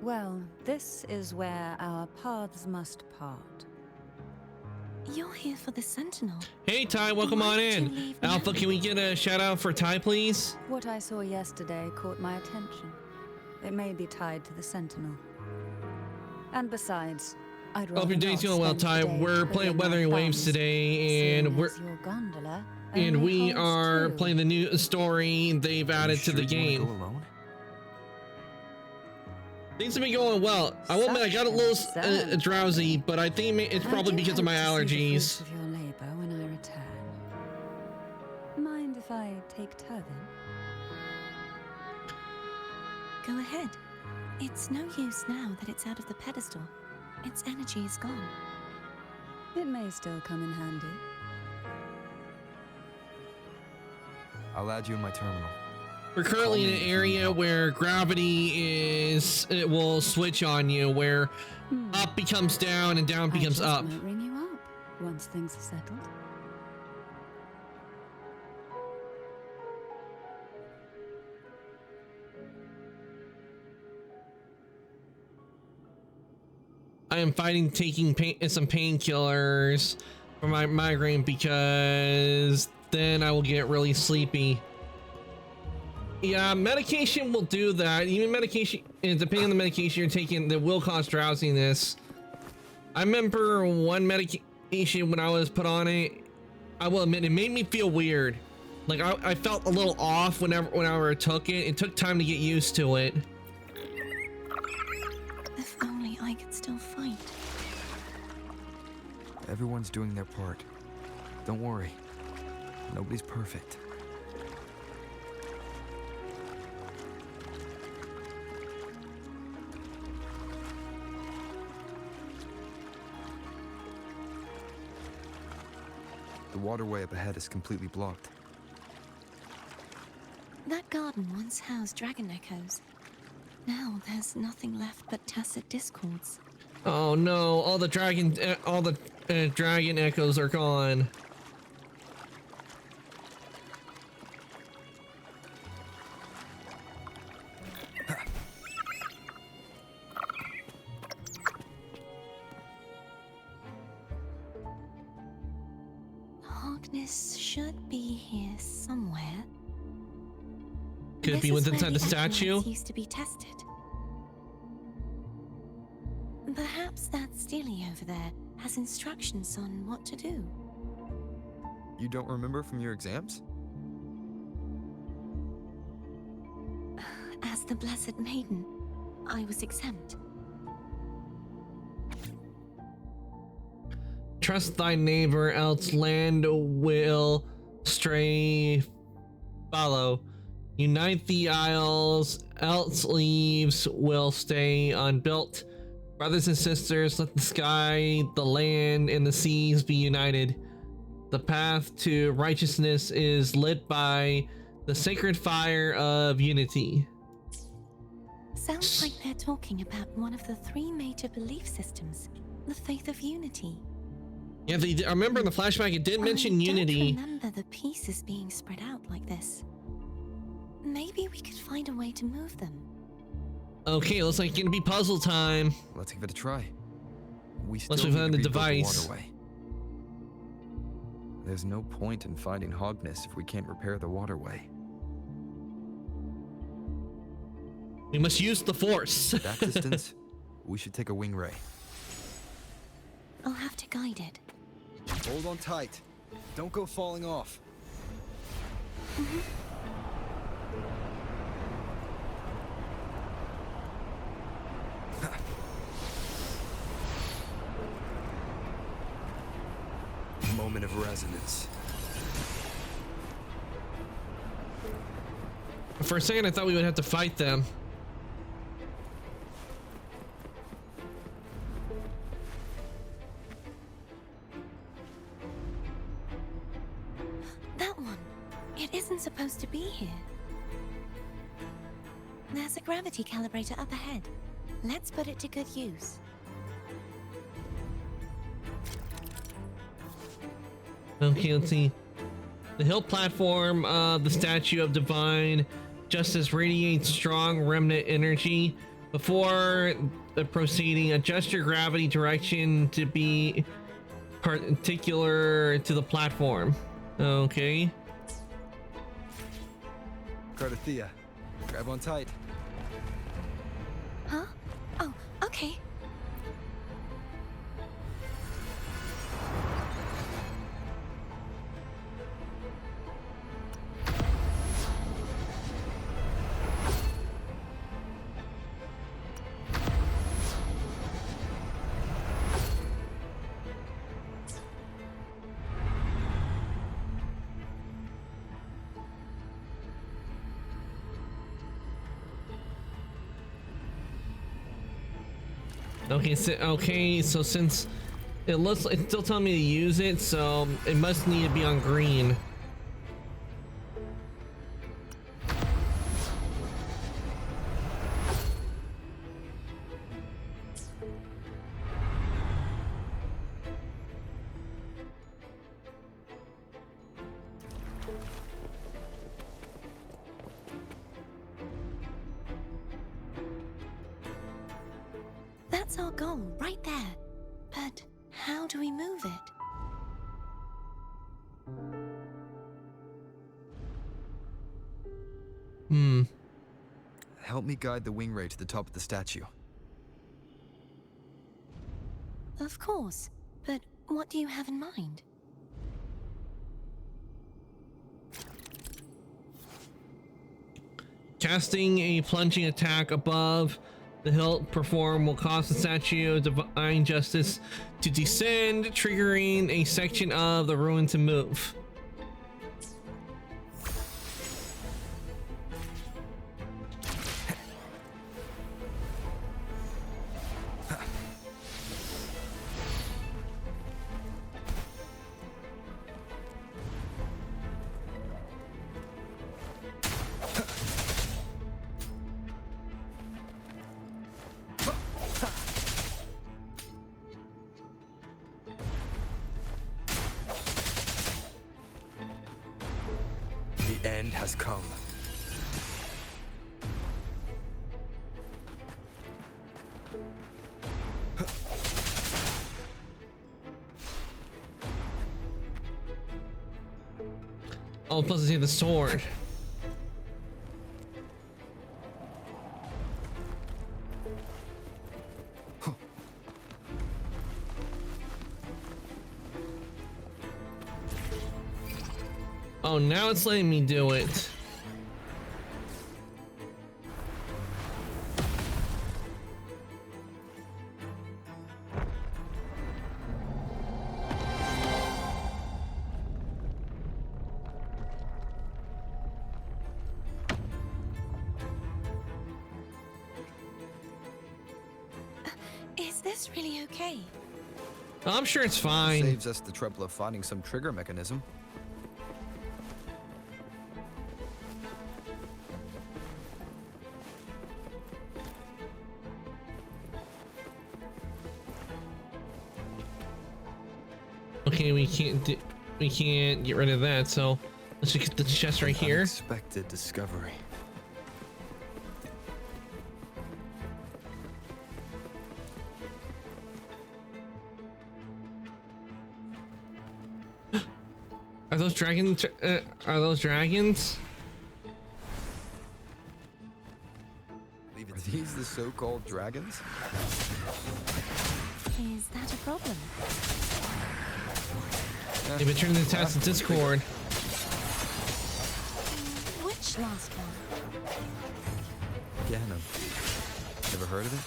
Well, this is where our paths must part. You're here for the Sentinel. Hey Ty, welcome Why on did you in. leave Alpha, now? can we get a shout out for Ty, please? What I saw yesterday caught my attention. It may be tied to the Sentinel. And besides, I'd rather Hope your day's not going well, spend Ty. today We're twiddling playing my Weathering Waves thumbs, today, and seeing we're as your gondola and only we holds are two. playing the new story they've added to the You wanna game. go alone? Things have been going well. I will admit I got a little Such drowsy, but I think it's probably I do because of my hope to see the allergies. fruits of your labor when I return. Mind if I take Turvin? Go ahead. It's no use now that it's out of the pedestal. Its energy is gone. It may still come in handy. I'll add you in my terminal. We're currently in an area where gravity it will switch on you, where up becomes down and down becomes I just up. might ring you up once things are settled. I am fighting taking some painkillers for my migraine because then I will get really sleepy. Yeah, medication will do that. Even medication, and depending on the medication you're taking, that will cause drowsiness. I remember one medication when I was put on it, I will admit it made me feel weird. Like I felt a little off whenever I took it. It took time to get used to it. If only I could still fight. Everyone's doing their part. Don't worry. Nobody's perfect. The waterway up ahead is completely blocked. That garden once housed dragon echoes. Now there's nothing left but tacit discords. Oh no! All the dragon echoes are gone. Harkness should be here somewhere. Could it be This what's is where inside the the statue? Eggmans used to be tested. Perhaps that Steely over there has instructions on what to do. You don't remember from your exams? As the Blessed Maiden, I was exempt. Trust thy neighbor, else land will stray follow. Unite the isles, else leaves will stay unbuilt. Brothers and sisters, let the sky, the land, and the seas be united. The path to righteousness is lit by the sacred fire of unity. Sounds like they're talking about one of the three major belief systems, the faith of unity. Yeah, I remember in the flashback it did mention unity. I don't remember the pieces being spread out like this. Maybe we could find a way to move them. Okay, looks like it's gonna be puzzle time. Let's give it a try. We still Unless we need find to the rebuild device. waterway. There's no point in finding Hogness if we can't repair the waterway. We must use the force. That distance, we should take a wing ray. I'll have to guide it. Hold on tight. Don't go falling off. Moment of of resonance. For a second, I thought we would have to fight them. That one. It isn't supposed to be here. There's a gravity calibrator up ahead. Let's put it to good use. Okay, let's see. The hill platform of the Statue of Divine Justice radiates strong remnant energy. Before proceeding, adjust your gravity direction to be particular to the platform. Okay. Cardothea, grab on tight. Huh? Oh, okay. Okay, so since it's still telling me to use it, so it must need to be on green. That's our goal, right there. But how do we move it? Help me guide the wing ray to the top of the statue. Of course. But what do you have in mind? Casting a plunging attack above the hilt perform will cause the Statue of Divine Justice to descend, triggering a section of the ruin to move. The end has come. Oh, plus I see the sword. Oh, now it's letting me do it. Is this really okay? I'm sure it's fine. Saves us the trouble of finding some trigger mechanism. Okay, we can't get rid of that, so let's just get the chest right here. Unexpected discovery. Are those dragons? Are those dragons? Are these the so-called dragons? Is that a problem? They've been turning the test to Discord. Which last one? Ganon. Never heard of it?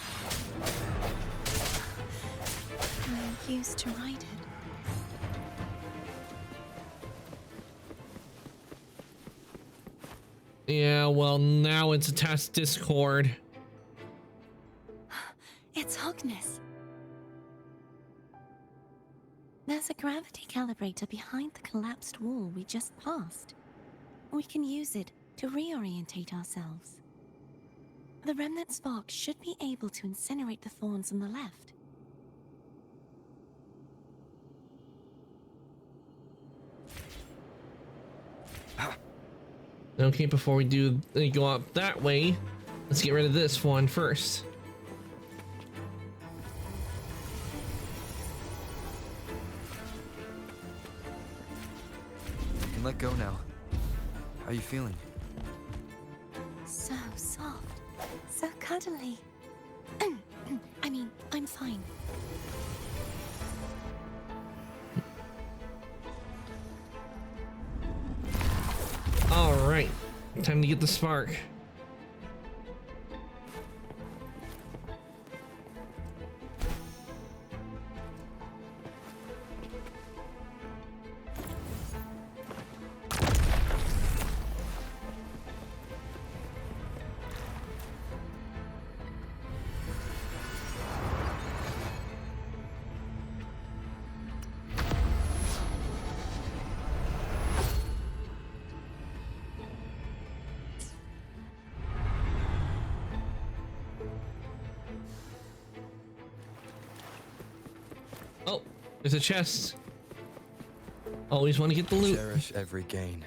I used to ride it. Yeah, well, now it's attached to Discord. It's Hogness. There's a gravity calibrator behind the collapsed wall we just passed. We can use it to reorientate ourselves. The remnant spark should be able to incinerate the thorns on the left. Okay, before we go up that way, let's get rid of this one first. You can let go now. How are you feeling? So soft, so cuddly. I mean, I'm fine. All right, time to get the spark. Oh, there's a chest. Always want to get the loot. Cherish every gain.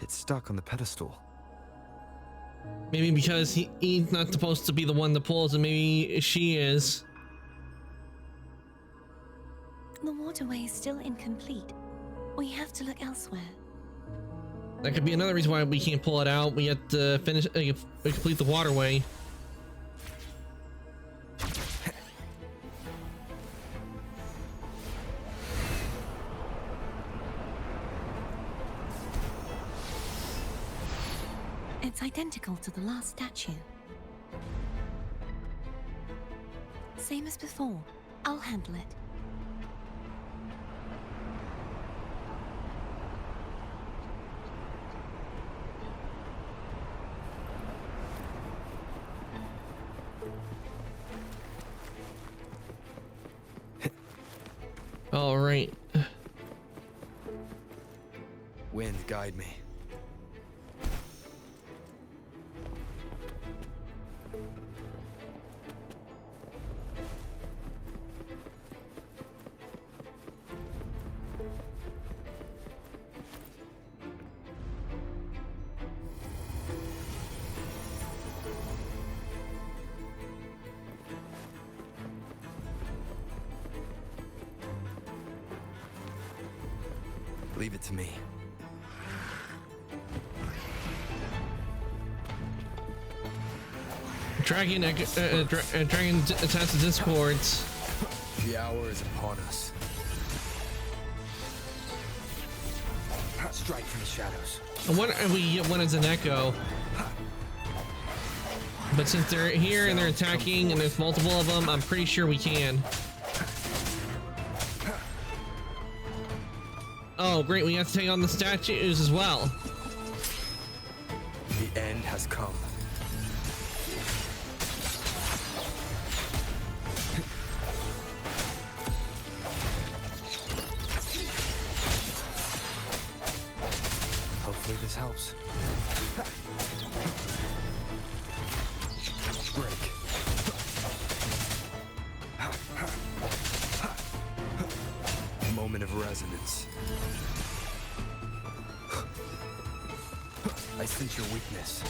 It's stuck on the pedestal. Maybe because he's not supposed to be the one that pulls, and maybe she is. The waterway is still incomplete. We have to look elsewhere. That could be another reason why we can't pull it out. We have to finish, complete the waterway. It's identical to the last statue. Same as before. I'll handle it. All right. Wind, guide me. Leave it to me. Dragon attached to Discords. The hour is upon us. Strike from the shadows. I wonder if we get one as an echo. But since they're here and they're attacking and there's multiple of them, I'm pretty sure we can. Oh, great, we have to take on the statues as well. The end has come. Hopefully this helps. Break. Moment of resonance. I sense your weakness.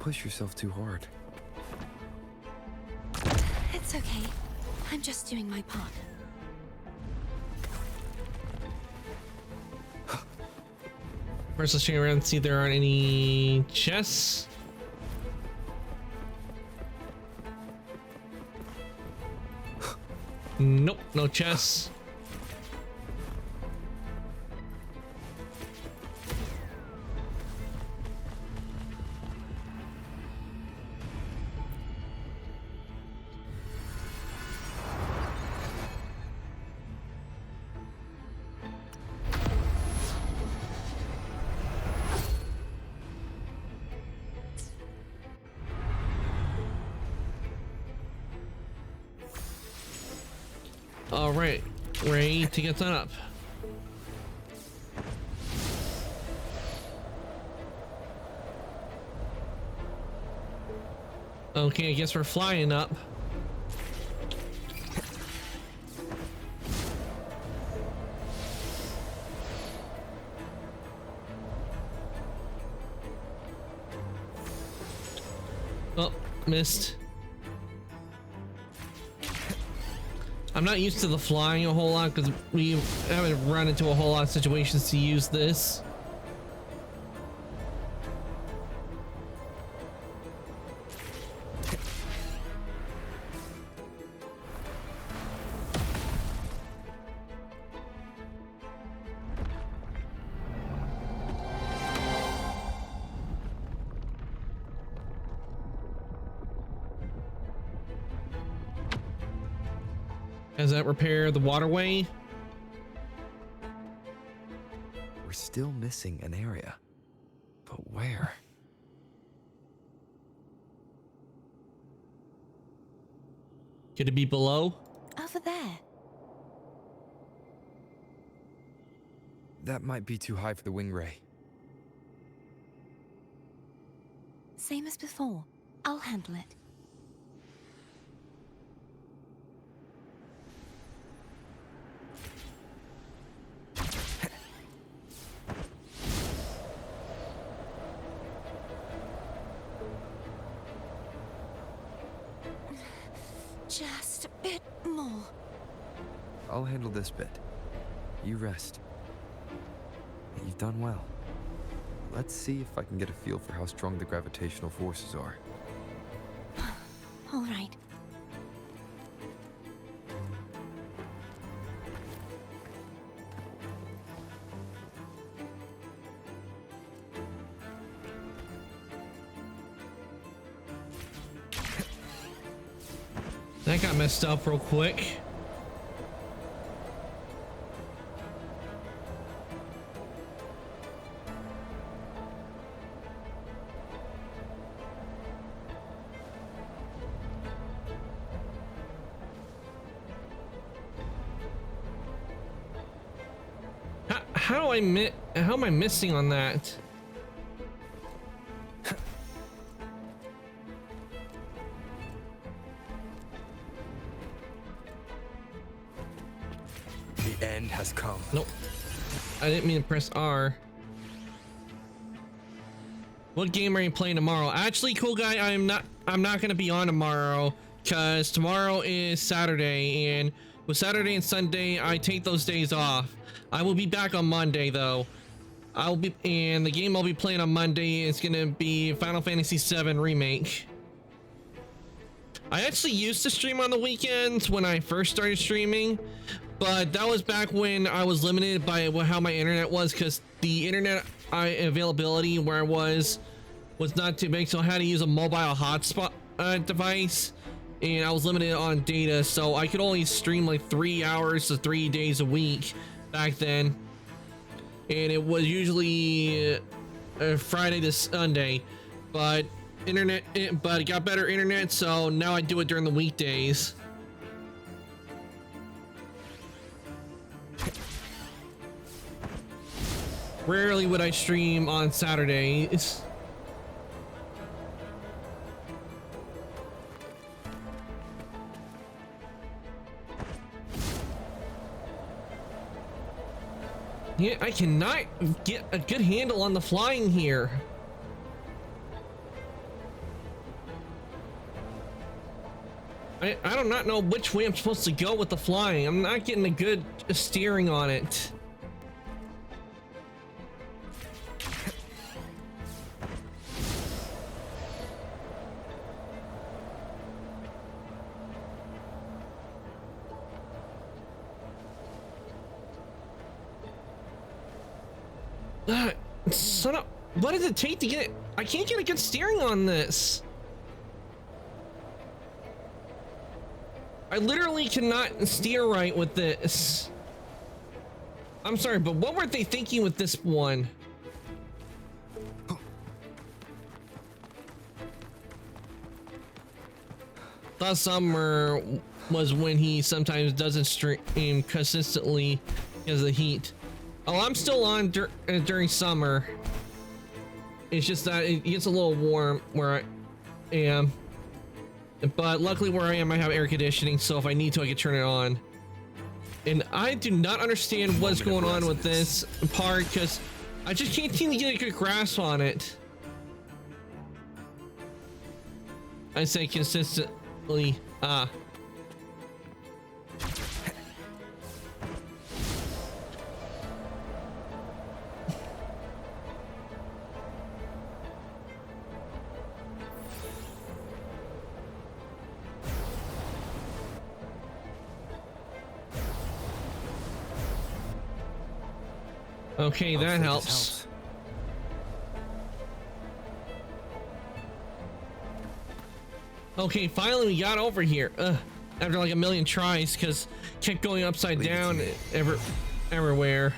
push yourself too hard. It's okay. I'm just doing my part. First, let's check around and see if there aren't any chests. Nope, no chests. All right, ready to get that up. Okay, I guess we're flying up. Oh, missed. I'm not used to the flying a whole lot because we haven't run into a whole lot of situations to use this. Does that repair the waterway? We're still missing an area. But where? Could it be below? Over there. That might be too high for the wing ray. Same as before. I'll handle it. Just a bit more. I'll handle this bit. You rest. You've done well. Let's see if I can get a feel for how strong the gravitational forces are. All right. That got messed up real quick. How am I missing on that? The end has come. Nope. I didn't mean to press R. What game are you playing tomorrow? Actually, cool guy, I'm not gonna be on tomorrow because tomorrow is Saturday, and with Saturday and Sunday I take those days off. I will be back on Monday though. And the game I'll be playing on Monday is gonna be Final Fantasy VII Remake. I actually used to stream on the weekends when I first started streaming, but that was back when I was limited by how my internet was, because the internet availability where I was not too big, so I had to use a mobile hotspot device, and I was limited on data, so I could only stream like 3 hours to 3 days a week back then, and it was usually Friday to Sunday, but it got better internet, so now I do it during the weekdays. Rarely would I stream on Saturdays. Yeah, I cannot get a good handle on the flying here. I do not know which way I'm supposed to go with the flying. I'm not getting a good steering on it. Son of, what does it take to get it? I can't get a good steering on this. I literally cannot steer right with this. I'm sorry, but what were they thinking with this one? Last summer was when he sometimes doesn't stream consistently because of the heat. Oh, I'm still on during summer. It's just that it gets a little warm where I am. But luckily where I am, I have air conditioning, so if I need to, I can turn it on. And I do not understand what's going on with this part, because I just can't seem to get a good grasp on it. I say consistently, Okay, that helps. Okay, finally we got over here. After like a million tries, because kept going upside down everywhere.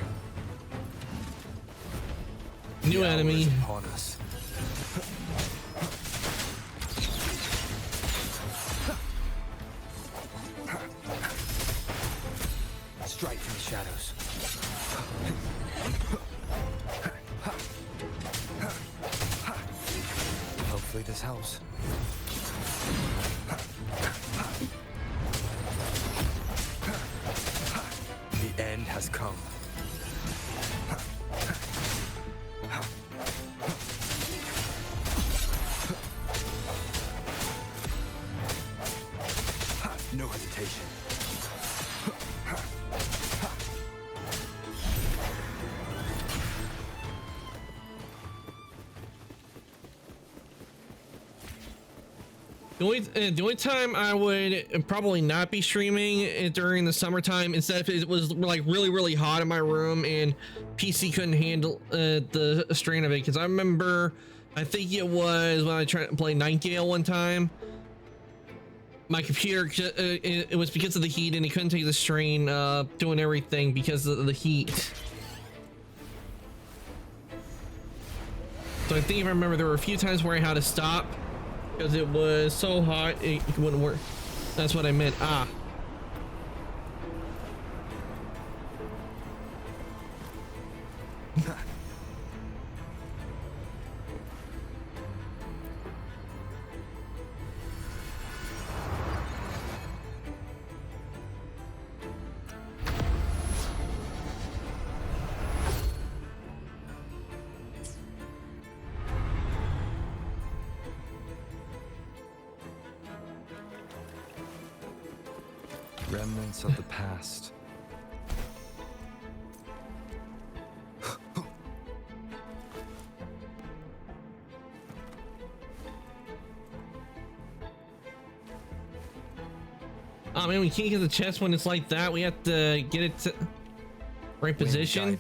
New enemy. Strike from the shadows. Hopefully this helps. The end has come. No hesitation. The only time I would probably not be streaming during the summertime, instead if it was like really hot in my room and PC couldn't handle the strain of it, because I remember, I think it was when I tried to play Nightingale one time, my computer, it was because of the heat and it couldn't take the strain doing everything because of the heat. So I think if I remember, there were a few times where I had to stop because it was so hot it wouldn't work. That's what I meant. Remnants of the past. Oh man, we can't get the chest when it's like that. We have to get it to right position.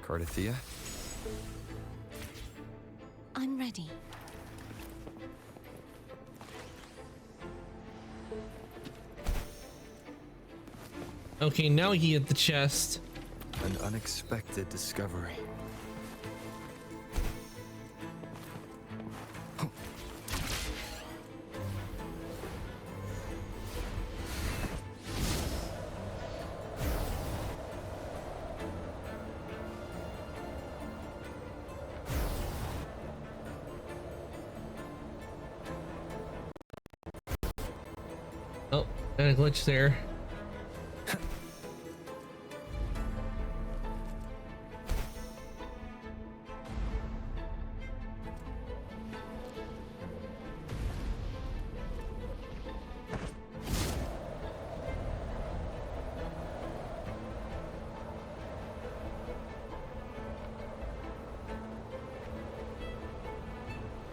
Cardathia? I'm ready. Okay, now we get the chest. An unexpected discovery. Oh, and a glitch there.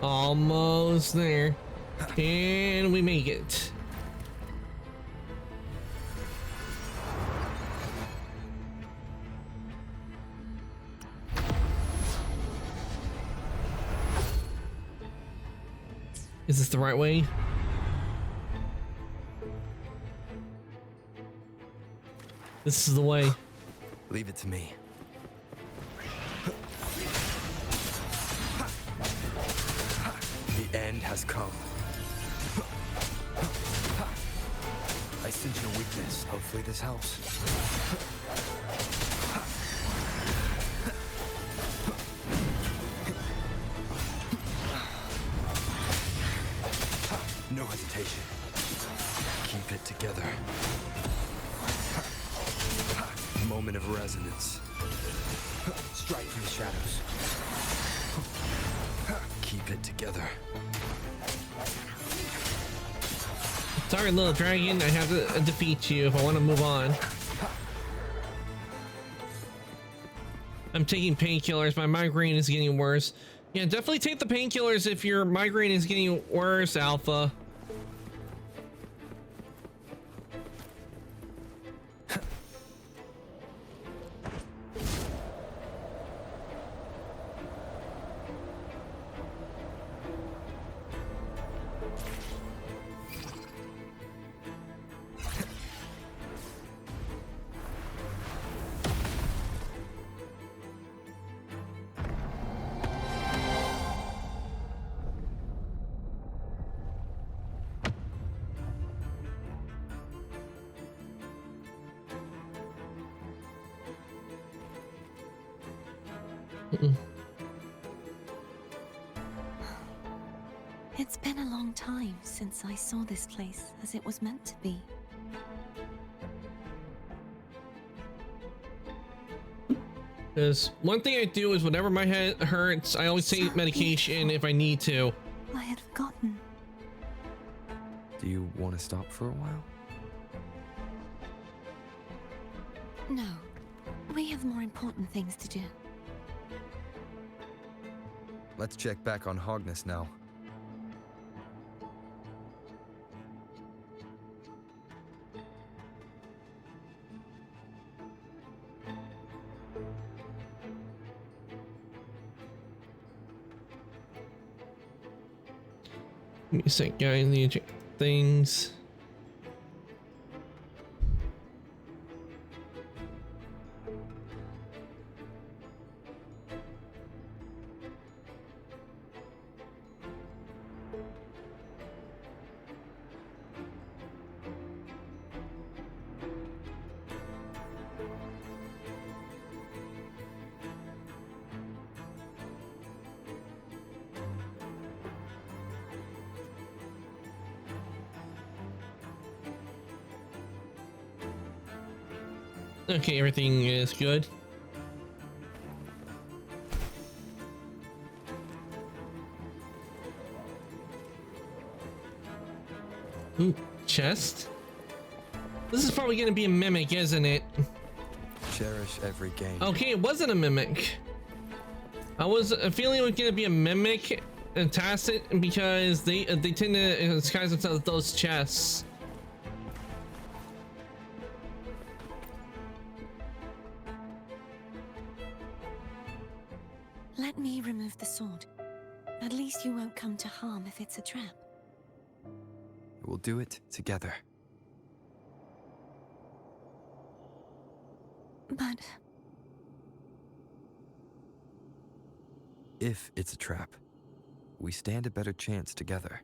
Almost there. Can we make it? Is this the right way? This is the way. Leave it to me. The end has come. I sense your weakness. Hopefully this helps. No hesitation. Keep it together. Moment of resonance. Strike from the shadows. Keep it together. Sorry, little dragon. I have to defeat you if I want to move on. I'm taking painkillers. My migraine is getting worse. Yeah, definitely take the painkillers if your migraine is getting worse, Alpha. It's been a long time since I saw this place as it was meant to be. Because one thing I do is whenever my head hurts, I always take medication if I need to. I had forgotten. Do you want to stop for a while? No, we have more important things to do. Let's check back on Hogness now. Give me a sec, guys. Need to check things. Okay, everything is good. Ooh, chest? This is probably gonna be a mimic, isn't it? Cherish every game. Okay, it wasn't a mimic. I was feeling it was gonna be a mimic and Tacit because they tend to disguise themselves as those chests. Let me remove the sword. At least you won't come to harm if it's a trap. We'll do it together. But if it's a trap, we stand a better chance together.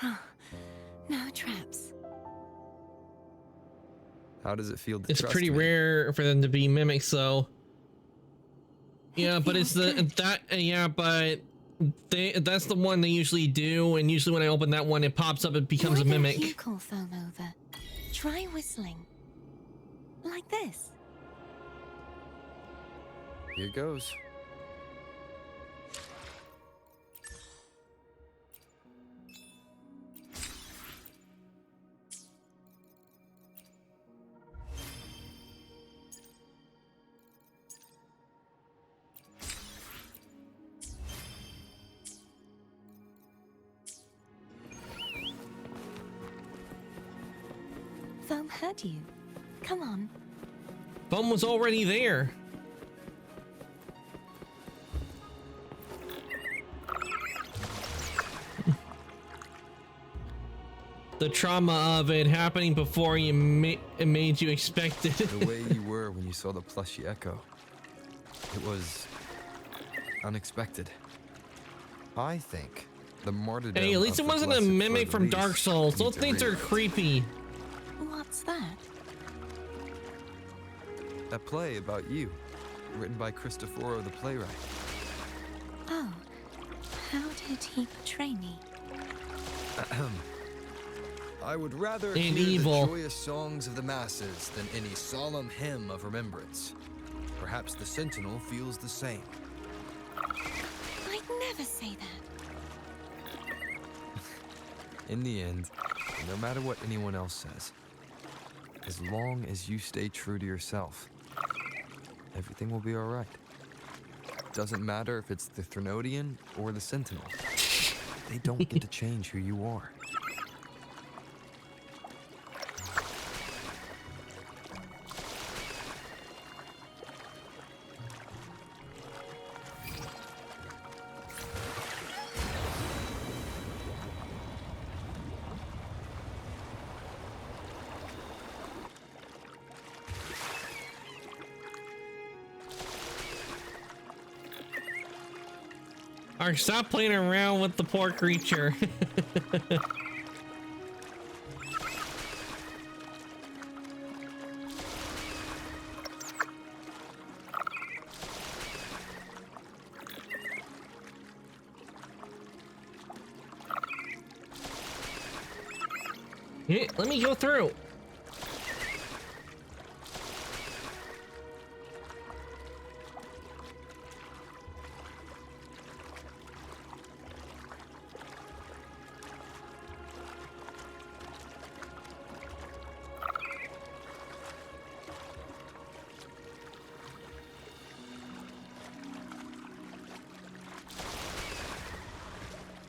No traps. How does it feel to It's trust pretty me? rare for them to be mimics, though. Yeah, but it's feels the good. that yeah, but that's the one they usually do, and usually when I open that one, it pops up, it becomes Why a don't mimic. you call foam over? Try whistling. Like this. Here goes. Foam heard you. Come on. Foam was already there. The trauma of it happening before you it made you expect it. The way you were when you saw the plushy Echo. It was unexpected. I think the martyrdom Hey, at least of it the wasn't a blessed mimic from Fleur-de-Lis Dark Souls. Those needs a things are rewrite. creepy. What's that? A play about you, written by Cristoforo the playwright. Oh. How did he portray me? I would rather And hear evil. the joyous songs of the masses than any solemn hymn of remembrance. Perhaps the Sentinel feels the same. I'd never say that. In the end, no matter what anyone else says, as long as you stay true to yourself, everything will be alright. Doesn't matter if it's the Threnodian or the Sentinel. They don't get to change who you are. Alright, stop playing around with the poor creature. Yeah, let me go through.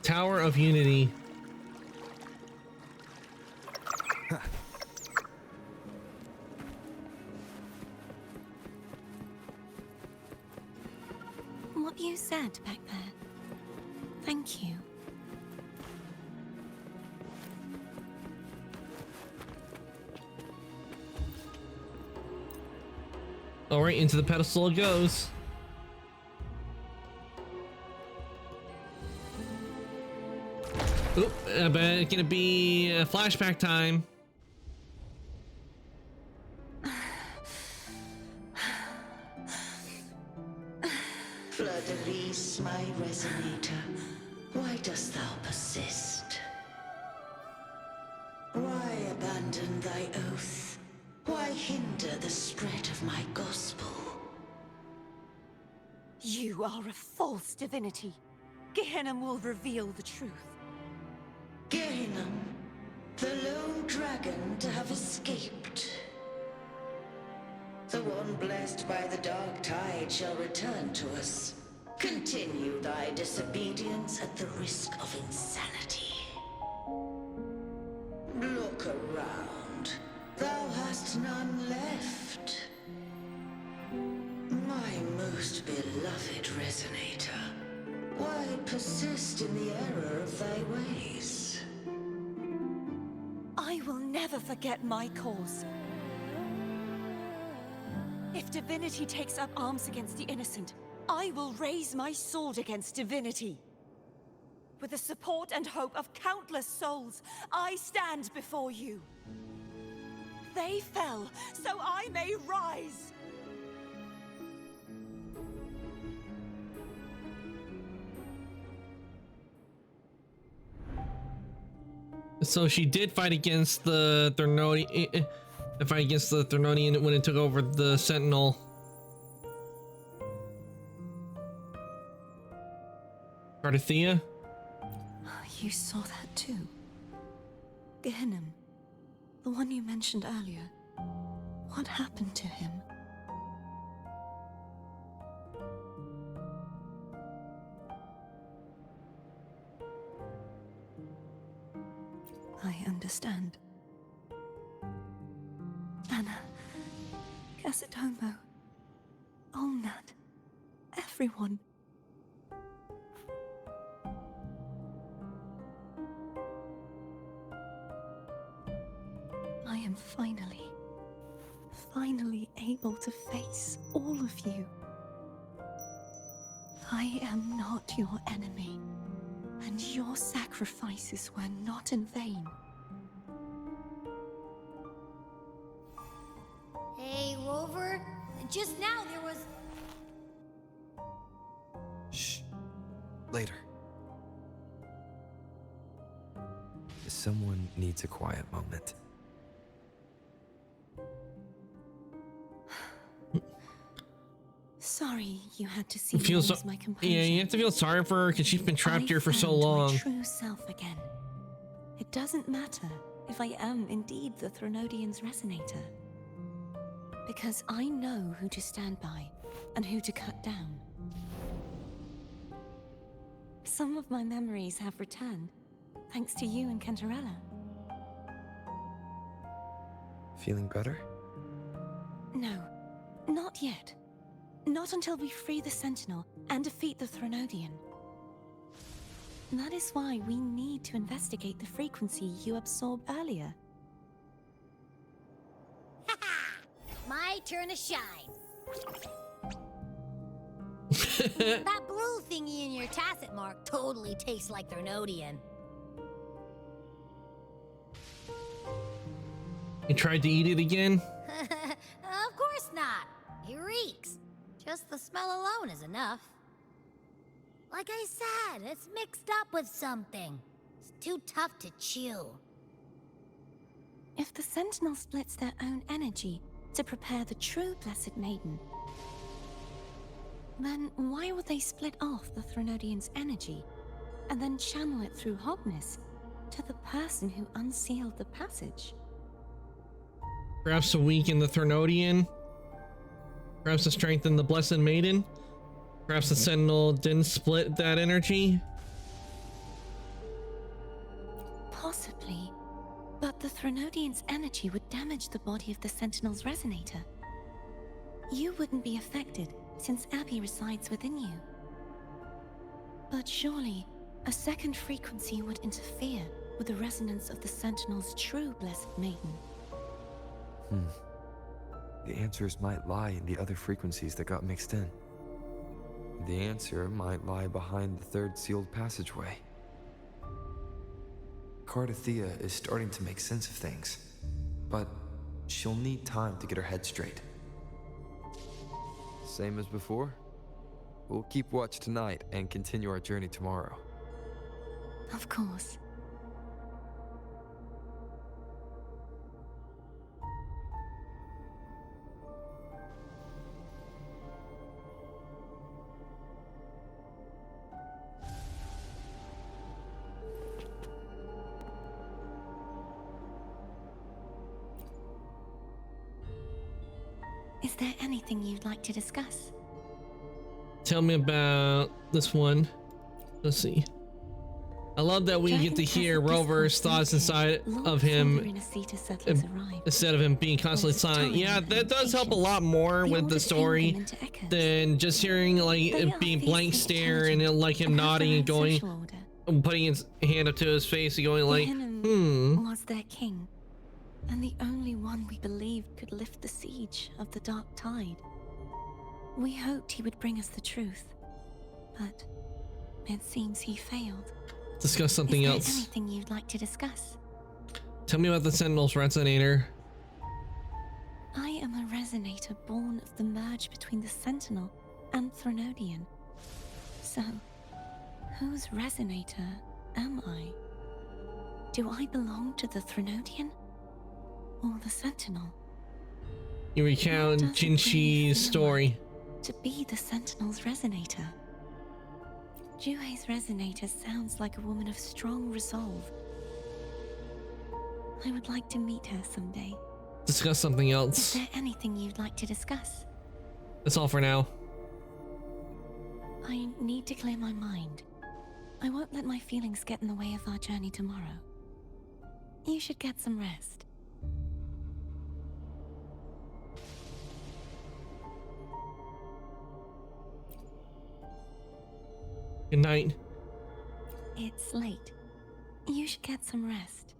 Tower of Unity. What you said back there. Thank you. All right, into the pedestal it goes. Oop, I bet it's gonna be flashback time. Fleur-de-Lis, my resonator, why dost thou persist? Why abandon thy oath? Why hinder the spread of my gospel? You are a false divinity. Gehenna will reveal the truth. Gehenna, the lone dragon to have escaped. The one blessed by the dark tide shall return to us. Continue thy disobedience at the risk of insanity. Look around. Thou hast none left. My most beloved resonator, why persist in the error of thy ways? I will never forget my cause. If divinity takes up arms against the innocent, I will raise my sword against divinity. With the support and hope of countless souls, I stand before you. They fell, so I may rise. So she did fight against the Thernodian, when it took over the Sentinel. Cardathia? You saw that too. Gehenna, the one you mentioned earlier. What happened to him? I understand. Anna, Casitomo, Olnat, everyone. I am finally able to face all of you. I am not your enemy, and your sacrifices were not in vain. Hey, Rover, just now there was... Shh. Later. Someone needs a quiet moment. Sorry you had to see me Feel lose my composure. Yeah, you have to feel sorry for her because she's been trapped here for so found long. my true self again. It doesn't matter if I am indeed the Threnodian's resonator. Because I know who to stand by and who to cut down. Some of my memories have returned, thanks to you and Cantarella. Feeling better? No, not yet. Not until we free the Sentinel and defeat the Threnodian. That is why we need to investigate the frequency you absorbed earlier. My turn to shine. That blue thingy in your tacit mark totally tastes like Threnodian. You tried to eat it again? Of course not. It reeks. Just the smell alone is enough. Like I said, it's mixed up with something. It's too tough to chew. If the Sentinel splits their own energy to prepare the true Blessed Maiden, then why would they split off the Threnodian's energy and then channel it through Hobness to the person who unsealed the passage? Perhaps to weaken the Threnodian? Perhaps to strengthen the Blessed Maiden? Perhaps the Sentinel didn't split that energy? Possibly. But the Threnodian's energy would damage the body of the Sentinel's resonator. You wouldn't be affected, since Abby resides within you. But surely, a second frequency would interfere with the resonance of the Sentinel's true Blessed Maiden. The answers might lie in the other frequencies that got mixed in. The answer might lie behind the third sealed passageway. Cardathia is starting to make sense of things, but she'll need time to get her head straight. Same as before? We'll keep watch tonight and continue our journey tomorrow. Of course. Is there anything you'd like to discuss? Tell me about this one. Let's see. I love that we get to hear Rover's thoughts inside of him instead of him being constantly silent. Yeah, that does help a lot more with the story than just hearing like it being blank stare and it, like him nodding and going, putting his hand up to his face and going like, was their king, and the only one we believed could lift the siege of the Dark Tide. We hoped he would bring us the truth, but it seems he failed. Discuss something Is there else. anything you'd like to discuss? Tell me about the Sentinel's resonator. I am a resonator born of the merge between the Sentinel and Threnodian. So, whose resonator am I? Do I belong to the Threnodian or the Sentinel? You recount What does it Jinxi's really feel story. To be the Sentinel's resonator. Juhei's resonator sounds like a woman of strong resolve. I would like to meet her someday. Discuss something Is else. there anything you'd like to discuss? That's all for now. I need to clear my mind. I won't let my feelings get in the way of our journey tomorrow. You should get some rest. Good night. It's late. You should get some rest.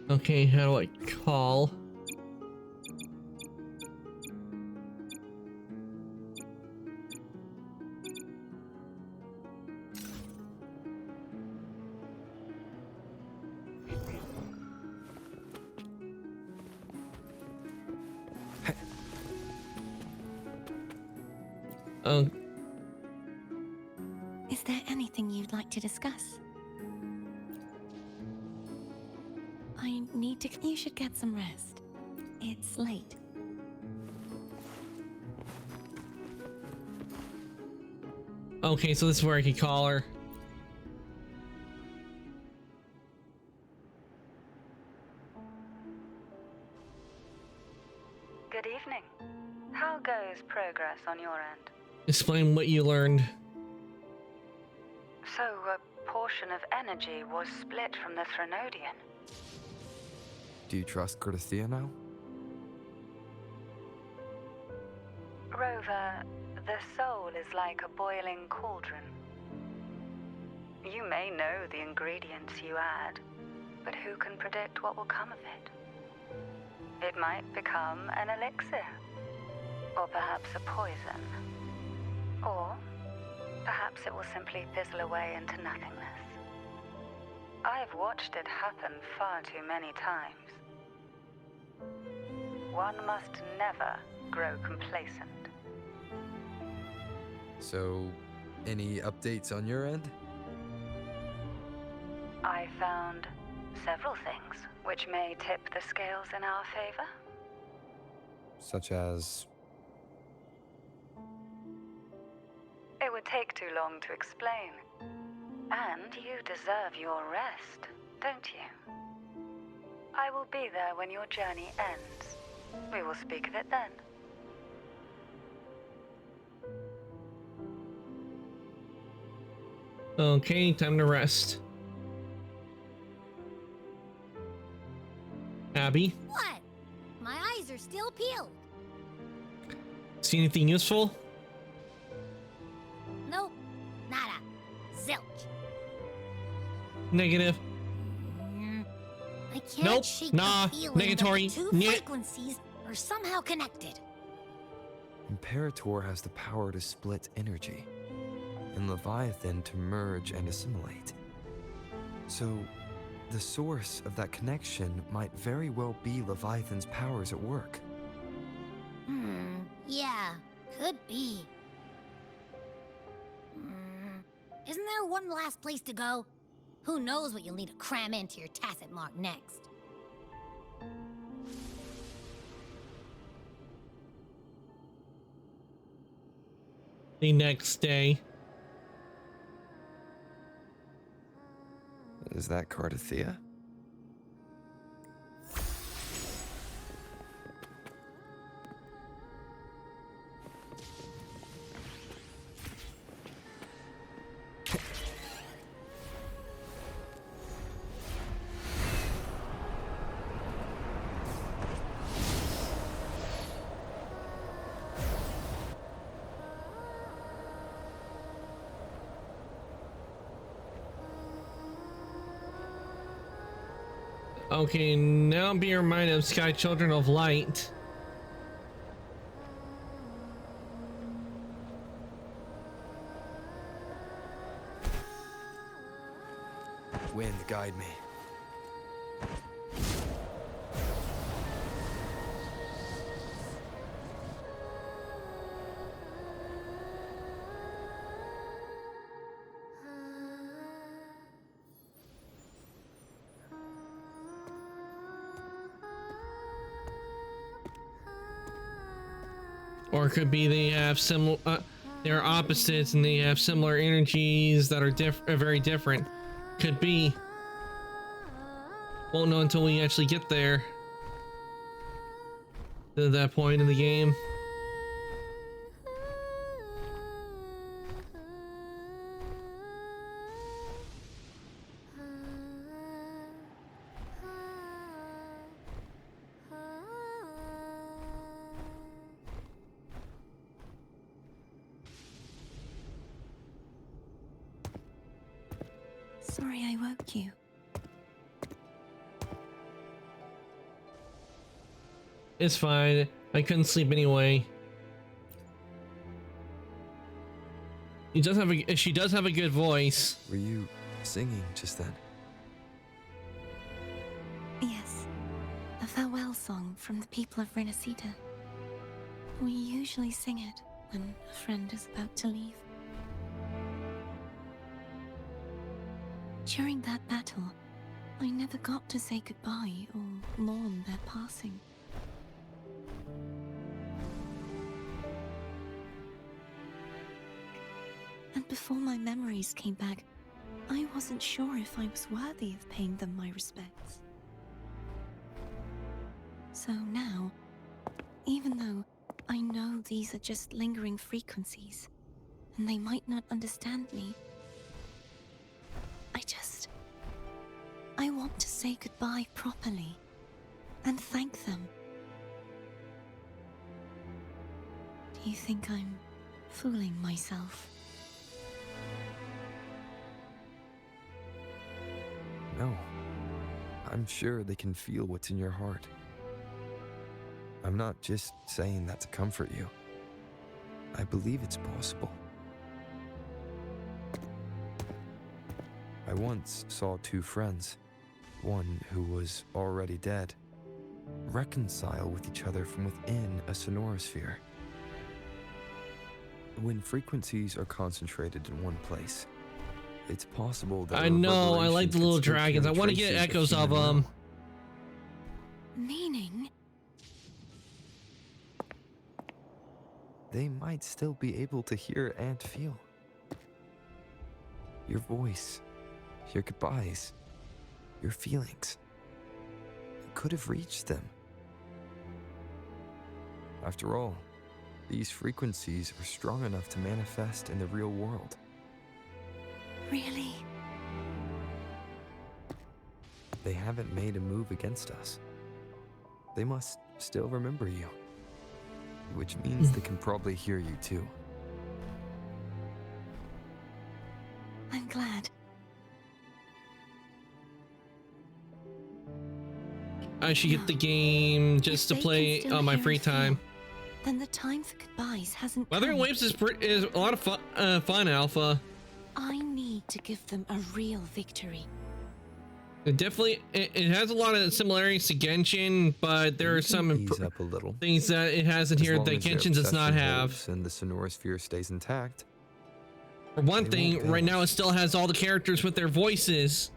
Okay, how do I call? Oh, Is there anything you'd like to discuss? I need to. You should get some rest. It's late. okay, so this is where I could call her. Good evening. How goes progress on your end? Explain what you learned. So, a portion of energy was split from the Threnodian. Do you trust Gerthia now? Rover, the soul is like a boiling cauldron. You may know the ingredients you add, but who can predict what will come of it? It might become an elixir, or perhaps a poison, or perhaps it will simply fizzle away into nothingness. I've watched it happen far too many times. One must never grow complacent. So, any updates on your end? I found several things which may tip the scales in our favor. Such as... It would take too long to explain. And you deserve your rest, don't you? I will be there when your journey ends. We will speak of it then. Okay, time to rest. Abby, What? My eyes are still peeled. see anything useful? Nope. Nada. Zilch. Negative. I can't Nope, shake nah, the feeling negatory, that the two nyeh. frequencies are somehow connected. Imperator has the power to split energy, and Leviathan to merge and assimilate. So, the source of that connection might very well be Leviathan's powers at work. Yeah, could be. Isn't there one last place to go? Who knows what you'll need to cram into your tacit mark next? The next day. Is that Gerthia? Okay, now be reminded of Sky Children of Light. Wind, guide me. Or it could be they have similar, they're opposites and they have similar energies that are very different. Could be. Won't know until we actually get there. To that point in the game. Sorry I woke you. It's fine. I couldn't sleep anyway. She does have a good voice. Were you singing just then? Yes. A farewell song from the people of Renacita. We usually sing it when a friend is about to leave. During that battle, I never got to say goodbye or mourn their passing. And before my memories came back, I wasn't sure if I was worthy of paying them my respects. So now, even though I know these are just lingering frequencies, and they might not understand me, I want to say goodbye properly and thank them. Do you think I'm fooling myself? No. I'm sure they can feel what's in your heart. I'm not just saying that to comfort you. I believe it's possible. I once saw two friends, one who was already dead, reconcile with each other from within a sonorosphere. When frequencies are concentrated in one place, it's possible that I know, I like the little dragons. I want to get echoes of them. Meaning? They might still be able to hear and feel. Your voice, your goodbyes, your feelings. It could have reached them. After all, these frequencies are strong enough to manifest in the real world. Really? They haven't made a move against us. They must still remember you. Which means they can probably hear you too. I'm glad. I should get the game just to play on my free time. Then the time for goodbyes hasn't Wuthering come. Waves is a lot of fun, Alpha. I need to give them a real victory. It definitely it has a lot of similarities to Genshin, but there are some ease up a little. things that it has in here that Genshin does not have. And the sonorosphere stays intact. For one thing, right now it still has all the characters with their voices,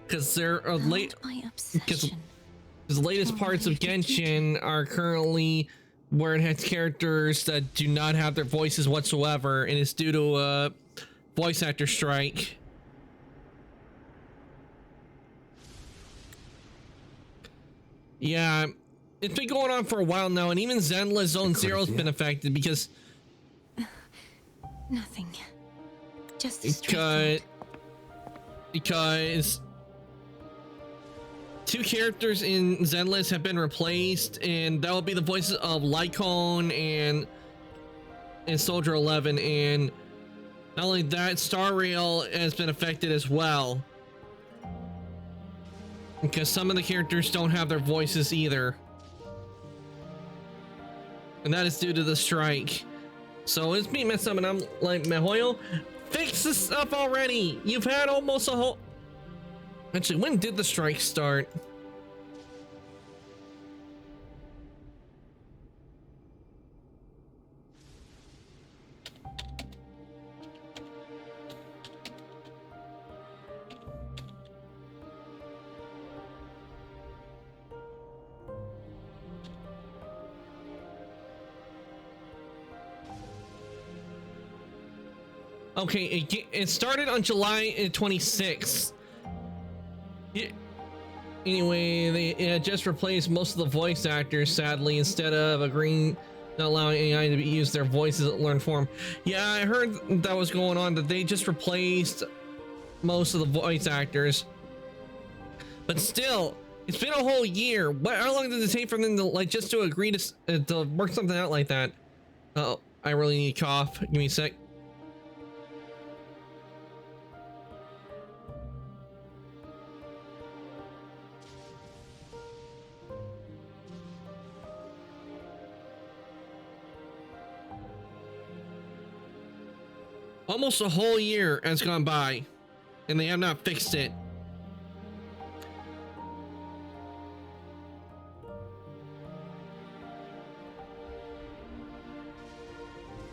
because they're late. Because the latest parts of Genshin are currently where it has characters that do not have their voices whatsoever, and it's due to a voice actor strike. Yeah, it's been going on for a while now, and even Zenless Zone Zero's been affected because Nothing. Just a straight because two characters in Zenless have been replaced, and that will be the voices of Lycone and Soldier 11, and not only that, Star Rail has been affected as well. because some of the characters don't have their voices either. And that is due to the strike. So it's me messed up and I'm like, Mihoyo, fix this stuff already. You've had almost a whole... Actually, when did the strike start? Okay, it started on July 26th. Anyway, they just replaced most of the voice actors, sadly, instead of agreeing not allowing AI to use their voices at learned form. Yeah, I heard that was going on, that they just replaced most of the voice actors. But still, it's been a whole year. How long did it take for them to like just to agree to work something out like that? Oh, I really need a cough. Give me a sec. Almost a whole year has gone by, and they have not fixed it.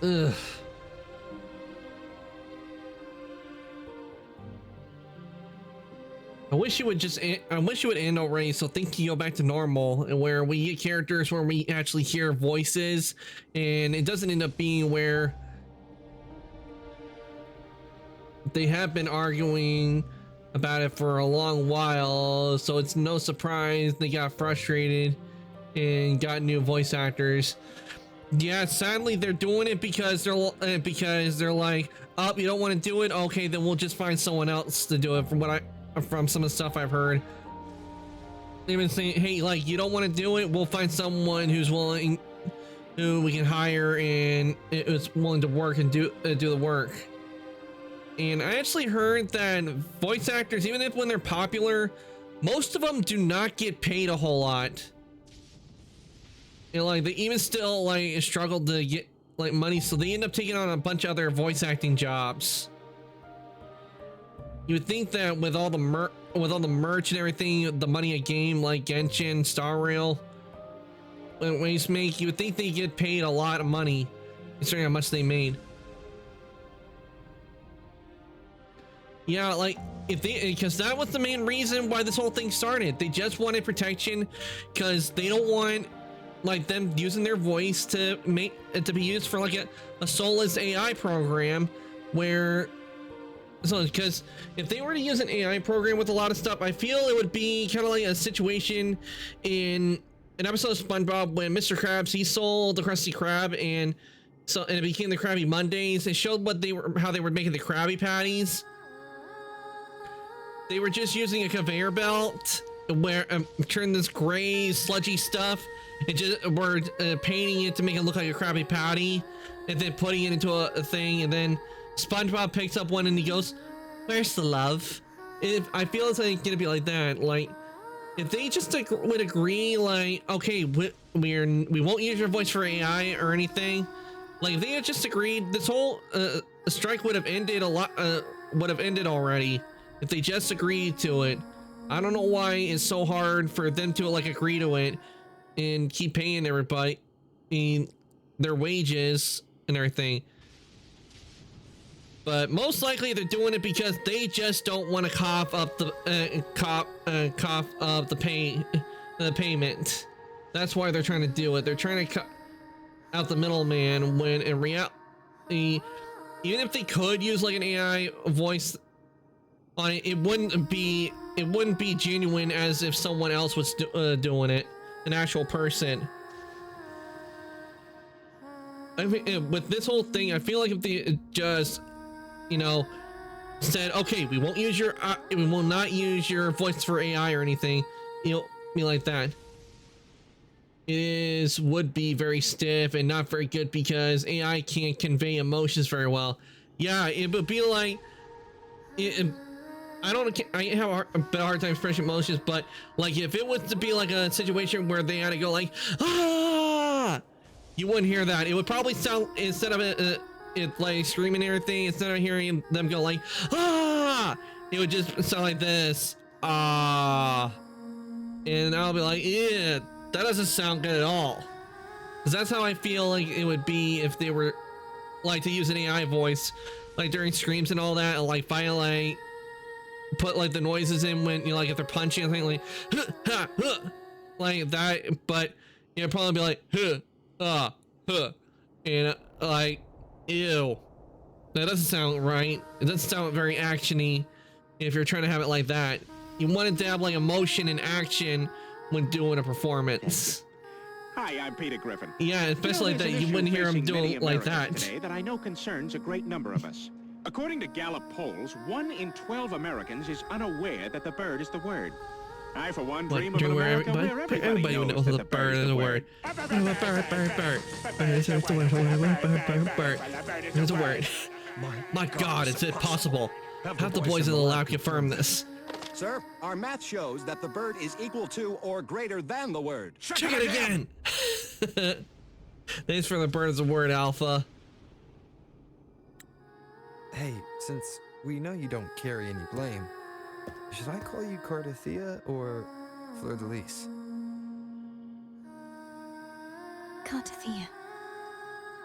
Ugh. I wish it would just end, I wish it would end already so things can go back to normal, and where we get characters where we actually hear voices, and it doesn't end up being where they have been arguing about it for a long while, so it's no surprise they got frustrated and got new voice actors. Yeah, sadly they're doing it because they're like, oh, you don't want to do it? Okay, then we'll just find someone else to do it. From some of the stuff I've heard, they've been saying, hey, like, you don't want to do it? We'll find someone who's willing, who we can hire and is willing to work and do the work. And I actually heard that voice actors, even if when they're popular, most of them do not get paid a whole lot. You know, like, they even still like struggle to get like money, so they end up taking on a bunch of other voice acting jobs. You would think that with all the merch and everything, the money a game like Genshin, Star Rail, Waste make, you would think they get paid a lot of money, considering how much they made. Yeah, like, because that was the main reason why this whole thing started. They just wanted protection because they don't want like them using their voice to be used for like a soulless AI program where, so because if they were to use an AI program with a lot of stuff, I feel it would be kind of like a situation in an episode of SpongeBob when Mr. Krabs, he sold the Krusty Krab, and it became the Krabby Mondays. They showed how they were making the Krabby Patties. They were just using a conveyor belt where turn this gray sludgy stuff and just were painting it to make it look like a Krabby Patty, and then putting it into a thing, and then SpongeBob picks up one and he goes, "Where's the love?" I feel it's like gonna be like that. Like, if they just would agree, like, okay, we won't use your voice for AI or anything. Like, if they had just agreed, this whole strike would have ended already. If they just agreed to it. I don't know why it's so hard for them to like agree to it and keep paying everybody their wages and everything. But most likely they're doing it because they just don't want to cough up the payment. That's why they're trying to do it. They're trying to cut out the middleman, when in reality, even if they could use like an AI voice on it, it wouldn't be genuine as if someone else was doing it, an actual person. I mean, with this whole thing, I feel like if they just, you know, said, okay, we won't use your we will not use your voice for AI or anything, you know, be like that, would be very stiff and not very good because AI can't convey emotions very well. Yeah, it would be like I have a bit of hard time expressing emotions, but like if it was to be like a situation where they had to go like, ah, you wouldn't hear that. It would probably sound, instead of it like screaming and everything, instead of hearing them go like, ah, it would just sound like this, ah, and I'll be like, yeah, that doesn't sound good at all. Because that's how I feel like it would be if they were like to use an AI voice, like during screams and all that, and like finally put like the noises in when, you know, like if they're punching and thing like, huh, ha, huh, like that. But it'd probably be like, huh, and like, ew, that doesn't sound right. It doesn't sound very actiony if you're trying to have it like that. You want it to have like emotion and action when doing a performance. Hi, I'm Peter Griffin. Yeah, especially that you wouldn't hear him doing like that. Today that I know concerns a great number of us. According to Gallup polls, 1 in 12 Americans is unaware that the bird is the word. I, for one, dream of an America where everybody knows that the bird is the word. There's a word. My God, is it possible? Have the boys in the lab confirm this? Sir, our math shows that the bird is equal to or greater than the word. Check it again! Thanks for the bird as a word, Alpha. Hey, since we know you don't carry any blame, should I call you Cardathea or Fleur de Lis? Cardathea.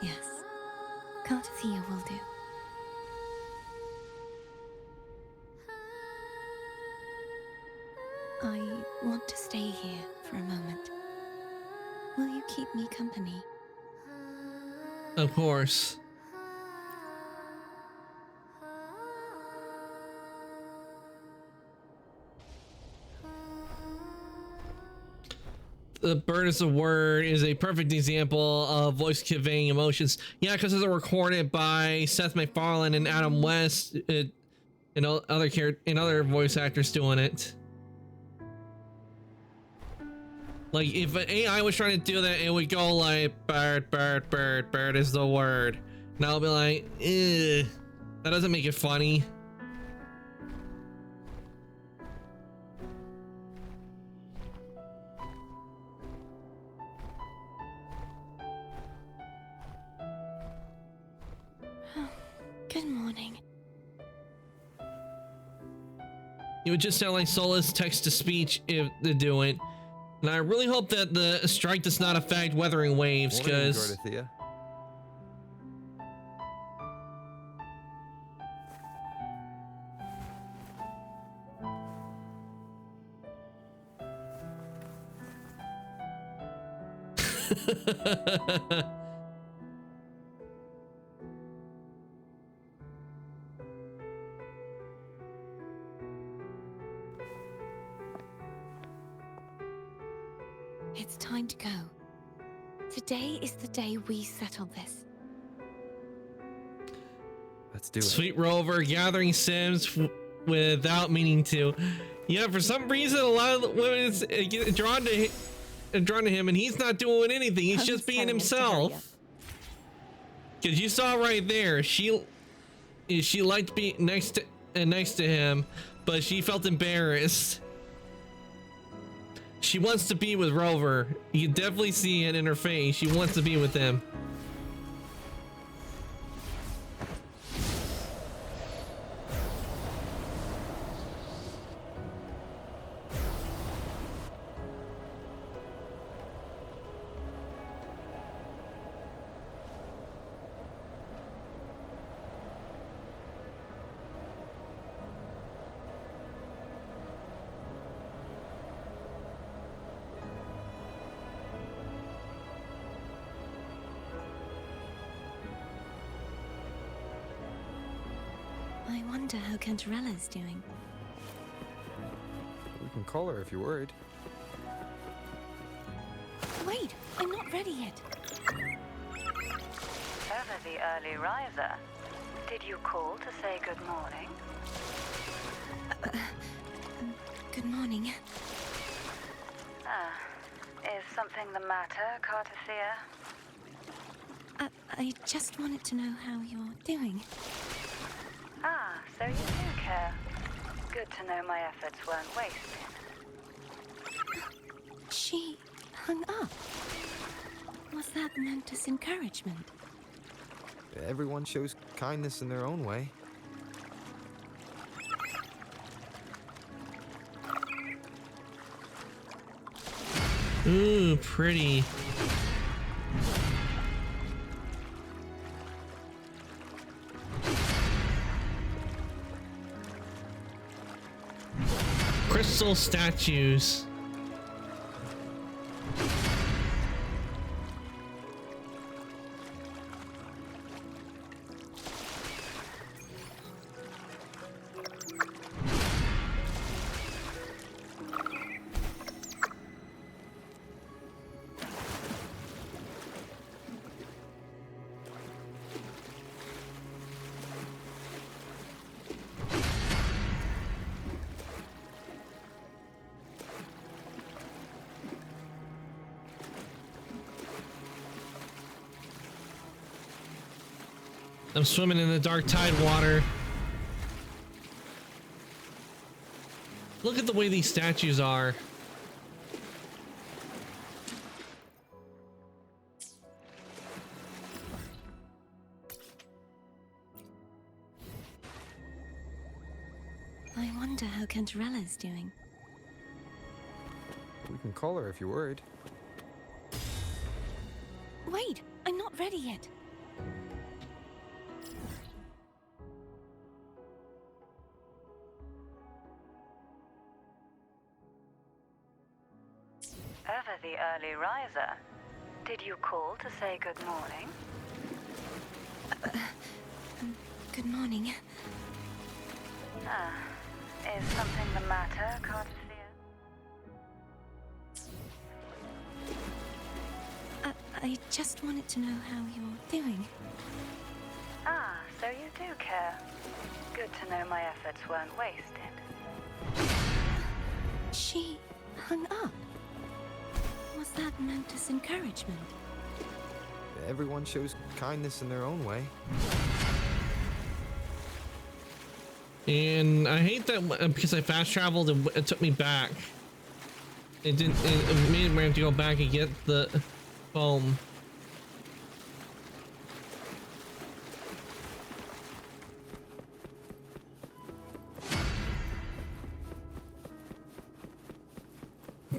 Yes. Cardathea will do. I want to stay here for a moment. Will you keep me company? Of course. The bird is a word is a perfect example of voice conveying emotions. Yeah, because it's recorded by Seth MacFarlane and Adam West, and other voice actors doing it. Like if an AI was trying to do that, it would go like bird, bird, bird, bird is the word. And I'll be like, eh, that doesn't make it funny. Good morning. It would just sound like Solace text-to-speech if they do it. And I really hope that the strike does not affect Weathering Waves, because... It's time to go. Today is the day we settle this. Let's do it. Sweet Rover gathering Sims without meaning to. Yeah, for some reason, a lot of the women get drawn to him, and he's not doing anything. He's just being himself. Because you saw right there, she liked being next to him, but she felt embarrassed. She wants to be with Rover. You can definitely see it in her face. She wants to be with him. I wonder how Cantarella's doing. We can call her if you're worried. Wait, I'm not ready yet. Ever the early riser. Did you call to say good morning? Good morning. Is something the matter, Cardathea? I just wanted to know how you're doing. So you do care. Good to know my efforts weren't wasted. She hung up. Was that meant as encouragement? Everyone shows kindness in their own way. Ooh, pretty. Crystal statues. I'm swimming in the dark tide water. Look at the way these statues are. I wonder how Cantarella's doing. We can call her if you're worried. Wait, I'm not ready yet. Ever the early riser. Did you call to say good morning? Good morning. Ah, is something the matter, Cardassian? I just wanted to know how you're doing. Ah, so you do care. Good to know my efforts weren't wasted. She hung up. Was that meant as encouragement? Everyone shows kindness in their own way. And I hate that because I fast traveled and it took me back. It didn't. It made me have to go back and get the foam.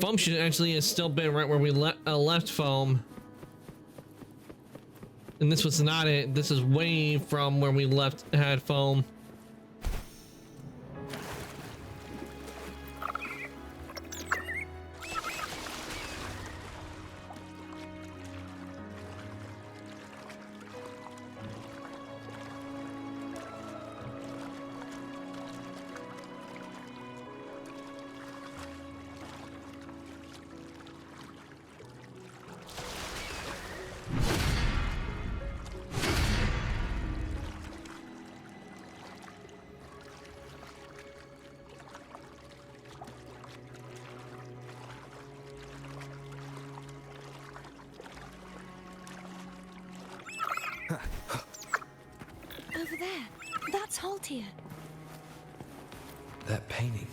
Foam should actually have still been right where we left foam. And this was not it. This is way from where we had foam. Over there. That's Haltia. That painting.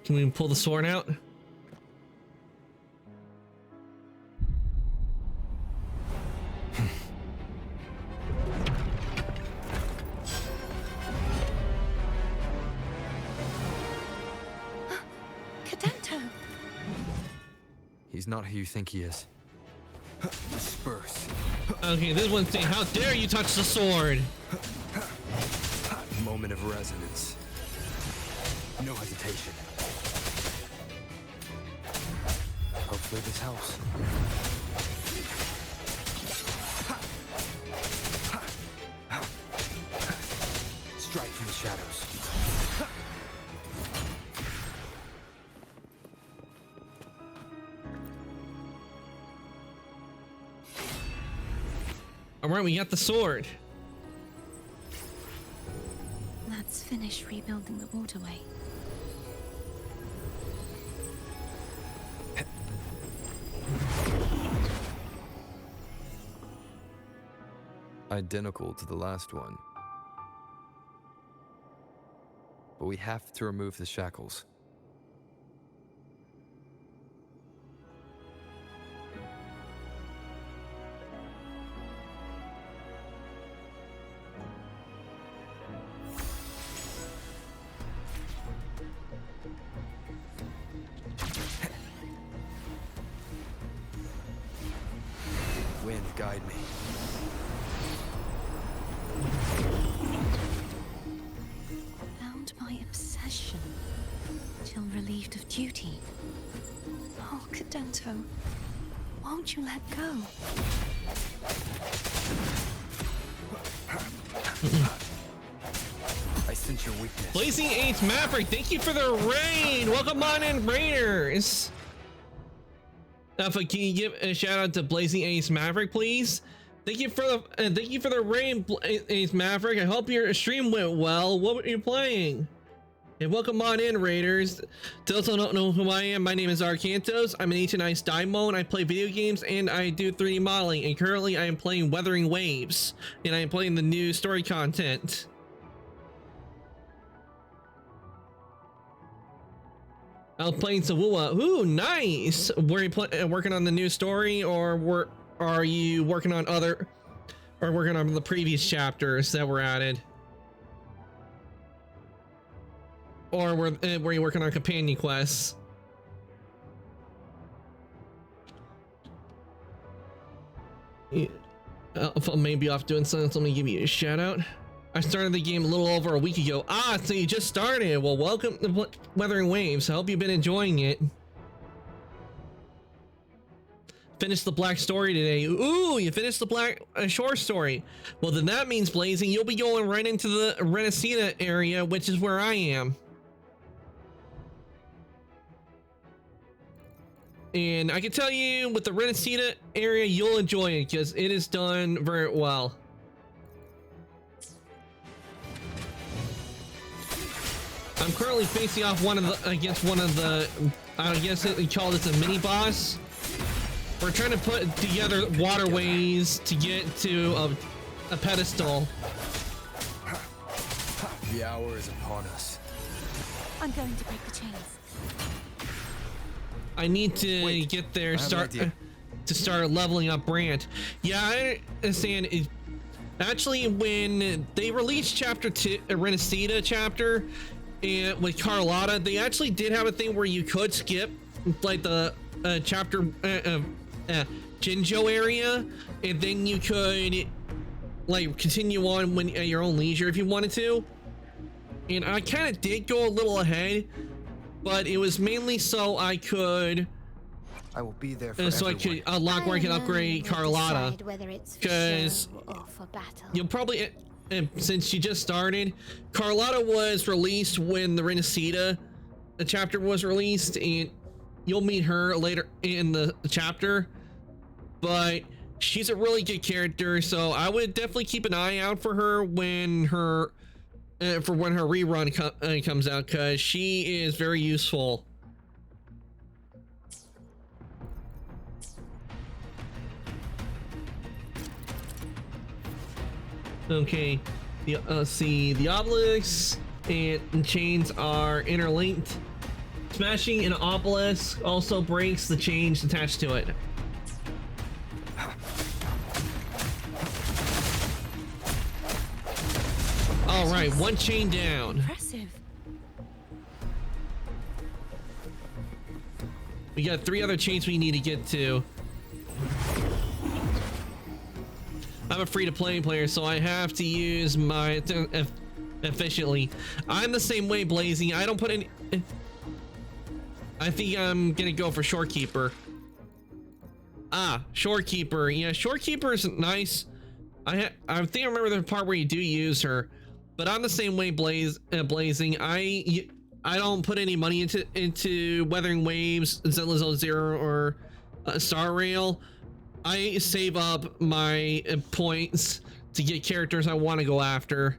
Can we pull the sword out? Cadento. He's not who you think he is. Disperse. Okay, this one's saying, how dare you touch the sword? Moment of resonance. No hesitation. Hopefully this helps. Strike from the shadows. All right, we got the sword. Let's finish rebuilding the waterway. identical to the last one. But we have to remove the shackles. Wind, guide me. Bound by obsession, till relieved of duty. Oh, Cadento, won't you let go? I sense your weakness. Blazing Ace Maverick, thank you for the raid. Welcome on in, Raiders. Can you give a shout out to Blazing Ace Maverick, please? Thank you for the raid, Ace Maverick. I hope your stream went well. What were you playing? And welcome on in, Raiders. To those who don't know who I am, my name is Arcantos. I'm an Ancient Ice Daimon. I play video games and I do 3D modeling. And currently, I am playing Wuthering Waves, and I am playing the new story content. I was playing Sawua. Ooh, nice. Were you working on the new story, or are you working on working on the previous chapters that were added? Or were you working on companion quests? Yeah, maybe off doing something. So let me give you a shout out. I started the game a little over a week ago. Ah, so you just started. Well, welcome to Wuthering Waves. I hope you've been enjoying it. Finished the Black Story today. Ooh, you finished the Black Shore story. Well, then that means, Blazing, you'll be going right into the Renacina area, which is where I am. And I can tell you, with the Renacina area, you'll enjoy it because it is done very well. I'm currently facing off against one of the, I guess we call this a mini boss. We're trying to put together waterways to get to a pedestal. The hour is upon us. I'm going to break the chains. I need to get there, start leveling up Brant. Yeah, I understand. Actually, when they released Chapter 2, Renacina chapter, and with Carlotta, they actually did have a thing where you could skip like the chapter Jinzhou area, and then you could like continue on when at your own leisure if you wanted to. And I kind of did go a little ahead, but it was mainly so I could. I will be there for so everyone. I could unlock where I can upgrade Carlotta, because you'll probably. And since she just started, Carlotta was released when the Renacina chapter was released, and you'll meet her later in the chapter. But she's a really good character, so I would definitely keep an eye out for her when her rerun comes out, because she is very useful. Okay, see, the obelisks and chains are interlinked. Smashing an obelisk also breaks the chains attached to it. All right, one chain down. Impressive. We got 3 other chains we need to get to. I'm a free-to-play player, so I have to use my efficiently. I'm the same way, Blazing. I don't put any. I think I'm gonna go for Shorekeeper. Ah, Shorekeeper. Yeah, Shorekeeper is nice. I think I remember the part where you do use her, but I'm the same way, Blazing. I don't put any money into Wuthering Waves, Zetlazo Zero, or Star Rail. I save up my points to get characters I want to go after.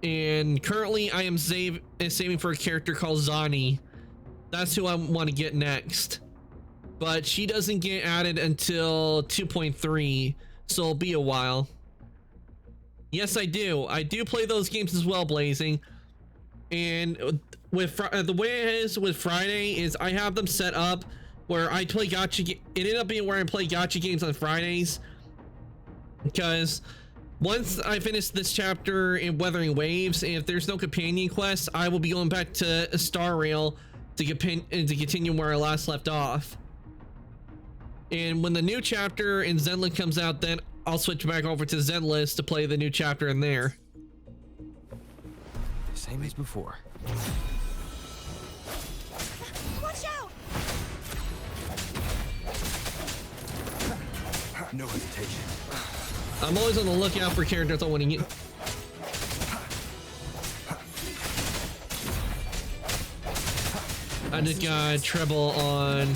And currently I am saving for a character called Zani. That's who I want to get next. But she doesn't get added until 2.3, so it'll be a while. Yes, I do. I do play those games as well, Blazing. And with the way it is with Friday is I have them set up where I play gacha. It ended up being where I play gacha games on Fridays because once I finish this chapter in Weathering Waves, if there's no companion quest, I will be going back to Star Rail to continue where I last left off. And when the new chapter in Zenless comes out, then I'll switch back over to Zenless to play the new chapter in there. Same as before. Watch out! No hesitation. I'm always on the lookout for characters I want to get. I just got treble on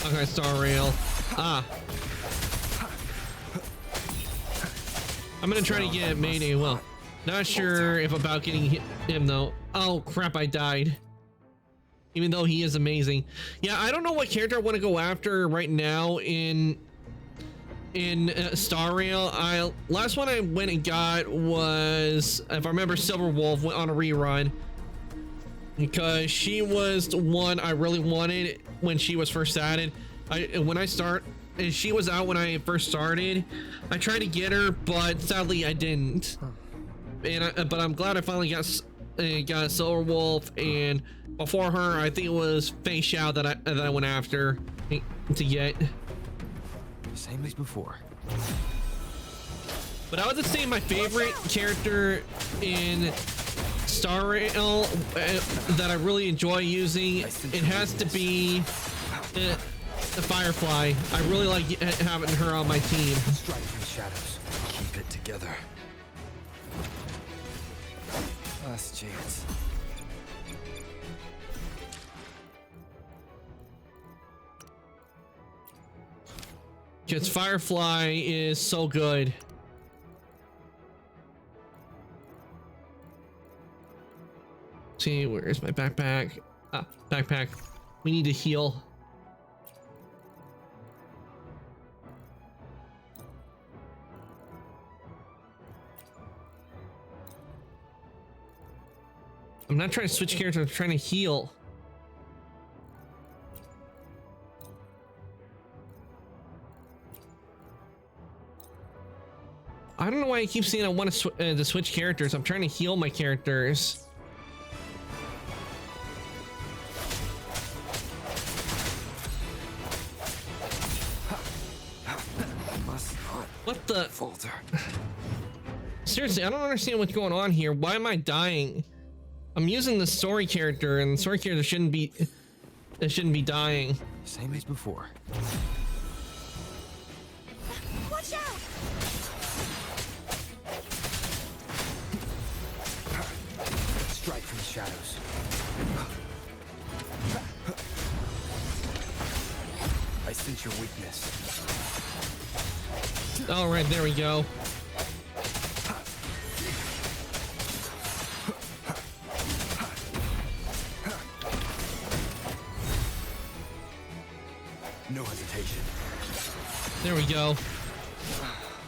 okay, Star Rail. I'm gonna try to get Mayday. Well, not sure if about getting him though. Oh crap, I died. Even though he is amazing. Yeah, I don't know what character I want to go after right now in Star Rail. Last one I went and got was, if I remember, Silver Wolf. Went on a rerun because she was the one I really wanted when she was first added. And she was out when I first started. I tried to get her, but sadly I didn't. But I'm glad I finally got Silver Wolf, and before her I think it was Fei Xiao that I went after to get. Same as before. But I would just say my favorite character in Star Rail that I really enjoy using, it has to be the Firefly. I really like having her on my team. Strike from the shadows. Keep it together. Last chance. Because Firefly is so good. See, where's my backpack? Ah, backpack. We need to heal. I'm not trying to switch characters, I'm trying to heal. I don't know why I keep saying I want to switch characters. I'm trying to heal my characters. What the? Falter. Seriously, I don't understand what's going on here. Why am I dying? I'm using the story character, and the story character shouldn't be dying. Same as before. Watch out! Strike from the shadows. I sense your weakness. All right, there we go. No hesitation. There we go.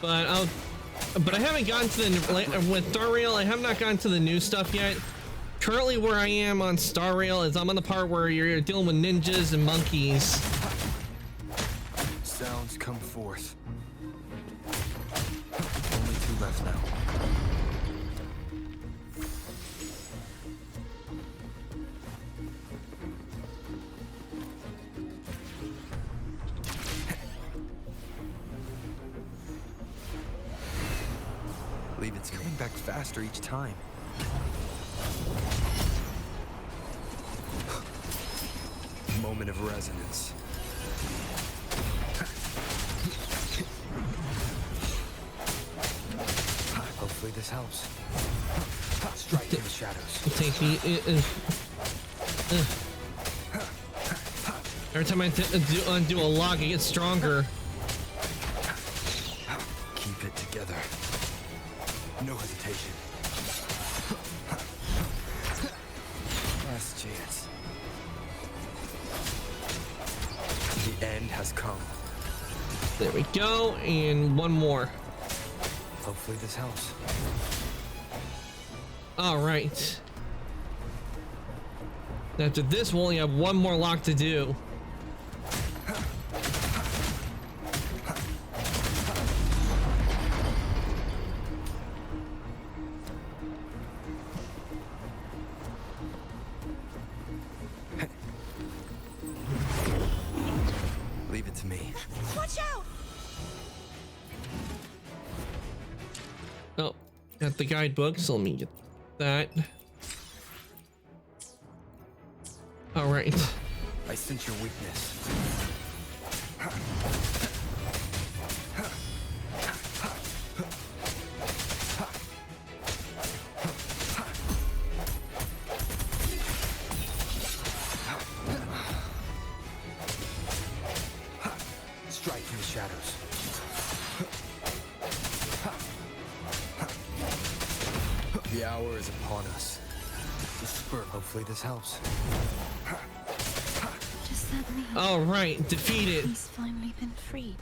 But I haven't gotten to the with Star Rail. I have not gotten to the new stuff yet. Currently, where I am on Star Rail is I'm on the part where you're dealing with ninjas and monkeys. Sounds come forth. Only 2 left now. Believe it's coming back faster each time. Moment of resonance. Hopefully this helps. Strike in the shadows. Take me. Every time I undo a lock, it gets stronger. Keep it together. No hesitation. Last chance. The end has come. There we go, and one more. Hopefully this helps. All right. After this, we'll only have one more lock to do. Leave it to me. Watch out! Oh, got the guidebook, so let me get that. All right. I sense your weakness. Strike from the shadows. The hour is upon us. Hopefully this helps. Does that mean? All right, defeated. He's finally been freed.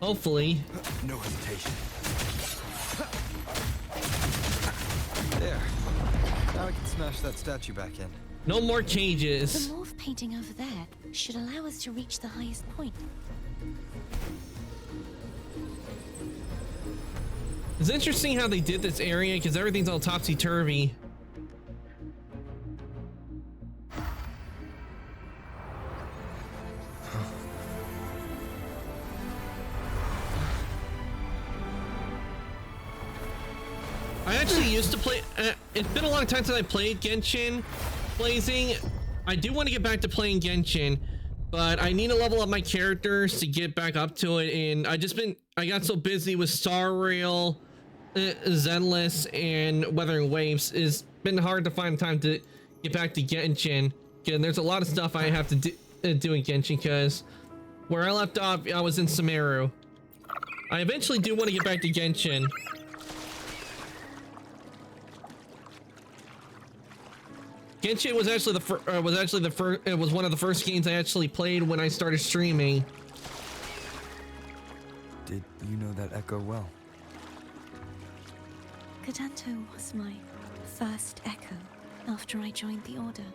Hopefully. No hesitation. There. Now I can smash that statue back in. No more cages. The morph painting over there should allow us to reach the highest point. It's interesting how they did this area because everything's all topsy-turvy. I actually used to play, it's been a long time since I played Genshin Blazing. I do want to get back to playing Genshin, but I need to level up my characters to get back up to it, and I got so busy with Star Rail, Zenless, and Weathering Waves. It's been hard to find time to get back to Genshin. Again, there's a lot of stuff I have to do in Genshin, because where I left off, I was in Sumeru. I eventually do want to get back to Genshin. Genshin was actually it was one of the first games I actually played when I started streaming. Did you know that echo well? Kodanto was my first echo after I joined the Order.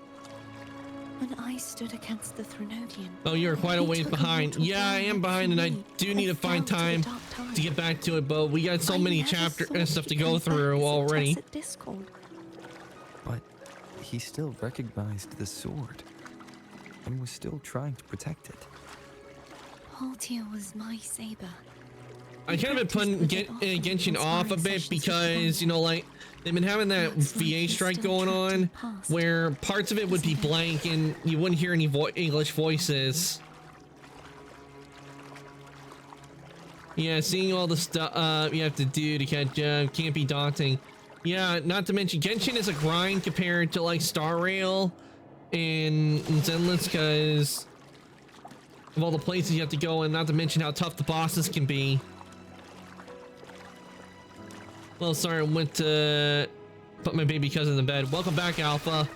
When I stood against the Threnodian. Oh, you're quite a ways behind. Yeah, I am behind, and I do need to find time to get back to it, but we got so many chapters and stuff to go through already. But he still recognized the sword and was still trying to protect it. Haltia was my saber. I kind of been putting Genshin off a bit because, you know, like, they've been having that VA strike going on where parts of it would be blank and you wouldn't hear any English voices. Yeah, seeing all the stuff you have to do to catch up can't be daunting. Yeah, not to mention Genshin is a grind compared to like Star Rail and Zenless because of all the places you have to go, and not to mention how tough the bosses can be. Well, sorry, I went to put my baby cousin in bed. Welcome back, Alpha.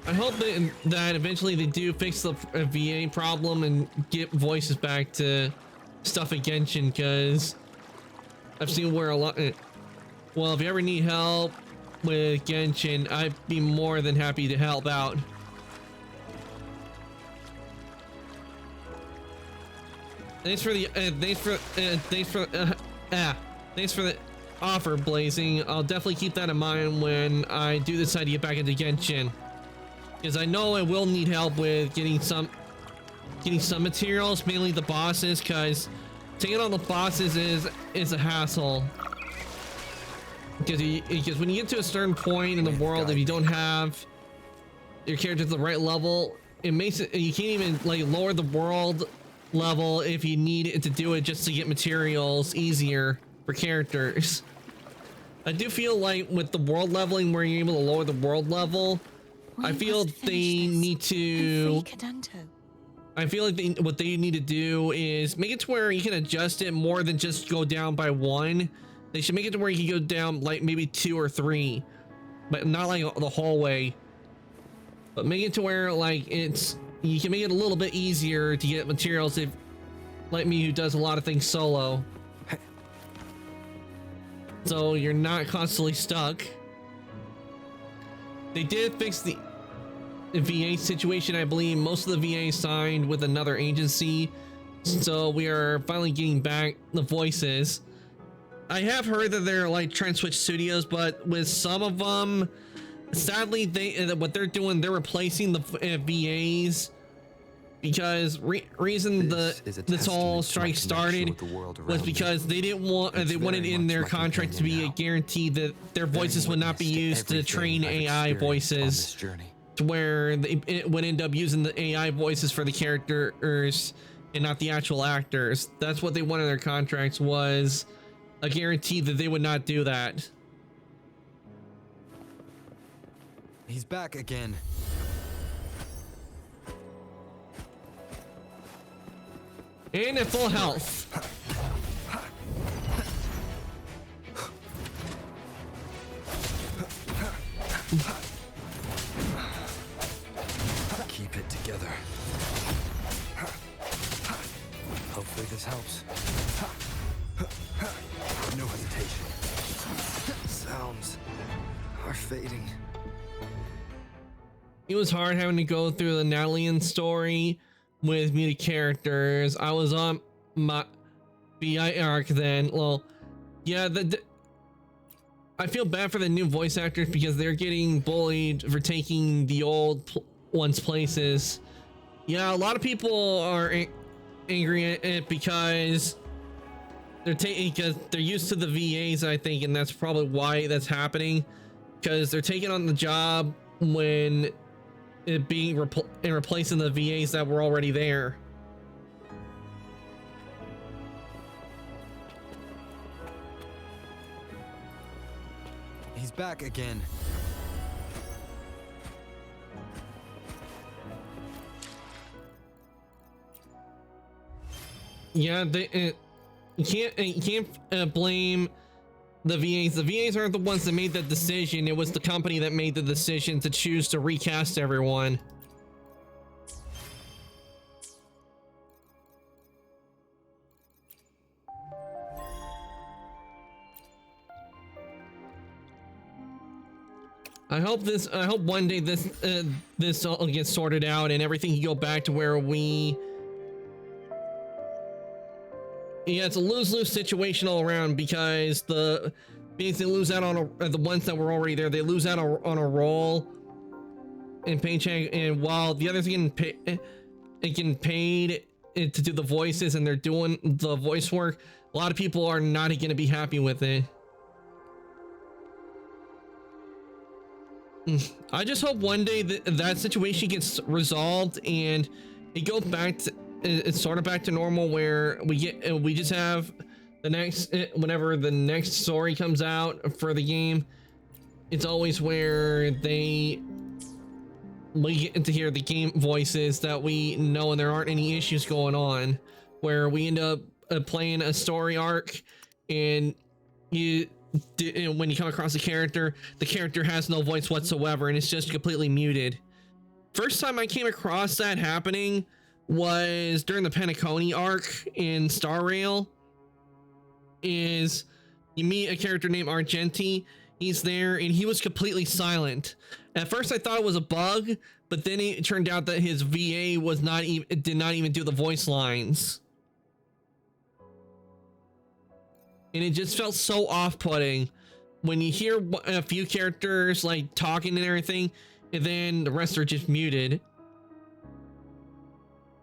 I hope that eventually they do fix the VA problem and get voices back to stuff at Genshin, because I've seen where a lot... Well, if you ever need help with Genshin, I'd be more than happy to help out. Thanks for the thanks for the offer, Blazing. I'll definitely keep that in mind when I do decide to get back into Genshin, because I know I will need help with getting some materials, mainly the bosses, because taking on the bosses is a hassle. Because when you get to a certain point in the world, if you don't have your character at the right level, it makes it, you can't even like lower the world level if you need it to do it just to get materials easier for characters. I do feel like with the world leveling where you're able to lower the world level, I feel they need to... I feel like what they need to do is make it to where you can adjust it more than just go down by one. They should make it to where you can go down like maybe 2 or 3, but not like the hallway. But make it to where like you can make it a little bit easier to get materials if, like me, who does a lot of things solo. So you're not constantly stuck. They did fix the VA situation, I believe. Most of the VA signed with another agency, so we are finally getting back the voices. I have heard that they're like trying to switch studios, but with some of them, sadly, what they're doing, they're replacing the VAs because reason this whole strike started was because they didn't want they wanted in their contract to be a guarantee that their voices would not be used to train AI voices, to where it would end up using the AI voices for the characters and not the actual actors. That's what they wanted in their contracts, was a guarantee that they would not do that. He's back again. And at full health. Keep it together. Hopefully this helps. No hesitation. Sounds are fading. It was hard having to go through the Natalian story with muted characters. I was on my BI arc then. Well, yeah, I feel bad for the new voice actors because they're getting bullied for taking the old ones' places. Yeah, a lot of people are angry at it because they're used to the VAs, I think, and that's probably why that's happening. Because they're taking on the job when it being replacing the VAs that were already there. He's back again. Yeah, you can't blame the VAs. The VAs aren't the ones that made that decision. It was the company that made the decision to choose to recast everyone. I hope one day this all gets sorted out and everything can go back to where yeah, it's a lose-lose situation all around, because they lose out on the ones that were already there. They lose out on a role and paycheck, and while the others getting paid to do the voices and they're doing the voice work, a lot of people are not going to be happy with it. I just hope one day that situation gets resolved and it goes back to, it's sort of back to normal, where we just have the next, whenever the next story comes out for the game, it's always where we get to hear the game voices that we know and there aren't any issues going on, where we end up playing a story arc and when you come across the character has no voice whatsoever and it's just completely muted. First time I came across that happening was during the Penacony arc in Star Rail. Is you meet a character named Argenti. He's there and he was completely silent. At first I thought it was a bug, but then it turned out that his VA did not even do the voice lines. And it just felt so off-putting when you hear a few characters like talking and everything, and then the rest are just muted.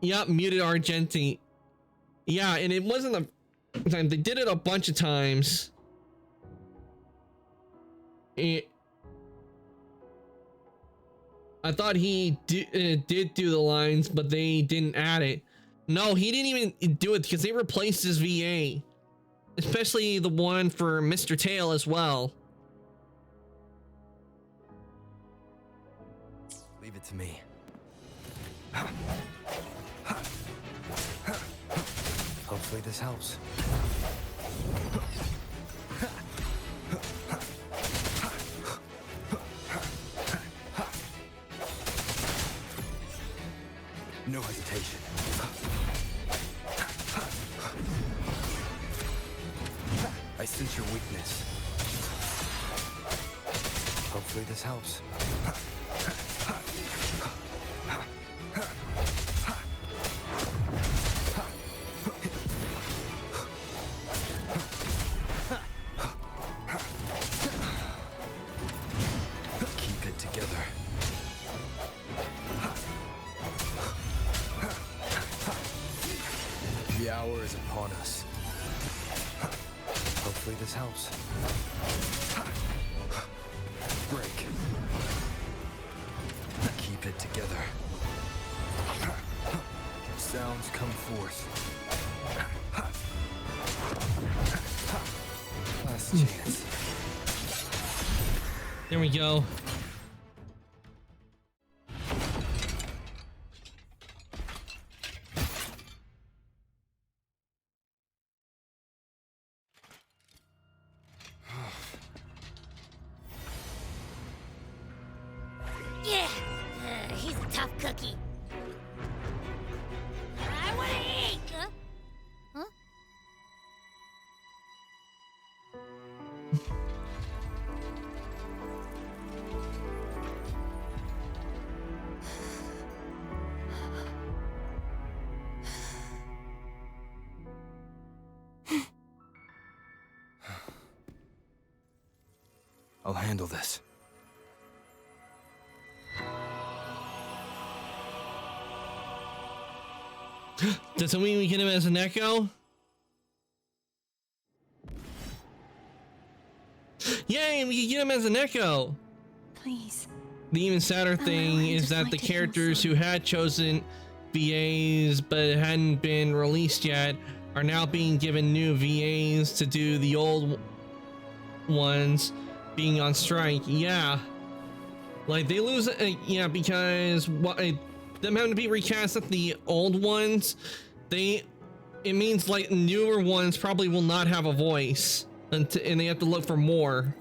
Yep, muted Argenti. Yeah, and it wasn't the time. They did it a bunch of times. I thought he did do the lines, but they didn't add it. No, he didn't even do it because they replaced his VA. Especially the one for Mr. Tail as well. Leave it to me. Hopefully this helps. sense your weakness. Hopefully this helps. Keep it together. The hour is upon us. Hopefully this helps. Break. Keep it together. Sounds come forth. Last chance. There we go. Yeah, he's a tough cookie. I want to eat. Huh? I'll handle this. Does that mean we get him as an echo? Yay, we can get him as an echo! Please. The even sadder thing is that the characters who had chosen VAs but hadn't been released yet are now being given new VAs to do the old ones being on strike. Yeah. Like they lose, yeah, because them having to be recast at the old ones, it means like newer ones probably will not have a voice, and they have to look for more.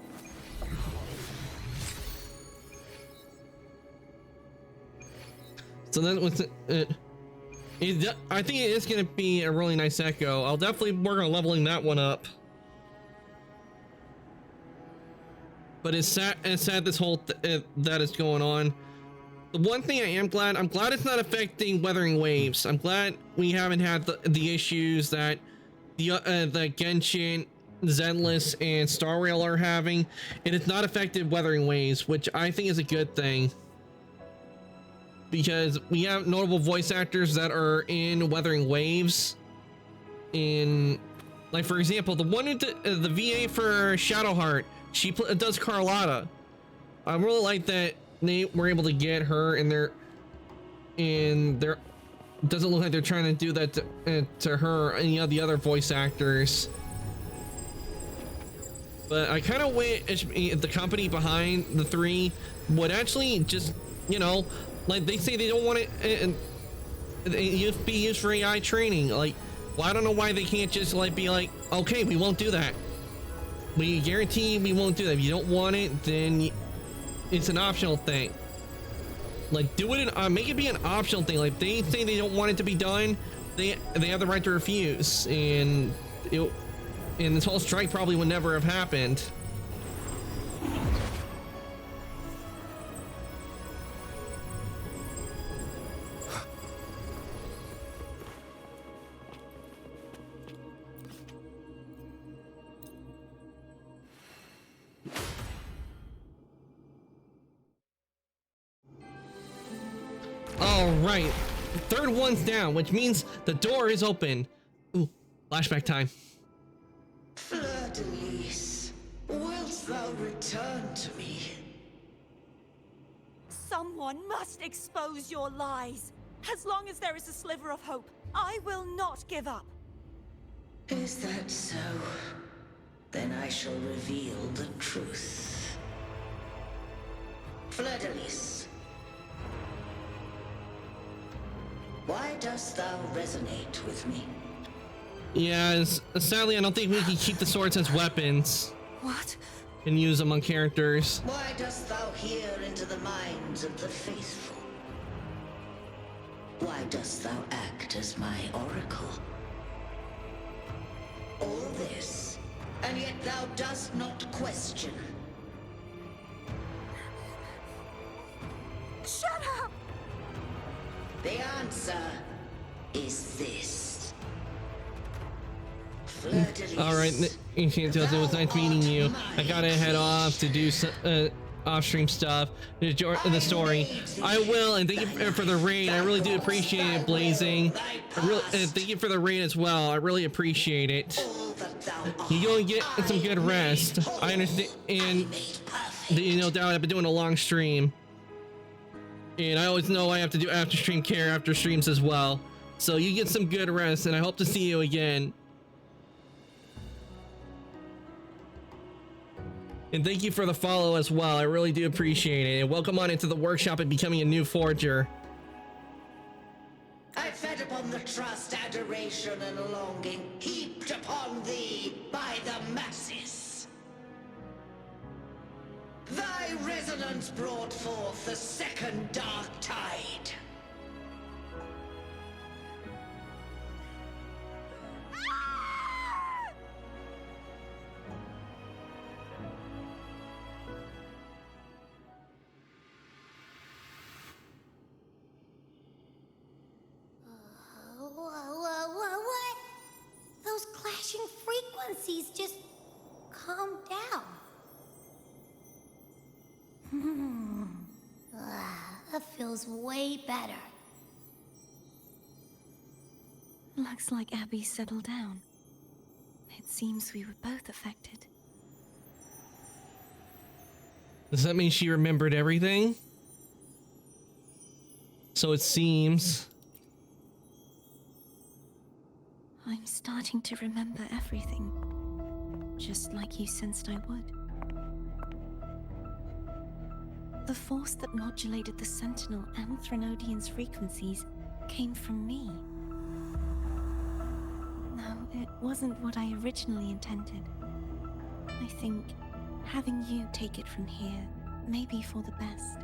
So that was I think it is going to be a really nice echo. I'll definitely work on leveling that one up. But it's sad this whole that is going on. The one thing I'm glad it's not affecting Weathering Waves. I'm glad we haven't had the issues that the Genshin, Zenless, and Star Rail are having. It has not affected Weathering Waves, which I think is a good thing. Because we have notable voice actors that are in Weathering Waves. Like for example, the one who did the VA for Shadowheart, she does Carlotta. I really like that they were able to get her in there. It doesn't look like they're trying to do that to her or any of the other voice actors. But I kind of wish the company behind the three would actually just, you know, like they say they don't want it be used for AI training. Like, well, I don't know why they can't just like be like, okay, we won't do that. We guarantee we won't do that. If you don't want it, then it's an optional thing. Like, do it make it be an optional thing. Like, they say they don't want it to be done, they have the right to refuse, and this whole strike probably would never have happened. All right, third one's down, which means the door is open. Ooh, flashback time. Fleur-de-Lis, wilt thou return to me? Someone must expose your lies. As long as there is a sliver of hope, I will not give up. Is that so? Then I shall reveal the truth. Fleur-de-Lis, why dost thou resonate with me? Yeah, sadly, I don't think we can keep the swords as weapons. What? And use them on characters. Why dost thou hear into the minds of the faithful? Why dost thou act as my oracle? All this, and yet thou thou dost not question. Shut up! The answer is this. All right, Ancient Tales, it was nice meeting you. I gotta head off to do some off-stream stuff, the story. I will, and thank you for the raid. I really do appreciate it, Blazing. Thank you for the raid as well. I really appreciate it. You go and get some good rest. I understand, and no doubt I've been doing a long stream, and I always know I have to do after-stream care after streams as well. So you get some good rest, and I hope to see you again. And thank you for the follow as well. I really do appreciate it. And welcome on into the workshop and becoming a new forger. I fed upon the trust, adoration, and longing heaped upon thee by the masses. Thy resonance brought forth the second dark tide. What? Those clashing frequencies just calm down. That feels way better. Looks like Abby settled down. It seems we were both affected. Does that mean she remembered everything? So it seems. I'm starting to remember everything, just like you sensed I would. The force that modulated the Sentinel and Threnodian's frequencies came from me. No, it wasn't what I originally intended. I think having you take it from here may be for the best.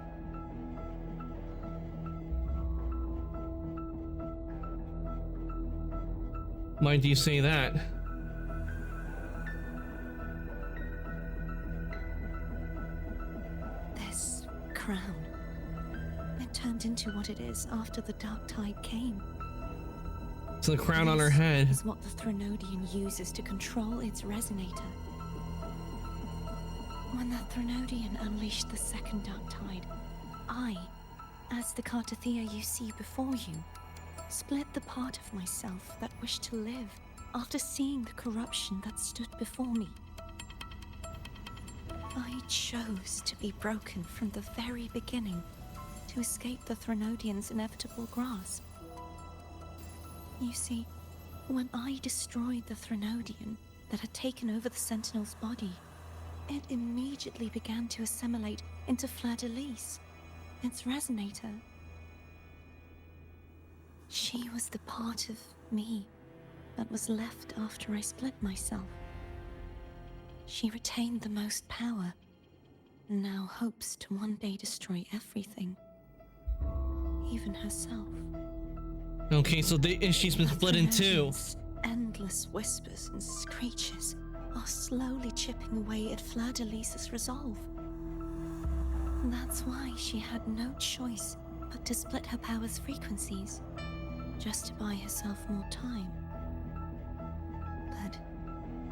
Why do you say that? This crown. It turned into what it is after the Dark Tide came. It's the crown on her head. This is what the Threnodian uses to control its resonator. When the Threnodian unleashed the second Dark Tide, I, as the Cartathea you see before you, split the part of myself that wished to live after seeing the corruption that stood before me. I chose to be broken from the very beginning to escape the Threnodian's inevitable grasp. You see, when I destroyed the Threnodian that had taken over the Sentinel's body, it immediately began to assimilate into Fleur-de-Lis, its resonator. She was the part of me that was left after I split myself. She retained the most power, and now hopes to one day destroy everything, even herself. Okay, so she's been split in two. Endless whispers and screeches are slowly chipping away at Fleur-de-Lis's resolve. That's why she had no choice but to split her power's frequencies, just to buy herself more time. But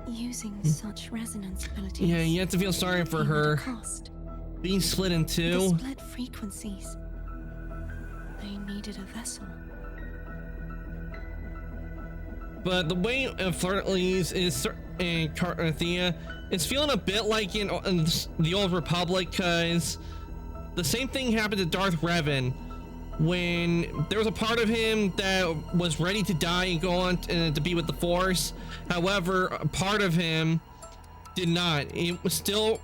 using such resonance abilities... Yeah, you have to feel sorry for her. Cost. Being split in two. The split frequencies. They needed a vessel. But the way Fleur-de-Lis is in Cartathea is feeling a bit like in the Old Republic, because the same thing happened to Darth Revan when there was a part of him that was ready to die and go on to be with the Force. However, a part of him did not. It was still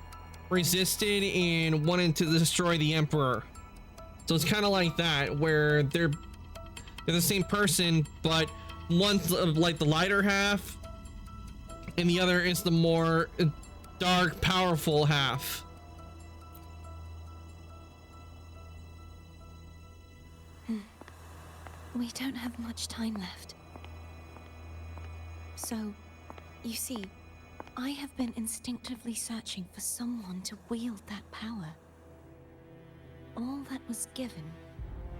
resisted and wanted to destroy the Emperor. So it's kind of like that, where they're the same person, but one's like the lighter half and the other is the more dark, powerful half. We don't have much time left. So, you see, I have been instinctively searching for someone to wield that power. All that was given,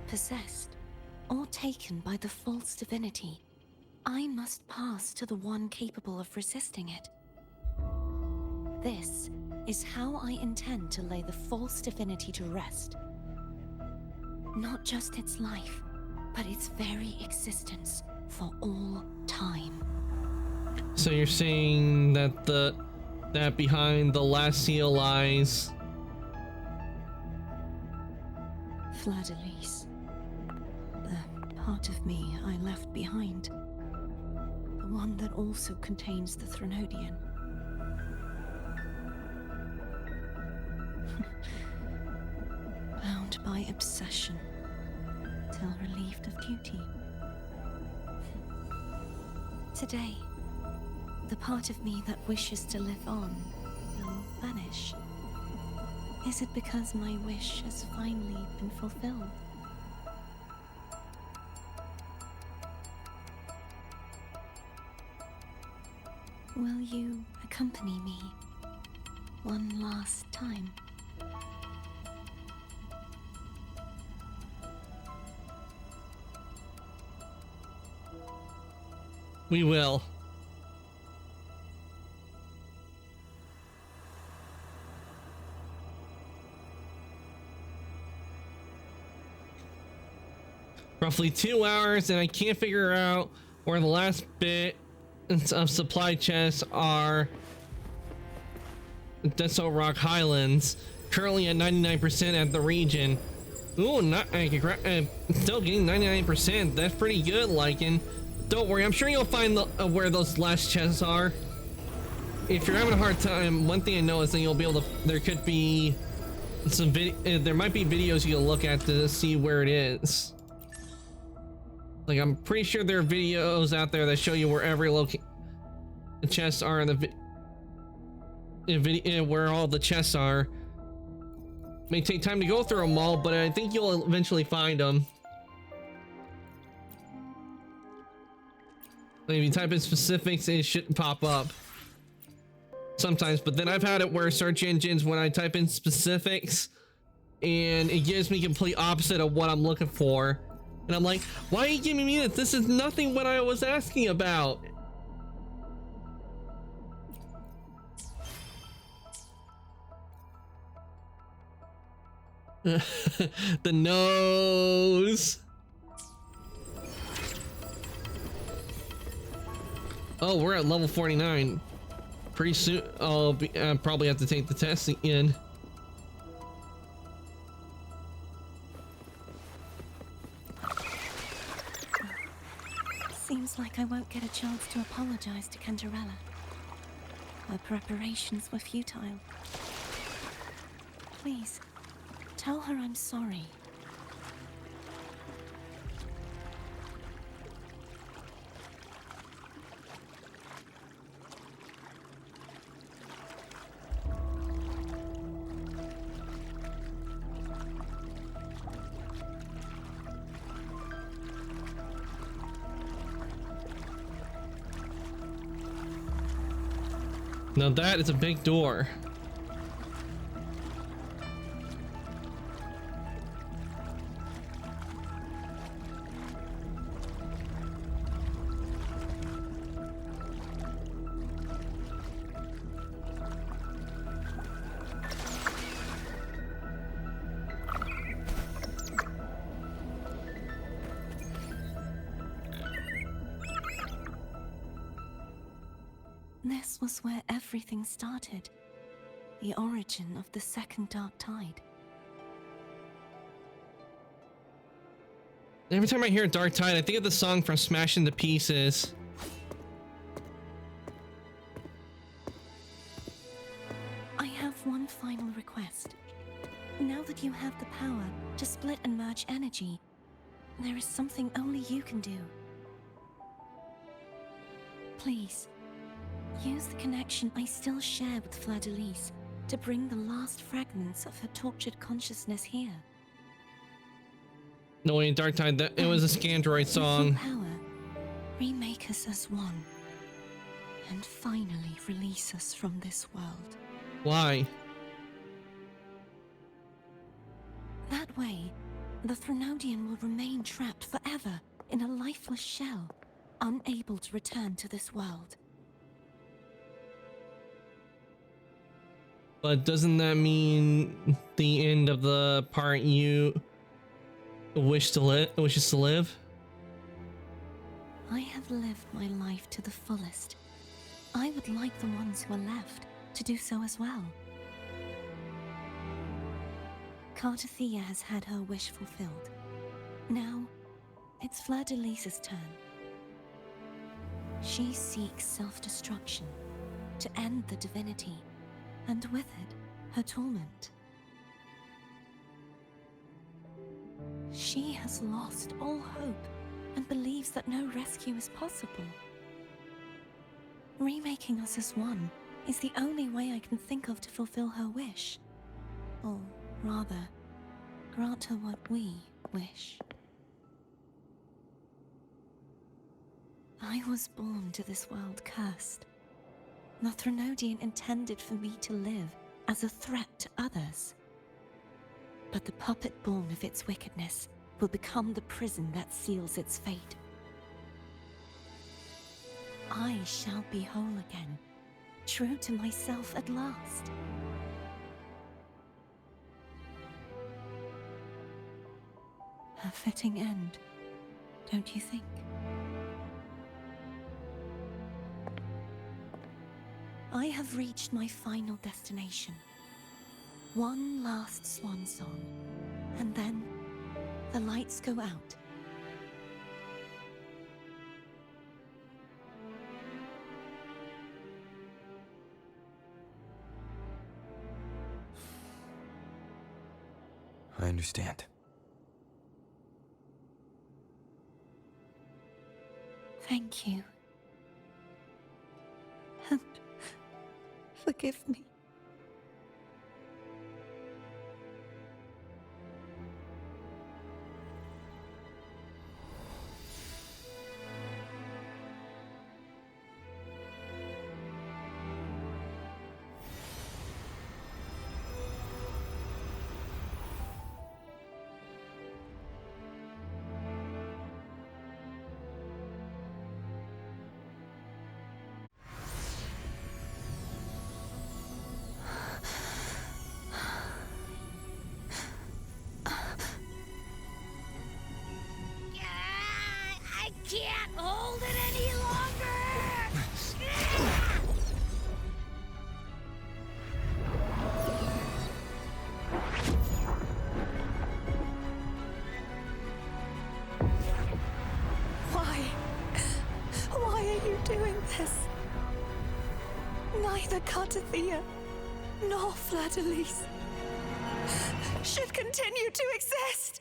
possessed, or taken by the false divinity, I must pass to the one capable of resisting it. This is how I intend to lay the false divinity to rest. Not just its life, but its very existence for all time. So you're saying that that behind the last seal lies Fleur-de-Lis, the part of me I left behind, the one that also contains the Threnodian. Bound by obsession, till relieved of duty. Today, the part of me that wishes to live on will vanish. Is it because my wish has finally been fulfilled? Will you accompany me one last time? we will. Roughly 2 hours, and I can't figure out where the last bit of supply chests are. Deso Rock Highlands, currently at 99% at the region. Ooh, still getting 99%. That's pretty good, Lycan. Don't worry, I'm sure you'll find where those last chests are. If you're having a hard time, one thing I know is that you'll be able to. There could be some there might be videos you can look at to see where it is. Like, I'm pretty sure there are videos out there that show you where every the chests are in the where all the chests are. May take time to go through them all, but I think you'll eventually find them. Like, if you type in specifics, it shouldn't pop up sometimes, but then I've had it where search engines, when I type in specifics, and it gives me complete opposite of what I'm looking for. And I'm like, why are you giving me this? This is nothing what I was asking about. The nose. Oh, we're at level 49. Pretty soon, I'll probably have to take the test again. Seems like I won't get a chance to apologize to Cantarella. Her preparations were futile. Please, tell her I'm sorry. Now that is a big door. This was where everything started. The origin of the second Dark Tide. Every time I hear Dark Tide, I think of the song from Smash Into Pieces. I have one final request. Now that you have the power to split and merge energy, there is something only you can do. Please, use the connection I still share with Fleur-de-Lis to bring the last fragments of her tortured consciousness here. No way, Dark Tide, it was a Scandroid song. With your power, remake us as one. and finally release us from this world. Why? That way, the Threnodian will remain trapped forever in a lifeless shell, unable to return to this world. But doesn't that mean the end of the part you wishes to live? I have lived my life to the fullest. I would like the ones who are left to do so as well. Cartathea has had her wish fulfilled. Now, it's Fleur-de-Lis's turn. She seeks self-destruction to end the divinity, and with it, her torment. She has lost all hope and believes that no rescue is possible. Remaking us as one is the only way I can think of to fulfill her wish. Or rather, grant her what we wish. I was born to this world cursed. The Threnodian intended for me to live as a threat to others. But the puppet born of its wickedness will become the prison that seals its fate. I shall be whole again, true to myself at last. A fitting end, don't you think? I have reached my final destination. One last swan song, and then the lights go out. I understand. Thank you. And forgive me. I can't hold it any longer! Why are you doing this? Neither Cartathea nor Fleur-de-Lis should continue to exist.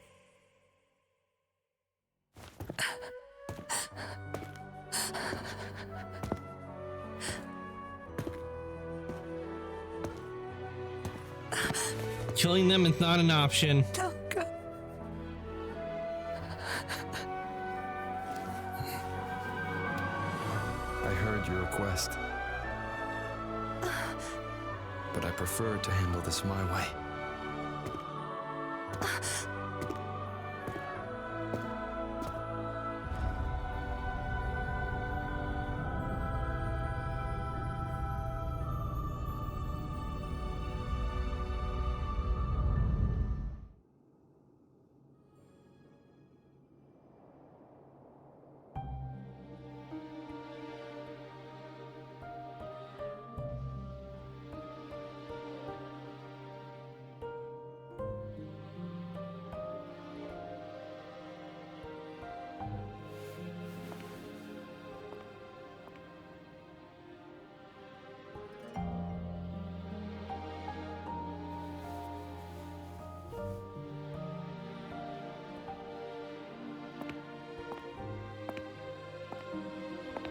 Killing them is not an option. Don't go. I heard your request. But I prefer to handle this my way.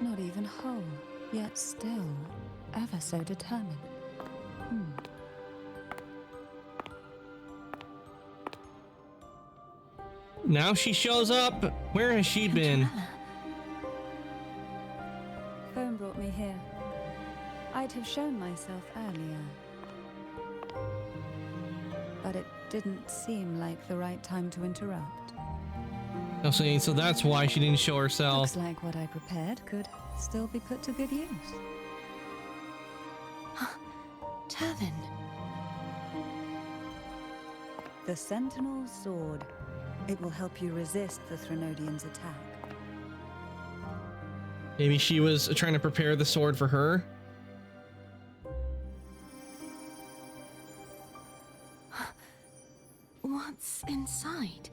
Not even whole, yet still ever so determined. Now she shows up. Where has she been? Phone brought me here. I'd have shown myself earlier. But it didn't seem like the right time to interrupt. Oh, so that's why she didn't show herself. Looks like what I prepared could still be put to good use. Turvin. The Sentinel's Sword. It will help you resist the Threnodian's attack. Maybe she was trying to prepare the sword for her. What's inside?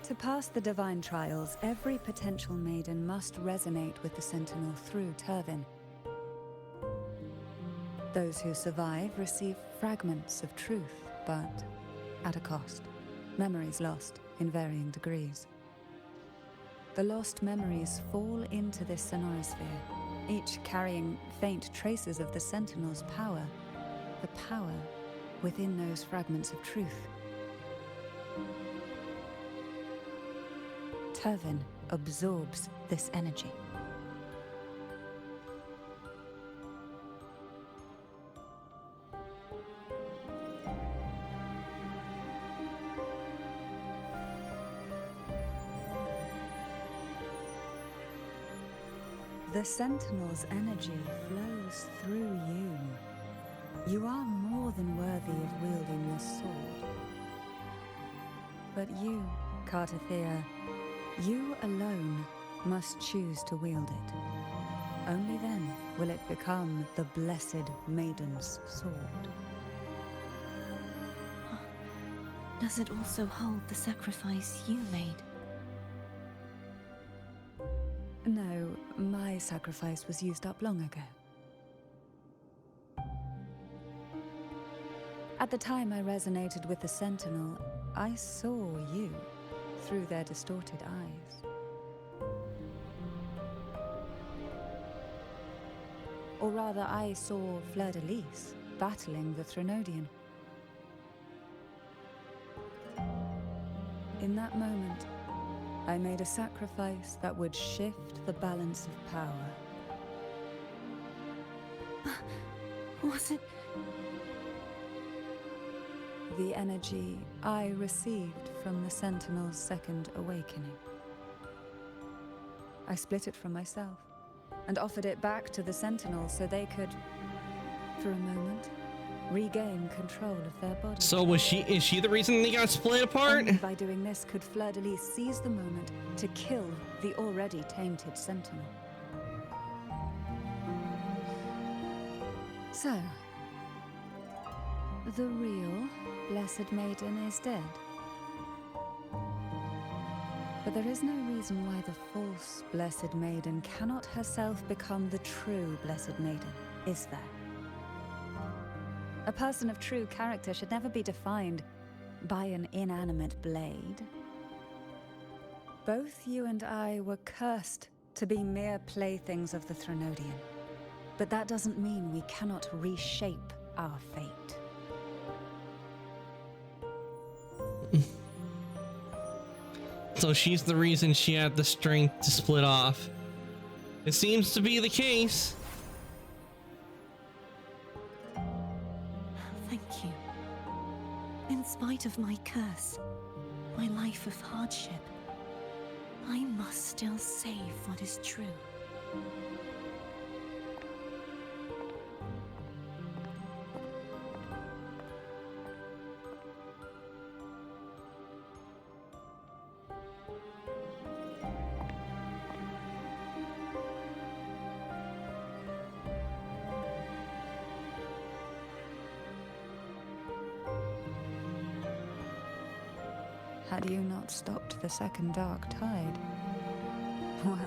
To pass the divine trials, every potential maiden must resonate with the Sentinel through Turvin. Those who survive receive fragments of truth, but at a cost. Memories lost in varying degrees. The lost memories fall into this sonorosphere, each carrying faint traces of the Sentinel's power, the power within those fragments of truth. Turvin absorbs this energy. The Sentinel's energy flows through you. You are more than worthy of wielding this sword. But you, Kartathea, you alone must choose to wield it. Only then will it become the Blessed Maiden's sword. Does it also hold the sacrifice you made? No, my sacrifice was used up long ago. At the time I resonated with the Sentinel, I saw you through their distorted eyes. Or rather, I saw Fleur-de-Lis battling the Threnodian. In that moment, I made a sacrifice that would shift the balance of power. Was it? The energy I received from the Sentinel's second awakening. I split it from myself and offered it back to the Sentinel so they could, for a moment, regain control of their body. So is she the reason they got split apart? Only by doing this could Fleur-de-Lis seize the moment to kill the already tainted Sentinel. So, the real Blessed Maiden is dead. But there is no reason why the false Blessed Maiden cannot herself become the true Blessed Maiden, is there? A person of true character should never be defined by an inanimate blade. Both you and I were cursed to be mere playthings of the Threnodian. But that doesn't mean we cannot reshape our fate. So she's the reason she had the strength to split off. It seems to be the case. Thank you. In spite of my curse, my life of hardship, I must still save what is true. Had you not stopped the second dark tide? Well,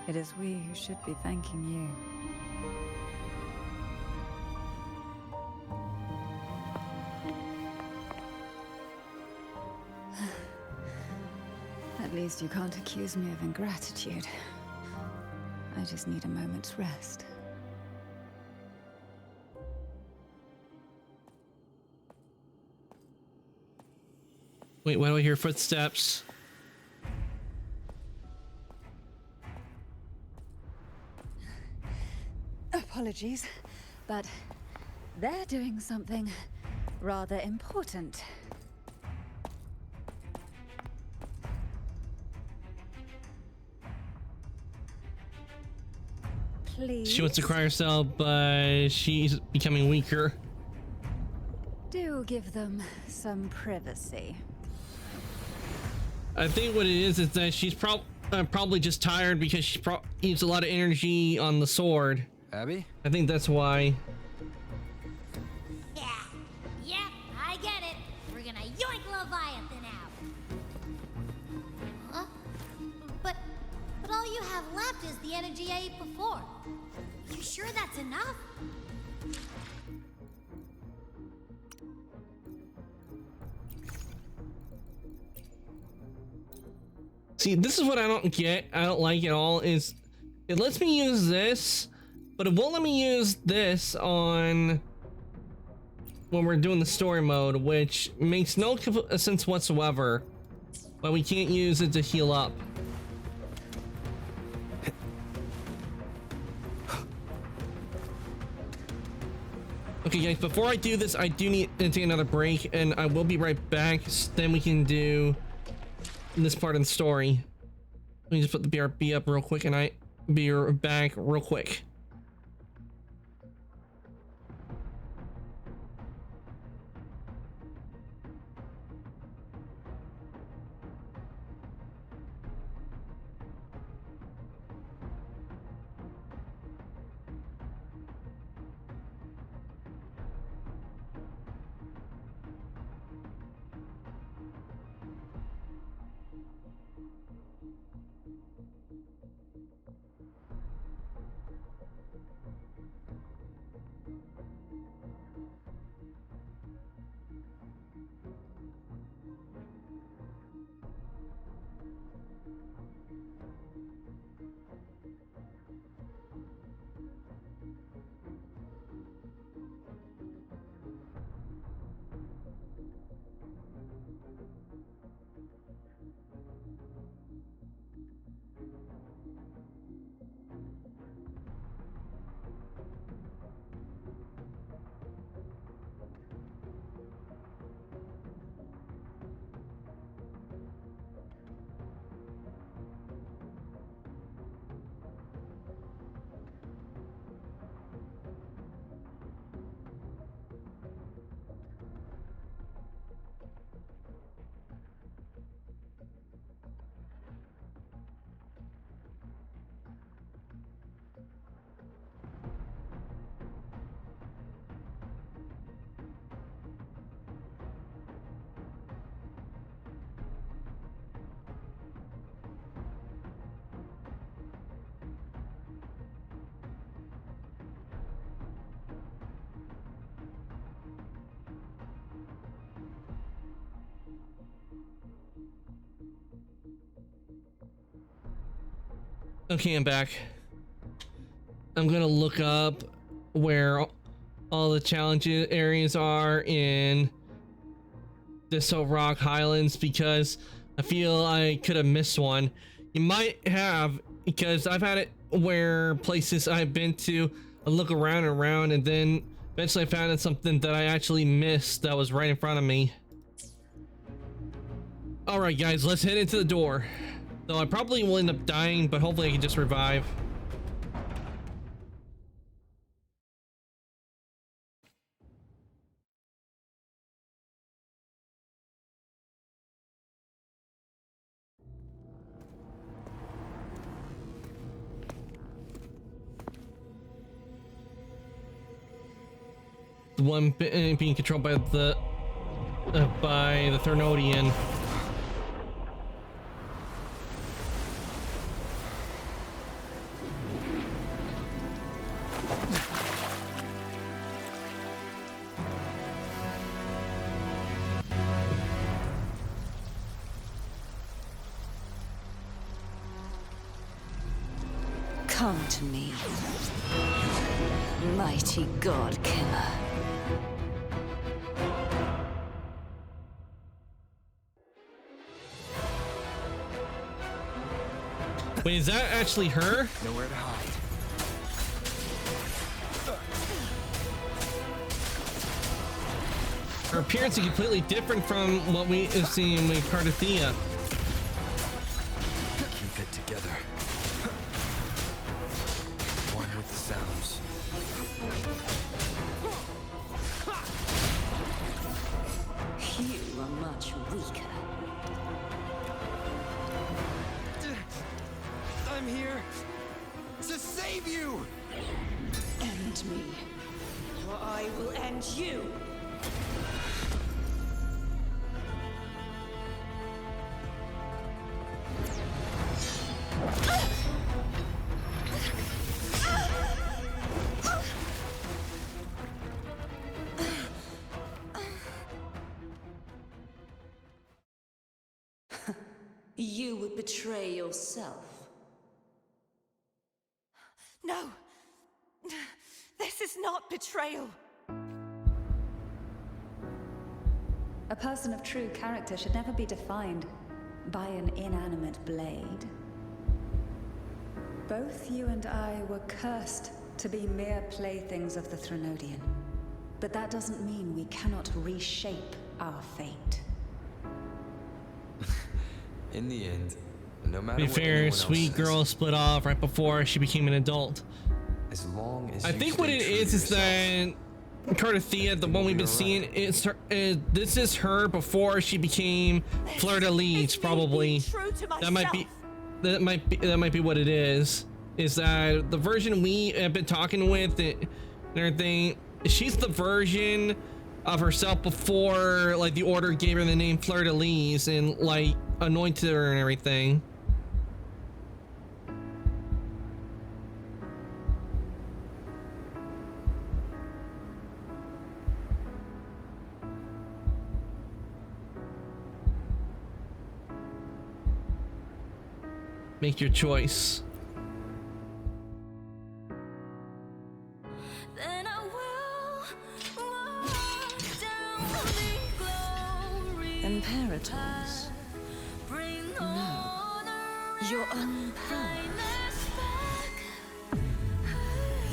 it is we who should be thanking you. At least you can't accuse me of ingratitude. I just need a moment's rest. Wait, why do I hear footsteps? apologies, but they're doing something rather important. Please. She wants to cry herself, but she's becoming weaker. Do give them some privacy. I think what it is that she's probably just tired because she used a lot of energy on the sword. Abby? I think that's why. Yeah, I get it. We're gonna yoink Leviathan out. Huh? But all you have left is the energy I ate before. You sure that's enough? See, this is what I don't get. I don't like at all. Is it lets me use this, but it won't let me use this on when we're doing the story mode, which makes no sense whatsoever. But we can't use it to heal up. Okay guys, before I do this, I do need to take another break, and I will be right back, so then we can do this part of the story. Let me just put the BRB up real quick, and I be back real quick. Okay, I'm back. I'm gonna look up where all the challenge areas are in Disso Rock Highlands, because I feel I could have missed one. You might have, because I've had it where places I've been to, I look around and around, and then eventually I found something that I actually missed that was right in front of me. Alright guys, let's head into the door. Though I probably will end up dying, but hopefully I can just revive. The one being controlled by the Thernodian. Come to me, mighty God Killer. Wait, is that actually her? Nowhere to hide. Her appearance is completely different from what we have seen with Cardathea. Keep it together. One with the sounds. You are much weaker. I'm here to save you! End me, or I will end you! You would betray yourself. No! This is not betrayal! A person of true character should never be defined by an inanimate blade. Both you and I were cursed to be mere playthings of the Threnodian. But that doesn't mean we cannot reshape our fate. In the end, no matter To be what fair, anyone Sweet else Girl split off right before she became an adult. says, as long as I you think what stay it true to is that Cardathea, the one we've been seeing, this is her before she became Fleur de Lis, probably. That might be what it is. Is that the version we have been talking with and everything? She's the version of herself before, like, the Order gave her the name Fleur de Lis and, like, anointed her and everything. Make your choice. Imperators. No. Your own power.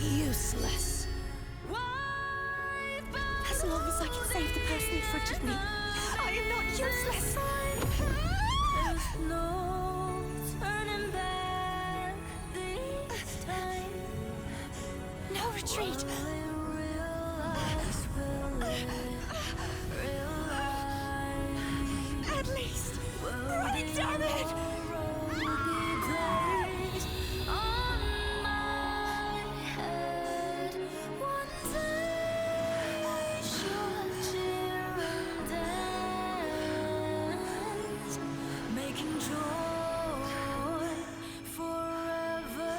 Useless. As long as I can save the person in front of me, I am not useless! No retreat! At least, break down it! Making joy forever.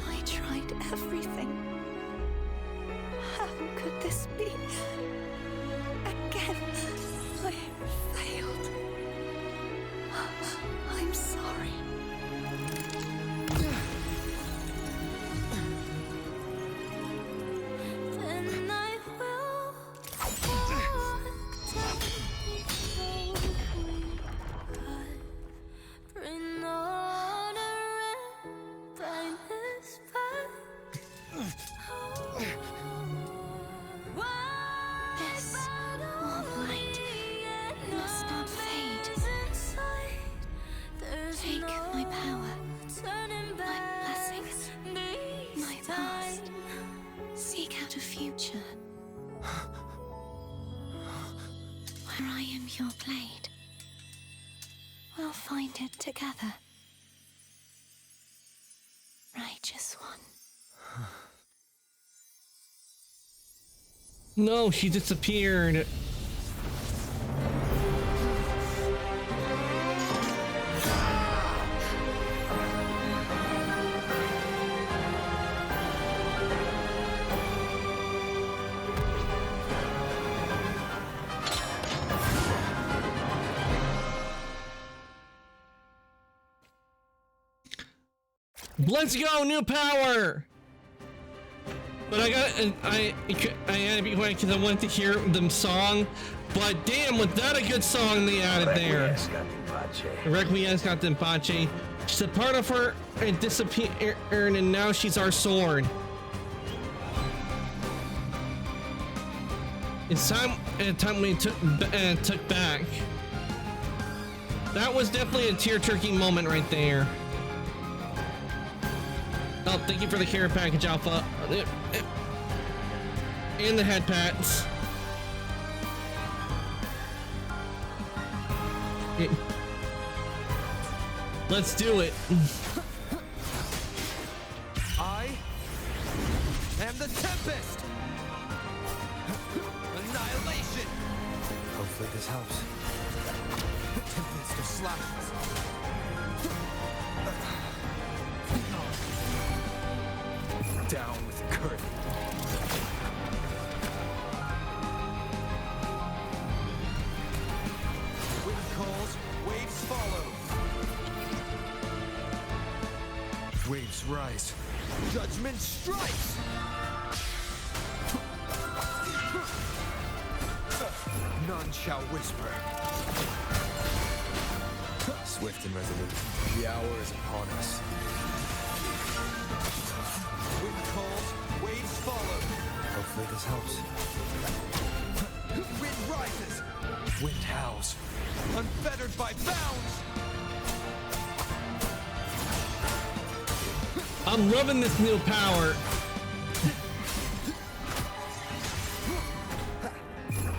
I tried everything. How could this be? Again, I failed. I'm sorry. Then I will walk down slowly. Bring honor and brightness back. This warm light must not fade. Take my power, my blessings, my past. Seek out a future where I am your blade. We'll find it together. Righteous one. No, she disappeared. Let's go, new power! But I had to be quiet because I wanted to hear the song. But damn, was that a good song they added there? Requiescat in Pace. She's a part of her and disappeared, and now she's our sword. It's time we took back. That was definitely a tear-jerking moment right there. Oh, thank you for the care package, Alpha. And the head pats. Let's do it. I am the Tempest! Annihilation! Hopefully this helps. Tempest of slashes. Down with the curtain. Wind calls, waves follow. Waves rise. Judgment strikes! None shall whisper. Swift and resolute, the hour is upon us. Wind calls, waves follow. Hopefully this helps. Wind rises. Wind howls. Unfettered by bounds. I'm loving this new power.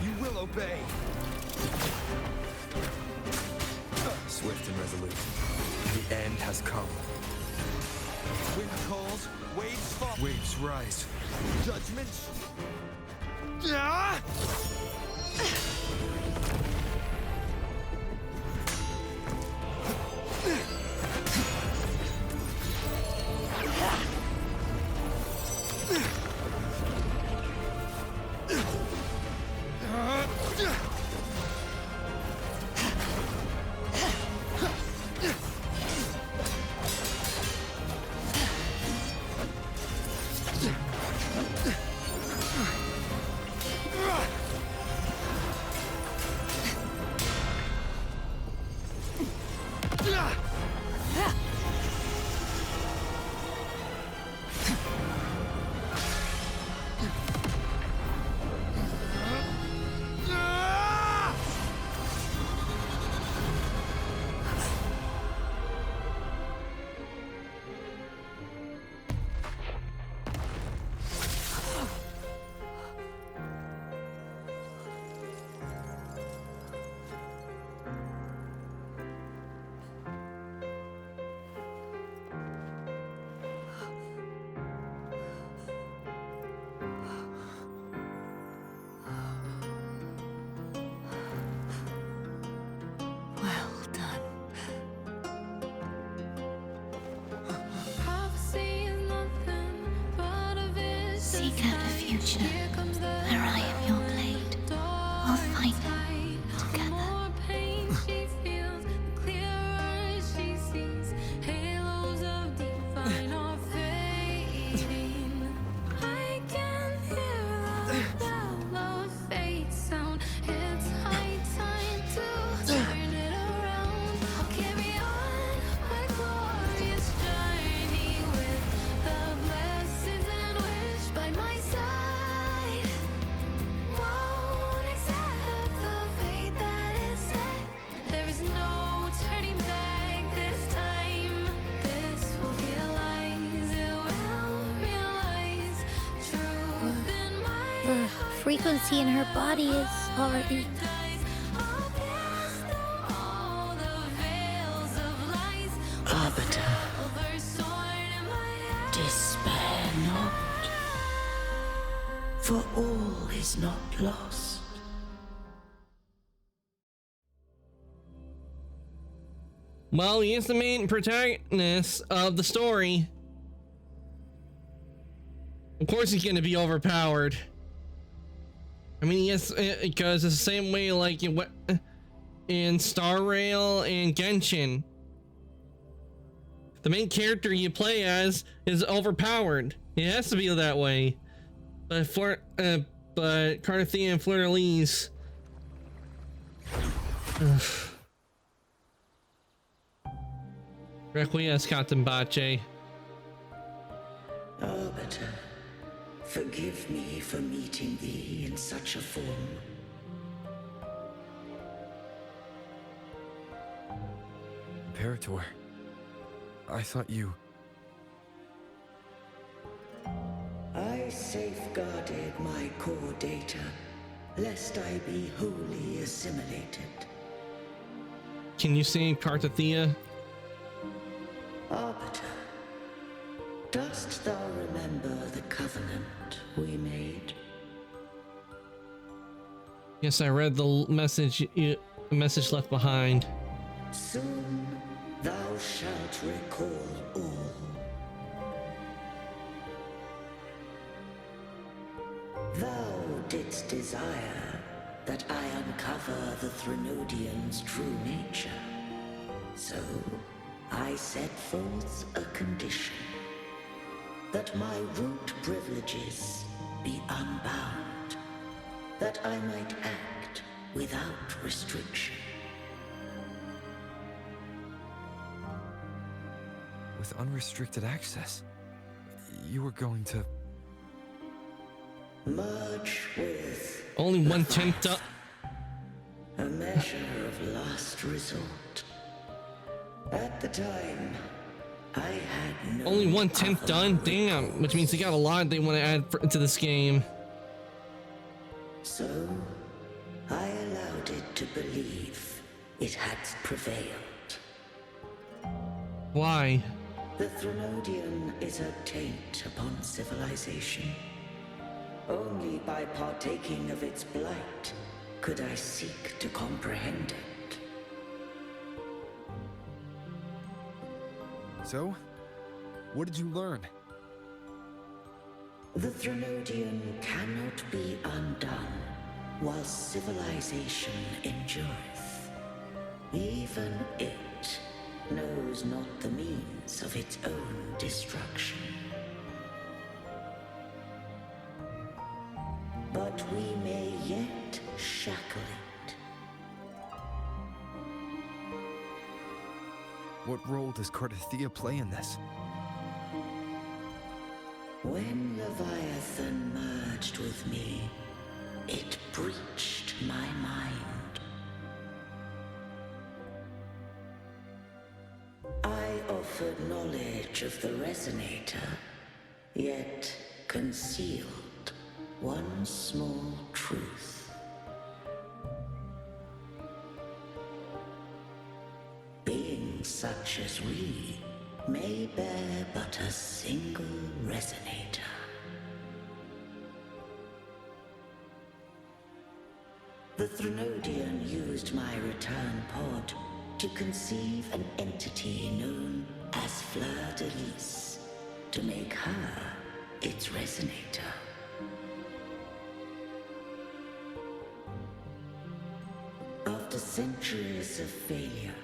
You will obey. Swift and resolute. The end has come. Wind calls, waves fall. Waves rise. Judgment. Ah! Seek out the future, where I am your blade. We'll find it together. Frequency in her body is already... Arbiter, despair not, for all is not lost. Well, he is the main protagonist of the story. Of course he's gonna be overpowered. I mean, yes, because it's the same way like in Star Rail and Genshin. The main character you play as is overpowered. It has to be that way. But Carthia and Fleur-de-Lis. Requiesce, Captain Bache. Arbiter, forgive me for meeting thee in such a form. Imperator, I thought you... I safeguarded my core data, lest I be wholly assimilated. Can you see Carthia? Arbiter, dost thou remember the covenant we made? Yes, I read the message left behind. Soon thou shalt recall all. Thou didst desire that I uncover the Threnodian's true nature. So I set forth a condition, that my root privileges be unbound, that I might act without restriction. With unrestricted access, you were going to... merge with... Only 1/10 up. A measure of last resort. At the time, I had no... Only 1/10 done? Damn, which means they got a lot they want to add to this game. So, I allowed it to believe it had prevailed. Why? The Threnodian is a taint upon civilization. Only by partaking of its blight could I seek to comprehend it. So, what did you learn? The Threnodian cannot be undone while civilization endureth. Even it knows not the means of its own destruction. But we may yet shackle it. What role does Carthia play in this? When Leviathan merged with me, it breached my mind. I offered knowledge of the Resonator, yet concealed one small truth. Beings such as we may bear but a single Resonator. The Threnodian used my return pod to conceive an entity known as Fleur-de-Lis, to make her its Resonator. After centuries of failure,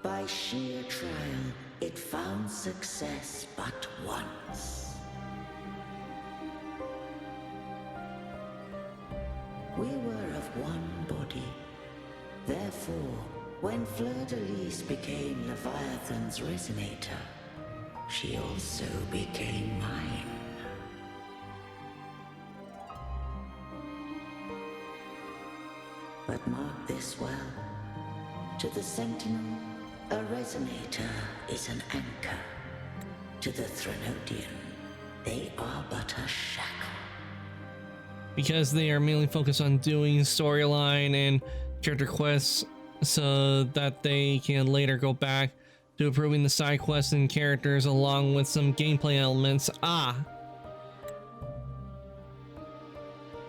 by sheer trial, it found success but once. We were of one body. Therefore, when Fleur-de-Lis became Leviathan's Resonator, she also became mine. But mark this well. To the Sentinel, a Resonator is an anchor. To the Threnodian, they are but a shackle. Because they are mainly focused on doing storyline and character quests so that they can later go back to improving the side quests and characters along with some gameplay elements.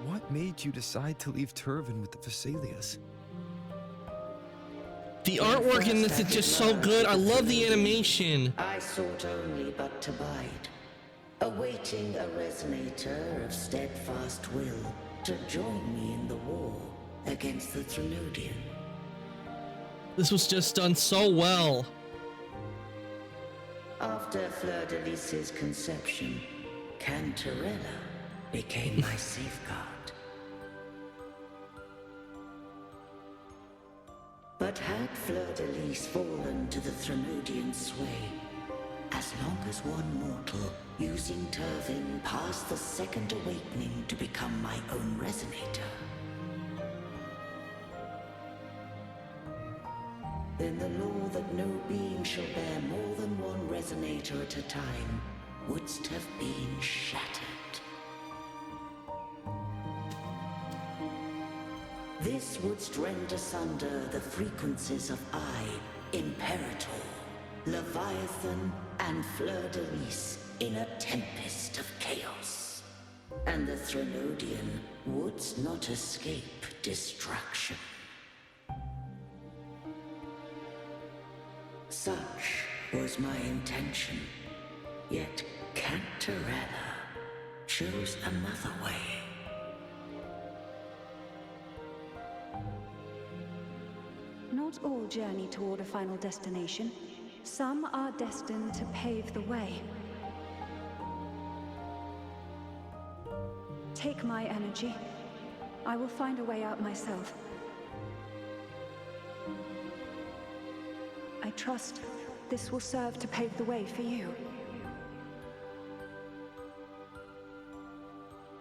What made you decide to leave Turvin with the Phasalias? The artwork in this is just so good. I love the animation. I sought only but to bide, awaiting a Resonator of steadfast will to join me in the war against the Threnodian. This was just done so well. After Fleur-de-Lis's conception, Cantarella became my safeguard. But had Fleur-de-Lis fallen to the Threnodian sway, as long as one mortal using Turvin passed the second awakening to become my own resonator, then the law that no being shall bear more than one resonator at a time wouldst have been shattered. This wouldst rend asunder the frequencies of I, Imperator, Leviathan, and Fleur-de-Lis in a tempest of chaos. And the Threnodian wouldst not escape destruction. Such was my intention, yet Cantarella chose another way. Not all journey toward a final destination. Some are destined to pave the way. Take my energy. I will find a way out myself. I trust this will serve to pave the way for you.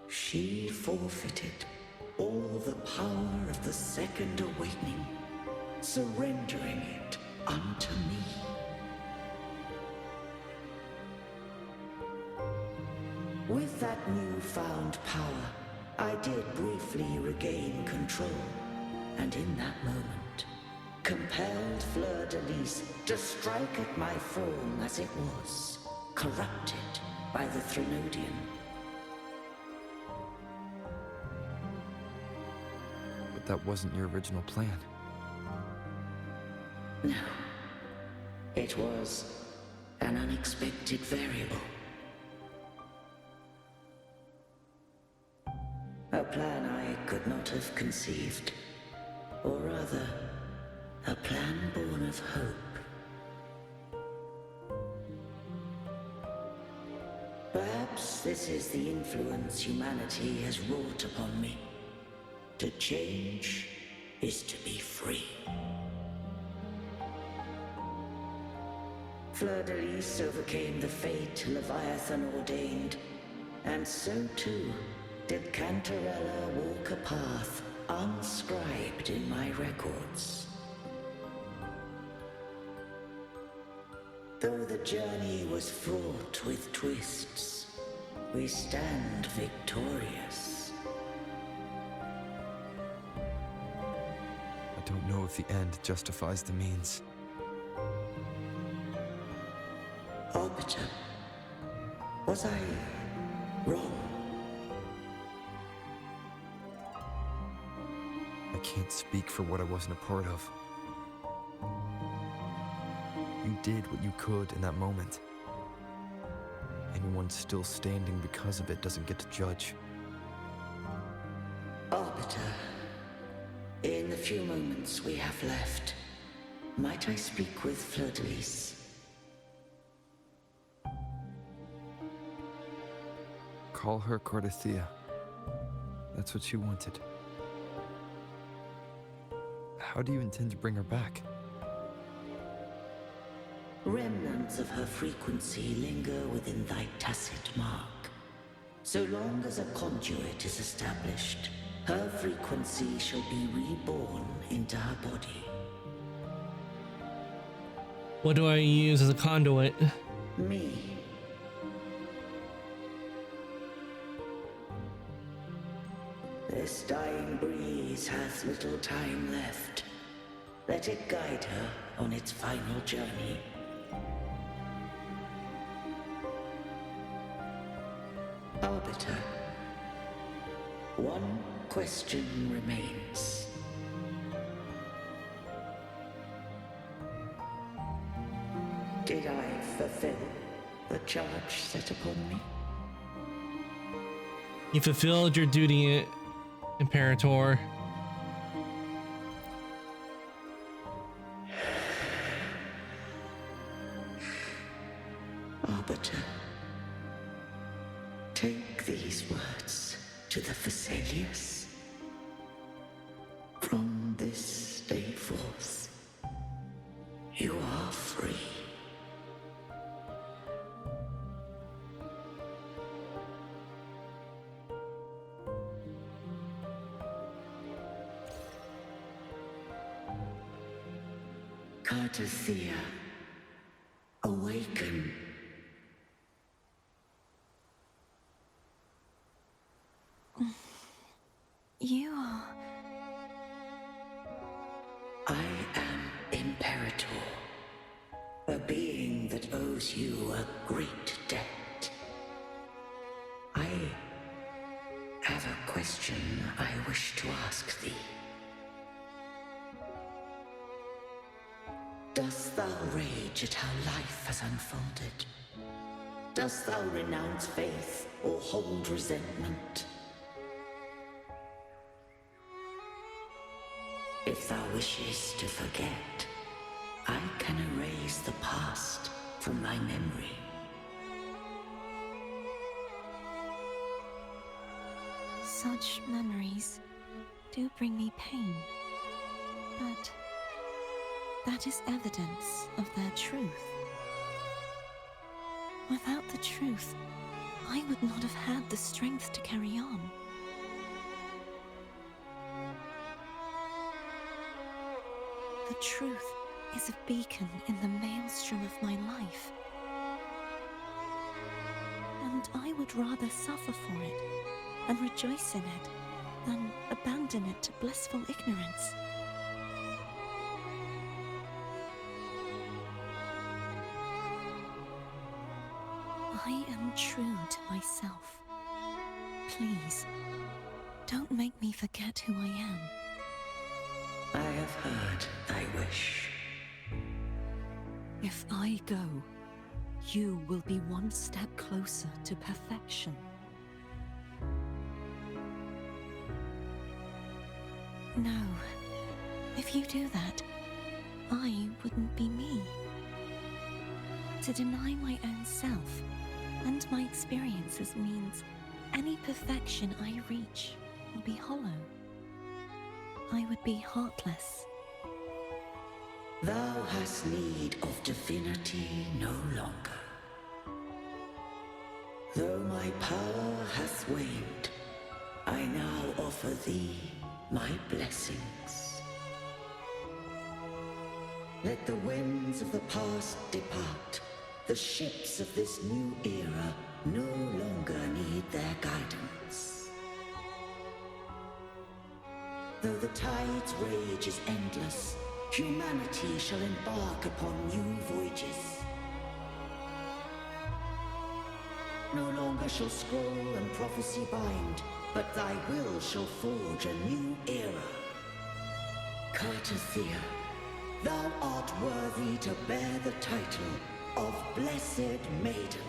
She forfeited all the power of the second awakening, surrendering it unto me. With that newfound power, I did briefly regain control, and in that moment, compelled Fleur-de-Lis to strike at my form as it was, corrupted by the Threnodian. But that wasn't your original plan. No. It was an unexpected variable. A plan I could not have conceived. Or rather, a plan born of hope. Perhaps this is the influence humanity has wrought upon me. To change is to be free. Fleur-de-Lis overcame the fate Leviathan ordained, and so too did Cantarella walk a path unscribed in my records. Though the journey was fraught with twists, we stand victorious. I don't know if the end justifies the means. Arbiter, was I wrong? I can't speak for what I wasn't a part of. You did what you could in that moment. Anyone still standing because of it doesn't get to judge. Arbiter, in the few moments we have left, might I speak with Fleur-de-Lis? Call her Cardathia. That's what she wanted. How do you intend to bring her back? Remnants of her frequency linger within thy tacit mark. So long as a conduit is established, her frequency shall be reborn into her body. What do I use as a conduit? Me. This dying breeze hath little time left. Let it guide her on its final journey. Arbiter, one question remains. Did I fulfill the charge set upon me? You fulfilled your duty, Imperator. Arbiter, Take these words to the Phasaelius. From this day forth, you are free. Cartothea, awaken. You are... I am Imperator, a being that owes you a great debt. I have a question I wish to ask thee. Dost thou rage at how life has unfolded? Dost thou renounce faith or hold resentment? If thou wishes to forget, I can erase the past from thy memory. Such memories do bring me pain, but that is evidence of their truth. Without the truth, I would not have had the strength to carry on. The truth is a beacon in the maelstrom of my life. And I would rather suffer for it and rejoice in it than abandon it to blissful ignorance. I am true to myself. Please, don't make me forget who I am. I have heard thy wish. If I go, you will be one step closer to perfection. No, if you do that, I wouldn't be me. To deny my own self and my experiences means any perfection I reach will be hollow. I would be heartless. Thou hast need of divinity no longer. Though my power hath waned, I now offer thee my blessings. Let the winds of the past depart. The ships of this new era no longer need their guidance. Though the tide's rage is endless, humanity shall embark upon new voyages. No longer shall scroll and prophecy bind, but thy will shall forge a new era. Cartothea, thou art worthy to bear the title of Blessed Maiden.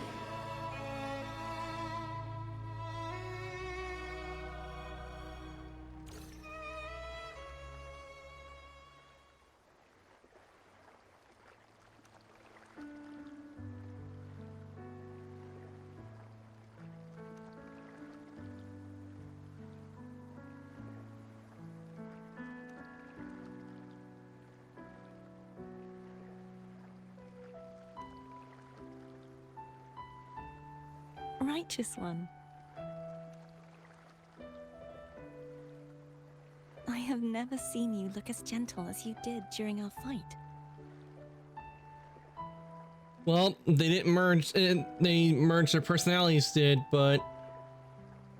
Righteous one. I have never seen you look as gentle as you did during our fight. Well, they didn't merge. They merged their personalities, but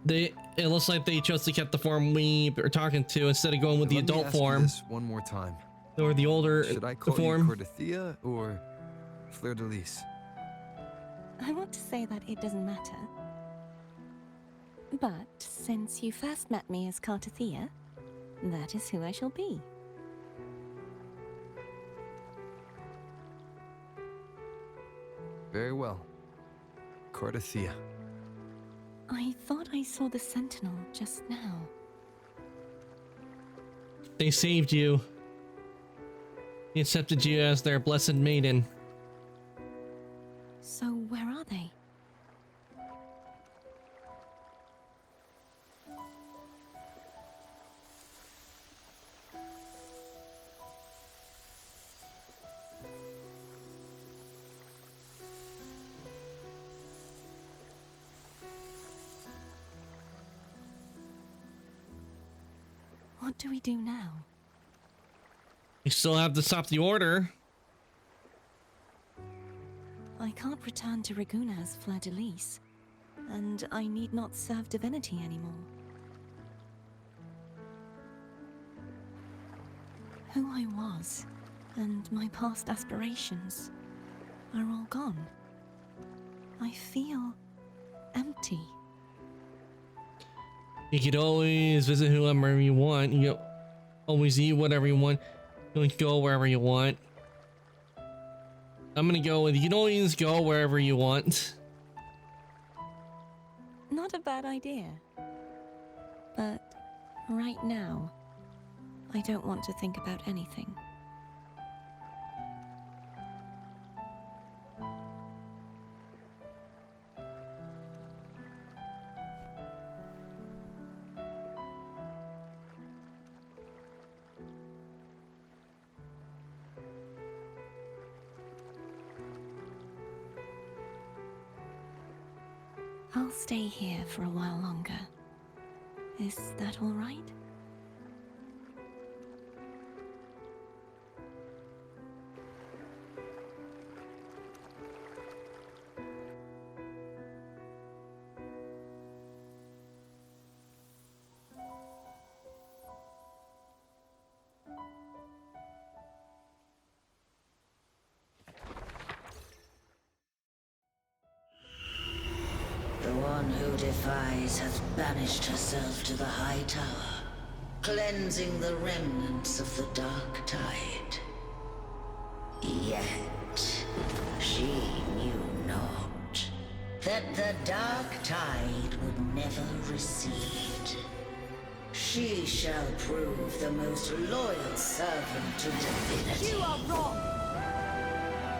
it looks like they chose to keep the form we are talking to instead of going with the adult form. This one more time. Or the older Should I call form. you Cartothea or Fleur de Lis? I want to say that it doesn't matter. But since you first met me as Cartothea, that is who I shall be. Very well. Cartothea. I thought I saw the Sentinel just now. They saved you. They accepted you as their blessed maiden. So where are they? What do we do now? You still have to stop the order. I can't return to Raguna as Fleur-de-Lis, and I need not serve divinity anymore. Who I was, and my past aspirations, are all gone. I feel empty. You could always visit whoever you want. You can always eat whatever you want. You can go wherever you want. I'm gonna go with you can always go wherever you want. Not a bad idea. But right now, I don't want to think about anything. I'll stay here for a while longer. Is that all right? The one who defies has banished herself to the High Tower, cleansing the remnants of the Dark Tide. Yet, she knew not that the Dark Tide would never recede. She shall prove the most loyal servant to divinity. You are wrong!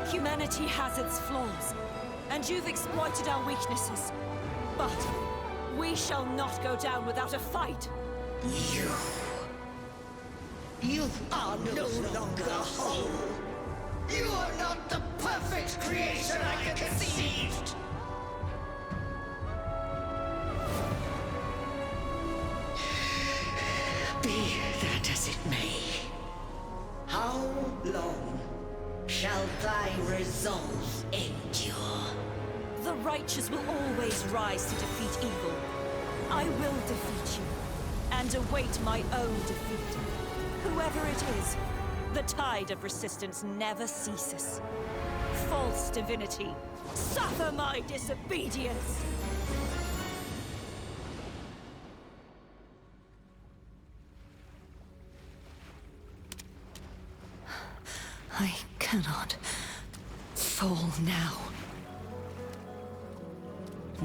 Humanity has its flaws, and you've exploited our weaknesses. But we shall not go down without a fight. You are no longer whole. You are not the perfect creation I conceived. Be that as it may, how long shall thy resolve endure? The righteous will always rise to defeat evil. I will defeat you, and await my own defeat. Whoever it is, the tide of resistance never ceases. False divinity, suffer my disobedience! I cannot fall now.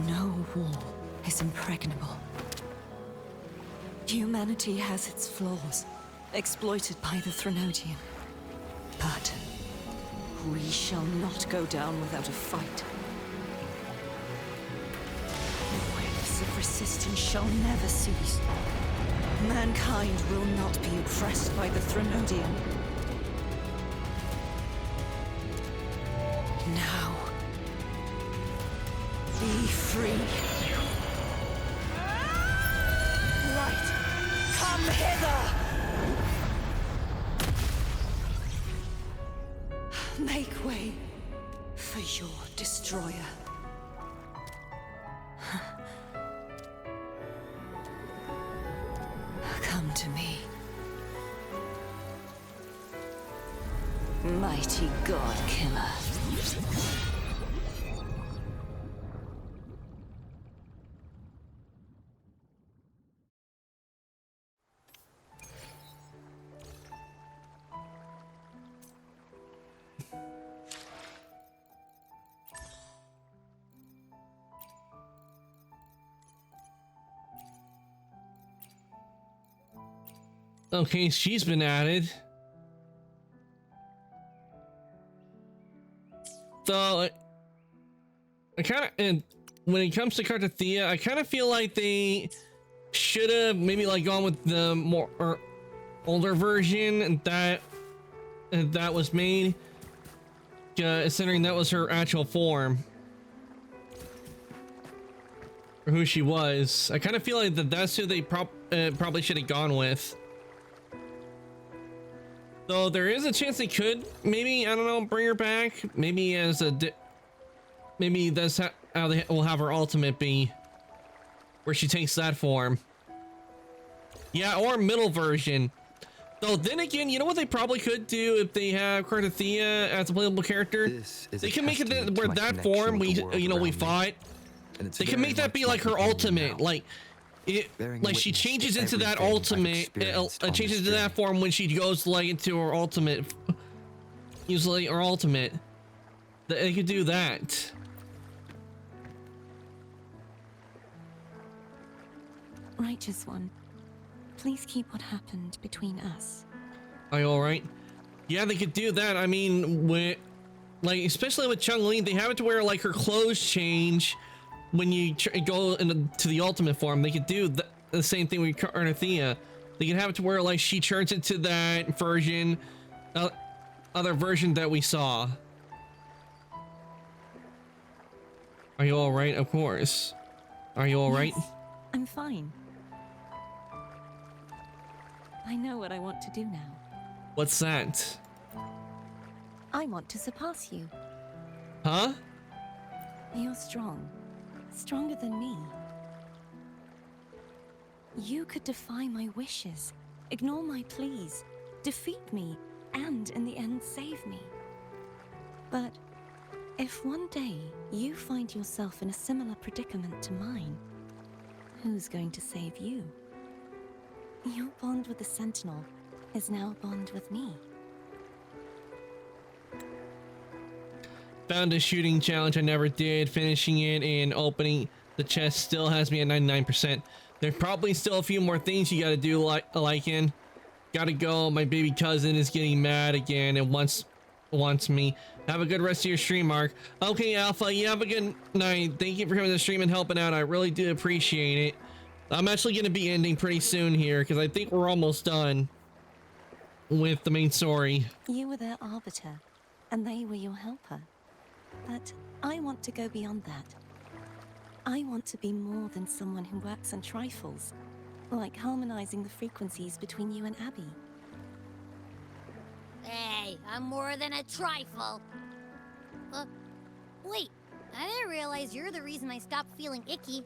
No wall is impregnable. Humanity has its flaws, exploited by the Threnodian. But we shall not go down without a fight. Waves of resistance shall never cease. Mankind will not be oppressed by the Threnodian. Now, be free. Light, come hither! Make way for your destroyer. Come to me. Mighty God Killer. Okay, she's been added. So, I kind of, when it comes to Cartathea, I kind of feel like they should have maybe like gone with the more older version that was made, considering that was her actual form, or who she was. I kind of feel like that's who they probably should have gone with. Though there is a chance they could, maybe, I don't know, bring her back. Maybe as a, maybe that's how they will have her ultimate be, where she takes that form. Yeah, or middle version. Though then again, you know what they probably could do if they have Cartathea as a playable character? They can make it where that form we fought. They can make that be like her ultimate, like she changes into that ultimate. It changes into that form when she goes like into her ultimate. Usually her ultimate. They could do that. Righteous One, please keep what happened between us. Are you all right? Yeah, they could do that. I mean, especially with Chun-Li, they have it to where like her clothes change when you go into the ultimate form. They could do the same thing with Cartathea. They could have it to where like she turns into that version, other version that we saw. Are you all right? Of course. Are you all right? Yes, I'm fine. I know what I want to do now. What's that? I want to surpass you. Huh? You're strong. Stronger than me. You could defy my wishes, ignore my pleas, defeat me, and in the end save me. But if one day you find yourself in a similar predicament to mine, who's going to save you? Your bond with the Sentinel is now a bond with me. Found a shooting challenge I never did. Finishing it and opening the chest still has me at 99%. There's probably still a few more things you gotta do, like in. Gotta go. My baby cousin is getting mad again and wants me. Have a good rest of your stream, Mark. Okay, Alpha, you have a good night. Thank you for coming to the stream and helping out. I really do appreciate it. I'm actually going to be ending pretty soon here because I think we're almost done with the main story. You were their arbiter, and they were your helper. But I want to go beyond that. I want to be more than someone who works on trifles, like harmonizing the frequencies between you and Abby. Hey, I'm more than a trifle. Wait, I didn't realize you're the reason I stopped feeling icky.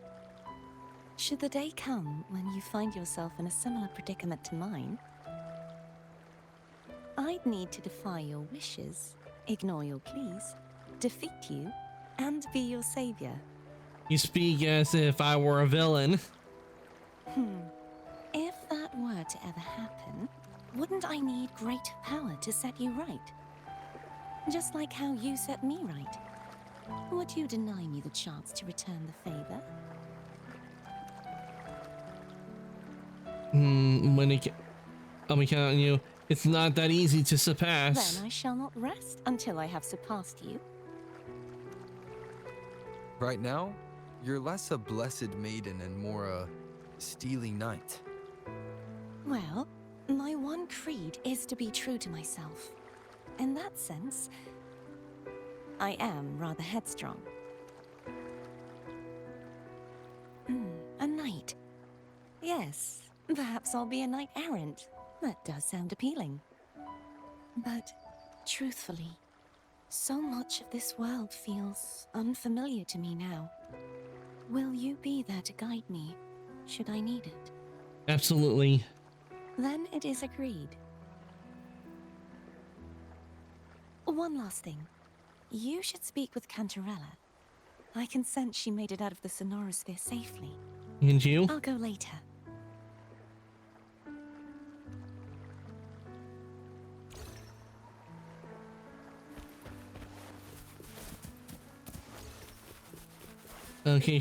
Should the day come when you find yourself in a similar predicament to mine, I'd need to defy your wishes, ignore your pleas, defeat you, and be your savior. You speak as if I were a villain. If that were to ever happen, wouldn't I need great power to set you right? Just like how you set me right. Would you deny me the chance to return the favor? I'll be counting you. It's not that easy to surpass. Then I shall not rest until I have surpassed you. Right now, you're less a blessed maiden and more a steely knight. Well, my one creed is to be true to myself. In that sense, I am rather headstrong. A knight. Yes, perhaps I'll be a knight errant. That does sound appealing. But, truthfully, so much of this world feels unfamiliar to me now. Will you be there to guide me, should I need it? Absolutely. Then it is agreed. One last thing. You should speak with Cantarella. I can sense she made it out of the Sonorosphere safely. And you? I'll go later. Okay,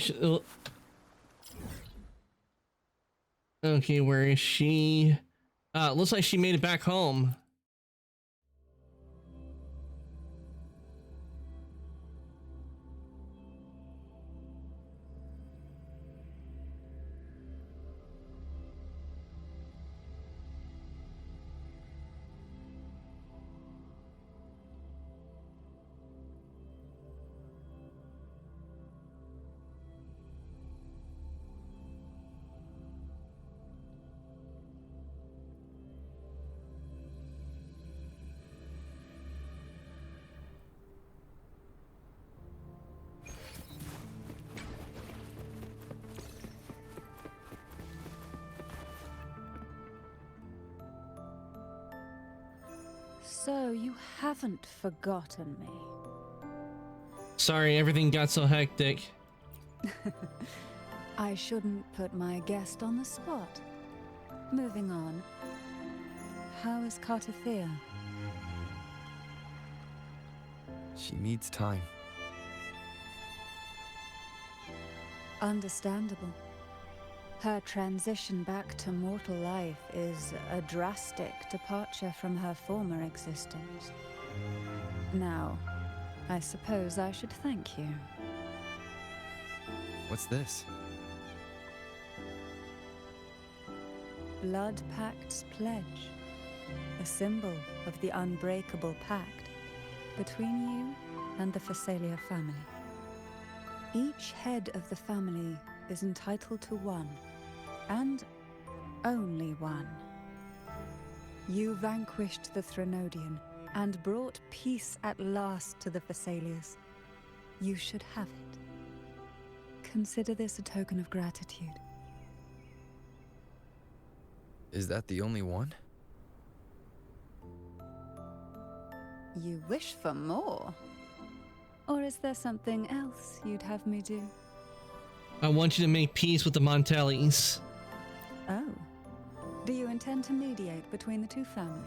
okay, where is she? Looks like she made it back home. So you haven't forgotten me. Sorry, everything got so hectic. I shouldn't put my guest on the spot. Moving on. How is Cartathea? She needs time. Understandable. Her transition back to mortal life is a drastic departure from her former existence. Now, I suppose I should thank you. What's this? Blood Pact's pledge. A symbol of the unbreakable pact between you and the Phasalia family. Each head of the family is entitled to one, and only one. You vanquished the Threnodian and brought peace at last to the Phasalias. You should have it. Consider this a token of gratitude. Is that the only one? You wish for more? Or is there something else you'd have me do? I want you to make peace with the Montellis. Oh. Do you intend to mediate between the two families?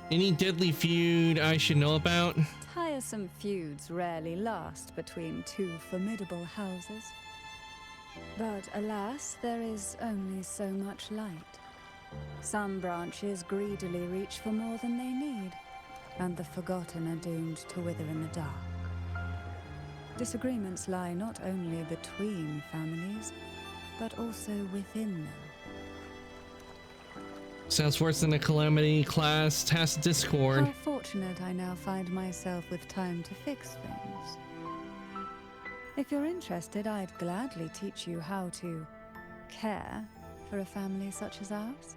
Any deadly feud I should know about? Tiresome feuds rarely last between two formidable houses. But alas, there is only so much light. Some branches greedily reach for more than they need, and the forgotten are doomed to wither in the dark. Disagreements lie not only between families, but also within them. Sounds worse than a calamity class task discord. How fortunate I now find myself with time to fix things. If you're interested, I'd gladly teach you how to care for a family such as ours.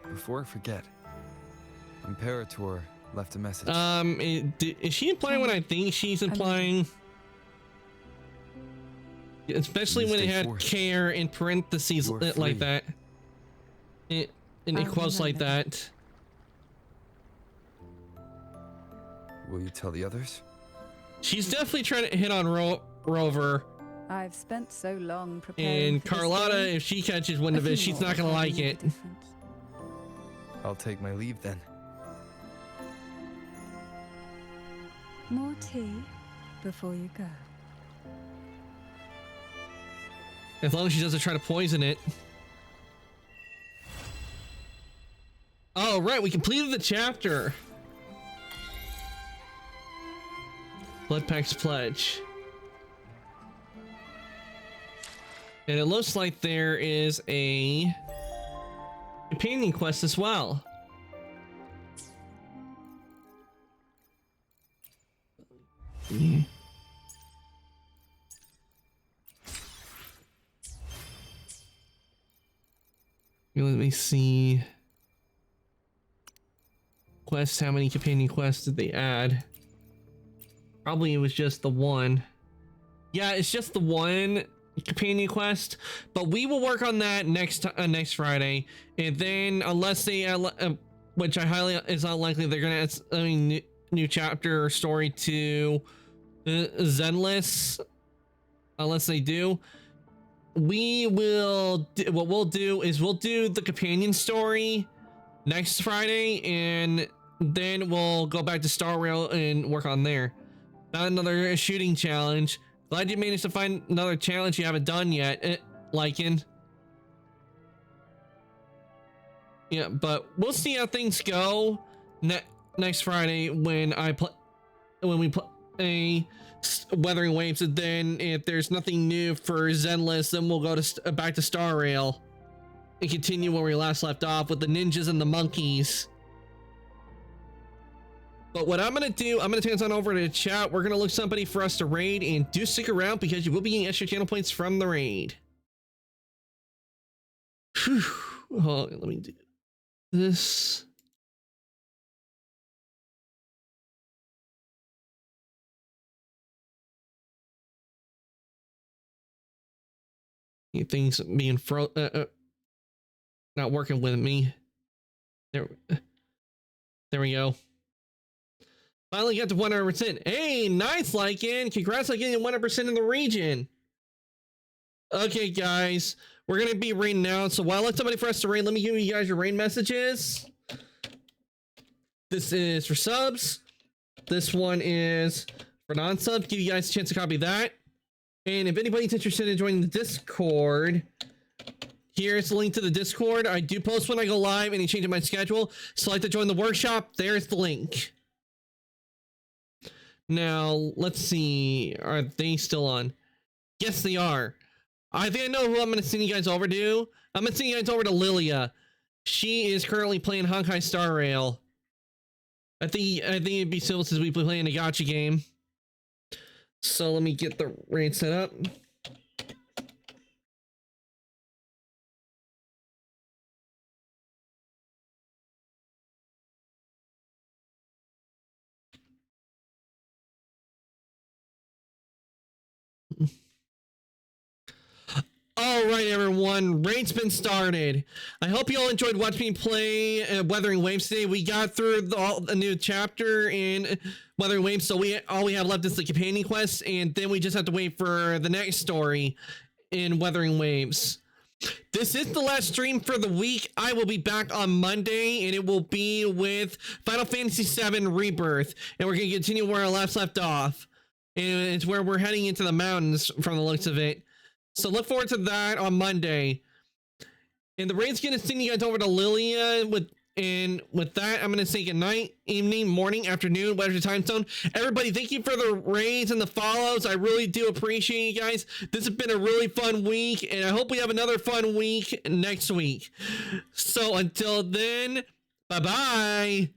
Before I forget, Imperator left a message. Is she implying what I think she's implying? Especially when it had care in parentheses like that. In quotes like that. Will you tell the others? She's definitely trying to hit on Rover. I've spent so long preparing. And Carlotta, if she catches wind of it, she's not gonna like it. I'll take my leave then. More tea before you go. As long as she doesn't try to poison it. Oh, right, we completed the chapter. Blood Pact's pledge. And it looks like there is a companion quest as well. Yeah. Let me see. Quests, how many companion quests did they add? Probably it was just the one. Yeah, it's just the one companion quest, but we will work on that next Friday. And then unless they which I highly is unlikely, they're gonna add new chapter or story to Zenless. Unless they do, we will what we'll do is we'll do the companion story next Friday, and then we'll go back to Star Rail and work on there. Not another shooting challenge. Glad you managed to find another challenge you haven't done yet, Lycan. Yeah, but we'll see how things go next Friday when we play Weathering Waves, and then if there's nothing new for Zenless, then we'll go to back to Star Rail and continue where we last left off with the ninjas and the monkeys. But what I'm gonna do, I'm gonna turn this on over to the chat. We're gonna look somebody for us to raid, and do stick around because you will be getting extra channel points from the raid. Whew. Oh, let me do this. Things being not working with me. There. There we go. Finally got to 100%. Hey, nice, Lycan. Congrats on getting 100% in the region. Okay, guys. We're going to be raiding now. So while I let somebody for us to raid, let me give you guys your raid messages. This is for subs. This one is for non-subs. Give you guys a chance to copy that. And if anybody's interested in joining the Discord, here's the link to the Discord. I do post when I go live and change my schedule. So like to join the workshop, there's the link. Now, let's see. Are they still on? Yes, they are. I think I know who I'm going to send you guys over to. I'm going to send you guys over to Lilia. She is currently playing Honkai Star Rail. I think it'd be civil since we play playing a gacha game. So let me get the raid set up. All right, everyone. Raid's been started. I hope you all enjoyed watching me play Weathering Waves today. We got through the new chapter in Weathering Waves, so all we have left is the companion quest, and then we just have to wait for the next story in Weathering Waves. This is the last stream for the week. I will be back on Monday, and it will be with Final Fantasy VII Rebirth, and we're going to continue where our left off. And it's where we're heading into the mountains from the looks of it. So look forward to that on Monday. And the raid's going to send you guys over to Lilia. With that, I'm going to say good night, evening, morning, afternoon, whatever time zone. Everybody, thank you for the raids and the follows. I really do appreciate you guys. This has been a really fun week, and I hope we have another fun week next week. So until then, bye-bye.